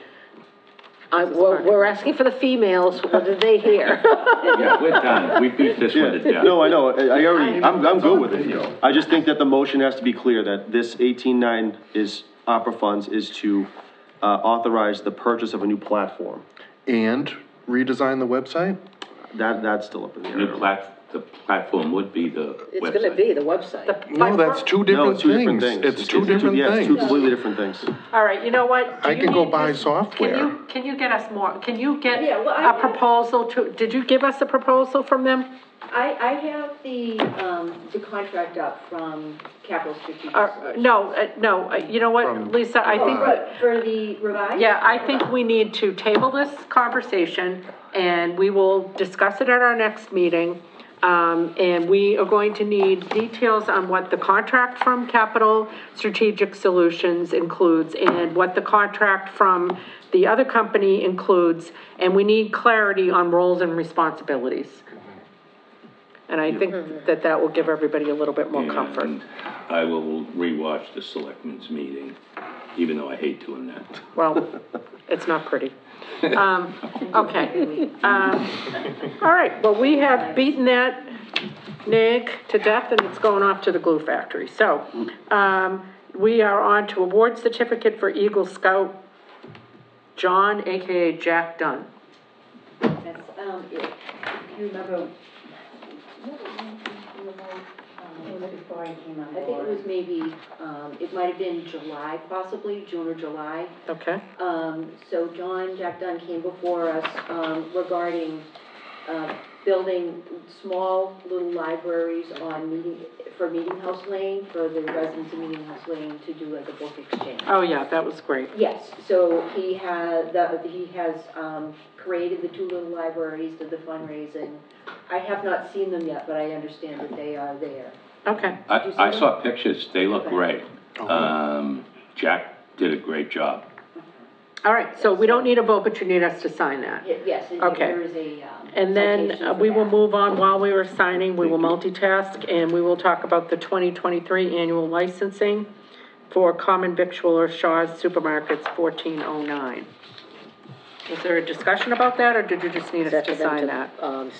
Oh, boy. We're asking for the females, what did they hear? Yeah, we're done. We beat this one to Yeah, death. no, I know, I'm good with it. I just think that the motion has to be clear, that this 18.9 is, ARPA funds is to, authorize the purchase of a new platform. And redesign the website? That's still up in the air. The platform would be the website. It's gonna be the website. No, that's two No, different it's two different things. things. It's two different Yeah, it's two things. completely different things. All right, you know what? Do I you can go need buy this- software. Can you get us more, can you get Yeah, well, a proposal did you give us a proposal from them? I have the contract up from Capital Strategic. No, you know what, From- Lisa, I think, For the revised? yeah, I think we need to table this conversation, and we will discuss it at our next meeting. And we are going to need details on what the contract from Capital Strategic Solutions includes, and what the contract from the other company includes, and we need clarity on roles and responsibilities. And I think that will give everybody a little bit more comfort. And I will rewatch the selectmen's meeting, even though I hate doing that. Well, it's not pretty. Okay. All right, well, we have beaten that nag to death, and it's going off to the glue factory. So, we are on to award certificate for Eagle Scout John, AKA Jack Dunn. That's, if you remember, Before I came on I think it was maybe, it might have been July, possibly, June or July. Okay, So Jack Dunn came before us, regarding, building small little libraries for Meeting House Lane, for the residents of Meeting House Lane to do like a book exchange. oh yeah, that was great. Yes, so he has created the two little libraries, did the fundraising. I have not seen them yet, but I understand that they are there. Okay, I saw pictures, they look great. Jack did a great job. All right, so we don't need a vote, but you need us to sign that. Yes, and Okay. there is a, And then citation for we will that. move on while we were signing, we will multitask, and we will talk about the 2023 annual licensing for common victualler Shaw's Supermarkets 1409. Is there a discussion about that, or did you just need Is us that for to them sign to, that?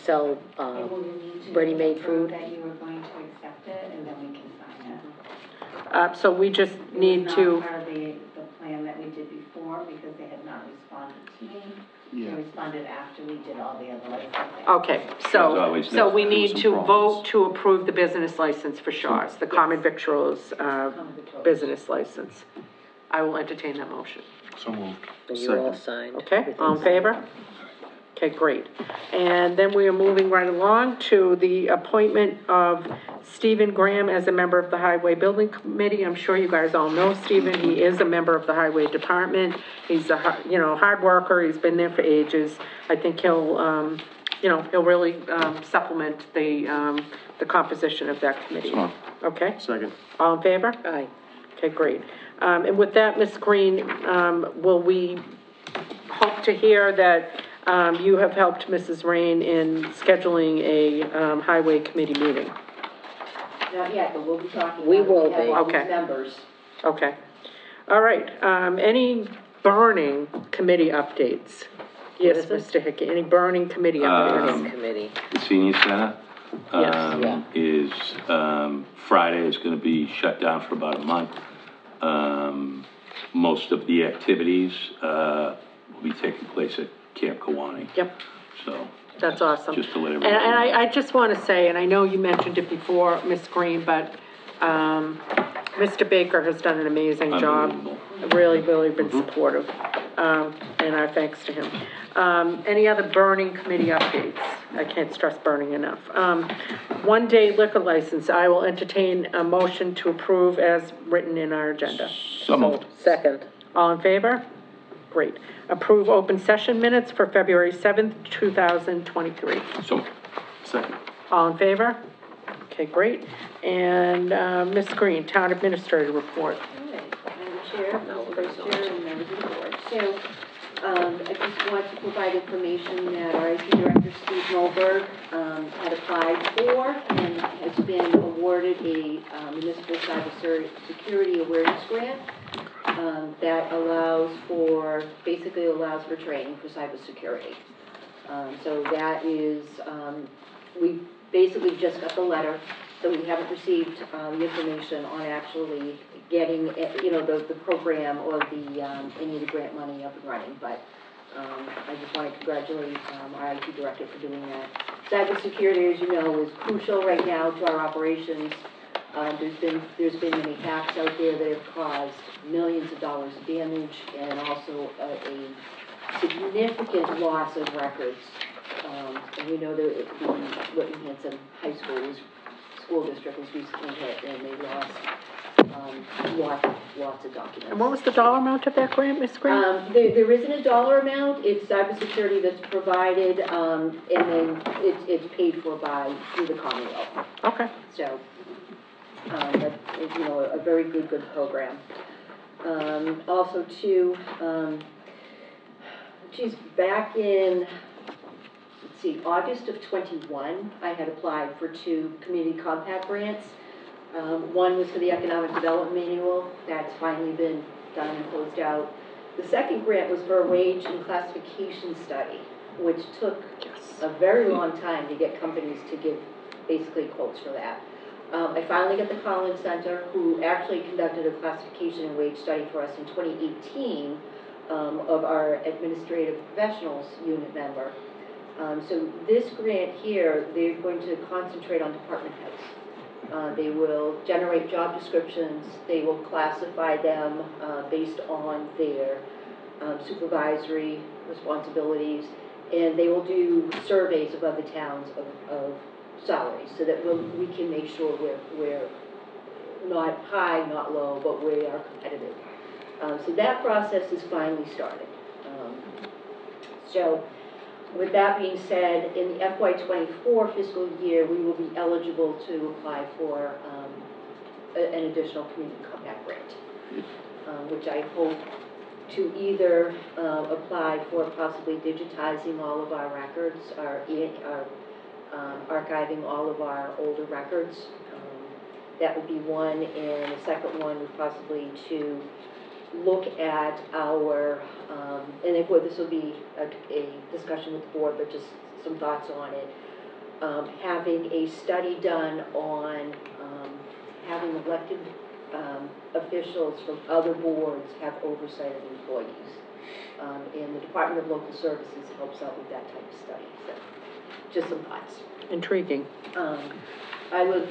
sell, And will you need to ready-made confirm food? that you are going to accept it, and then we can sign it. So we just need It was to, not part of the plan that we did before, because they had not responded to me. They responded after we did all the other licensing. okay, There's so, always so we there was need some to problems. vote to approve the business license for Shaw's, the common victuals, victuals. business license. I will entertain that motion. So moved. and you're all signed? Okay, all in favor? Okay, great. And then we are moving right along to the appointment of Stephen Graham as a member of the Highway Building Committee. I'm sure you guys all know Stephen. He is a member of the Highway Department. He's a, hard worker. He's been there for ages. I think he'll, he'll really, supplement the composition of that committee. Okay? Second. All in favor? Aye. Okay, great. And with that, Ms. Green, will we hope to hear that you have helped Mrs. Rain in scheduling a highway committee meeting? Not yet, but we'll be talking. We about it. will have be. all these Okay. members. Okay. All right. Any burning committee updates? Yes, is it? Mr. Hickey, any burning committee updates? Committee. The senior center, Yes. Yeah. is, Friday is gonna be shut down for about a month. Most of the activities, will be taking place at Camp Kawani, Yep, so. that's awesome. Just to let And everybody know. I just want to say, and I know you mentioned it before, Ms. Green, but Mr. Baker has done an amazing job. Unbelievable. Really, really been supportive, and our thanks to him. Any other burning committee updates? I can't stress burning enough. One-day liquor license, I will entertain a motion to approve as written in our agenda. So moved. Second. All in favor? Great. Approve open session minutes for February 7th, 2023. So, Second. All in favor? Okay, great. And, Ms. Green, Town Administrator Report. All right, Madam Chair, Vice Chair, and members of the board. So, I just want to provide information that our IT Director, Steve Moberg, had applied for and has been awarded a municipal cybersecurity awareness grant that basically allows for training for cybersecurity. So that is, we basically just got the letter, so we haven't received the information on actually getting, the program or any of the grant money up and running, but I just want to congratulate our IT Director for doing that. Cybersecurity, as you know, is crucial right now to our operations. There's been many hacks out there that have caused millions of dollars of damage and also a significant loss of records. And we know that the Hanson High School District was recently hit, and they lost lots of documents. And what was the dollar amount of that grant, Ms. Green? There isn't a dollar amount. It's cybersecurity that's provided, and then it's paid for through the Commonwealth. Okay. So, but, a very good program. Also too, back in, August of '21, I had applied for 2 community compact grants. One was for the Economic Development Manual. That's finally been done and closed out. The second grant was for a wage and classification study, which took a very long time to get companies to give basically quotes for that. I finally got the Collins Center, who actually conducted a classification and wage study for us in 2018 of our administrative professionals unit member. So this grant here, they're going to concentrate on department heads. They will generate job descriptions, they will classify them based on their supervisory responsibilities, and they will do surveys of other towns of salaries, so that we can make sure we're not high, not low, but we are competitive. So that process is finally started. So with that being said, in the FY24 fiscal year, we will be eligible to apply for an additional community compact grant, which I hope to either apply for possibly digitizing all of our records, archiving all of our older records. That would be one, and the second one would possibly to look at our, and this will be a discussion with the board, but just some thoughts on it. Having a study done on having elected officials from other boards have oversight of employees. And the Department of Local Services helps out with that type of study. So, just some thoughts. Intriguing. I was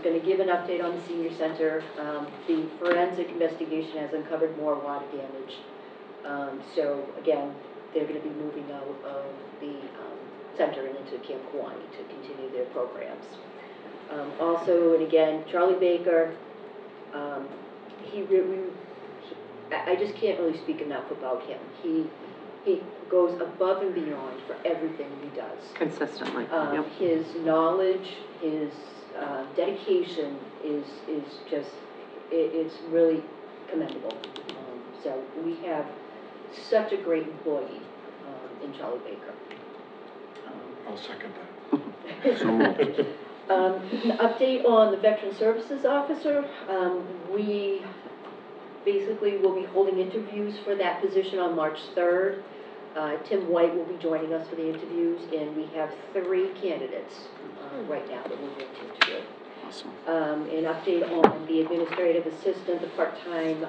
going to give an update on the senior center. The forensic investigation has uncovered more water damage. So again, they're going to be moving out of the center and into Camp Kawani to continue their programs. Also, and again, Charlie Baker, I just can't really speak enough about him. He goes above and beyond for everything he does. Consistently. Yep. His knowledge, his dedication is just, it's really commendable. So we have such a great employee in Charlie Baker. I'll second that. So moved. An update on the Veteran Services Officer. We basically will be holding interviews for that position on March 3rd. Tim White will be joining us for the interviews, and we have 3 candidates right now that we're going to interview. Awesome. An update on the administrative assistant, the part-time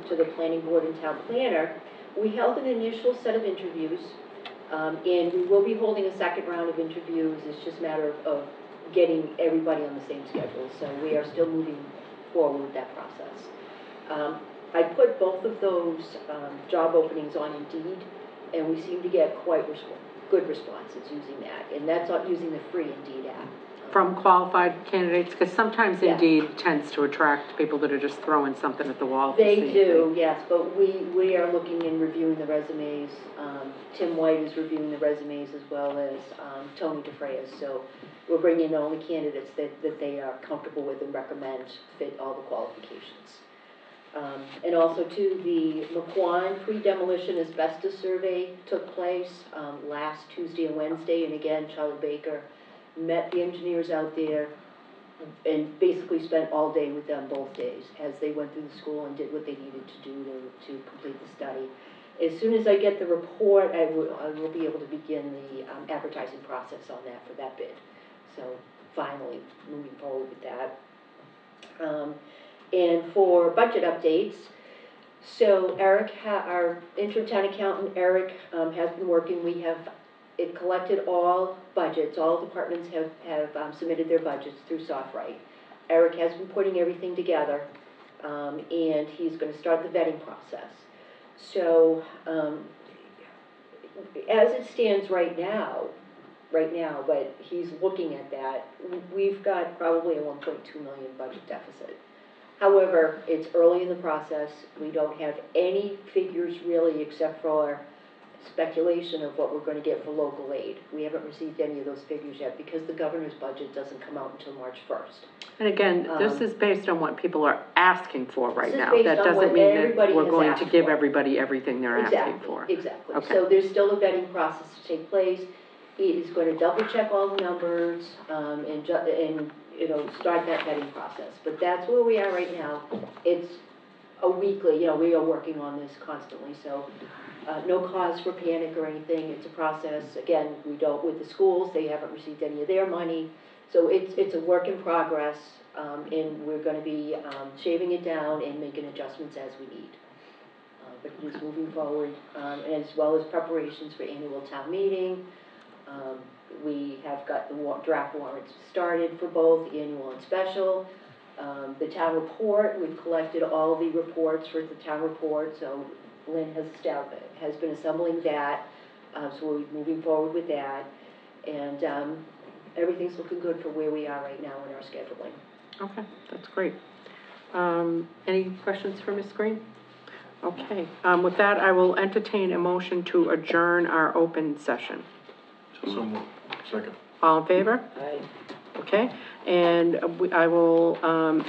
to the planning board and town planner. We held an initial set of interviews, and we will be holding a second round of interviews. It's just a matter of getting everybody on the same schedule. So we are still moving forward with that process. I put both of those job openings on Indeed, and we seem to get quite good responses using that. And that's not using the free Indeed app. From qualified candidates, because sometimes Yeah. Indeed tends to attract people that are just throwing something at the wall. to They see if do, yes, but we are looking and reviewing the resumes. Tim White is reviewing the resumes as well as Tony DeFrayas. So we're bringing in only candidates that they are comfortable with and recommend fit all the qualifications. And also too, the McQuan pre-demolition asbestos survey took place last Tuesday and Wednesday, and again, Charlie Baker met the engineers out there and basically spent all day with them both days as they went through the school and did what they needed to do to complete the study. As soon as I get the report, I will be able to begin the advertising process on that for that bid. So finally moving forward with that. And for budget updates, so Eric, our interim town accountant, Eric, has been working. We have collected all budgets. All departments have submitted their budgets through SoftWrite. Eric has been putting everything together, and he's going to start the vetting process. So as it stands right now, but he's looking at that, we've got probably a 1.2 million budget deficit. However, it's early in the process. We don't have any figures really except for speculation of what we're going to get for local aid. We haven't received any of those figures yet because the governor's budget doesn't come out until March 1st. And again, this is based on what people are asking for right now. This is That based on doesn't what mean that everybody we're has going to asked give for. everybody everything they're asking for. Exactly. Okay. So there's still a vetting process to take place. He is going to double check all the numbers and start that vetting process. But that's where we are right now. It's a weekly, we are working on this constantly. So no cause for panic or anything. It's a process. Again, with the schools, they haven't received any of their money. So it's a work in progress, and we're going to be shaving it down and making adjustments as we need. But he's moving forward, as well as preparations for annual town meeting. We have got the draft warrants started for both annual and special. The town report, we've collected all the reports for the town report, so Lynn has been assembling that, so we're moving forward with that. And everything's looking good for where we are right now in our scheduling. Okay, that's great. Any questions for Ms. Green? Okay, with that, I will entertain a motion to adjourn our open session. So moved. Second. All in favor? Aye. Okay, and I will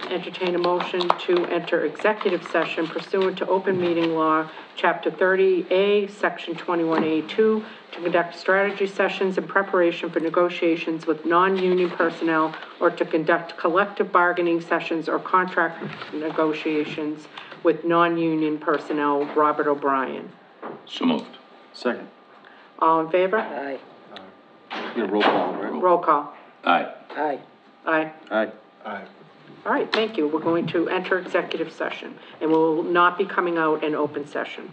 entertain a motion to enter executive session pursuant to open meeting law, Chapter 30A, Section 21A2, to conduct strategy sessions in preparation for negotiations with non-union personnel or to conduct collective bargaining sessions or contract negotiations with non-union personnel. Robert O'Brien. So moved. Second. All in favor? Aye. Yeah, roll call, right? Roll call. Aye. Aye. Aye. Aye. Aye. All right, thank you. We're going to enter executive session, and we will not be coming out in open session.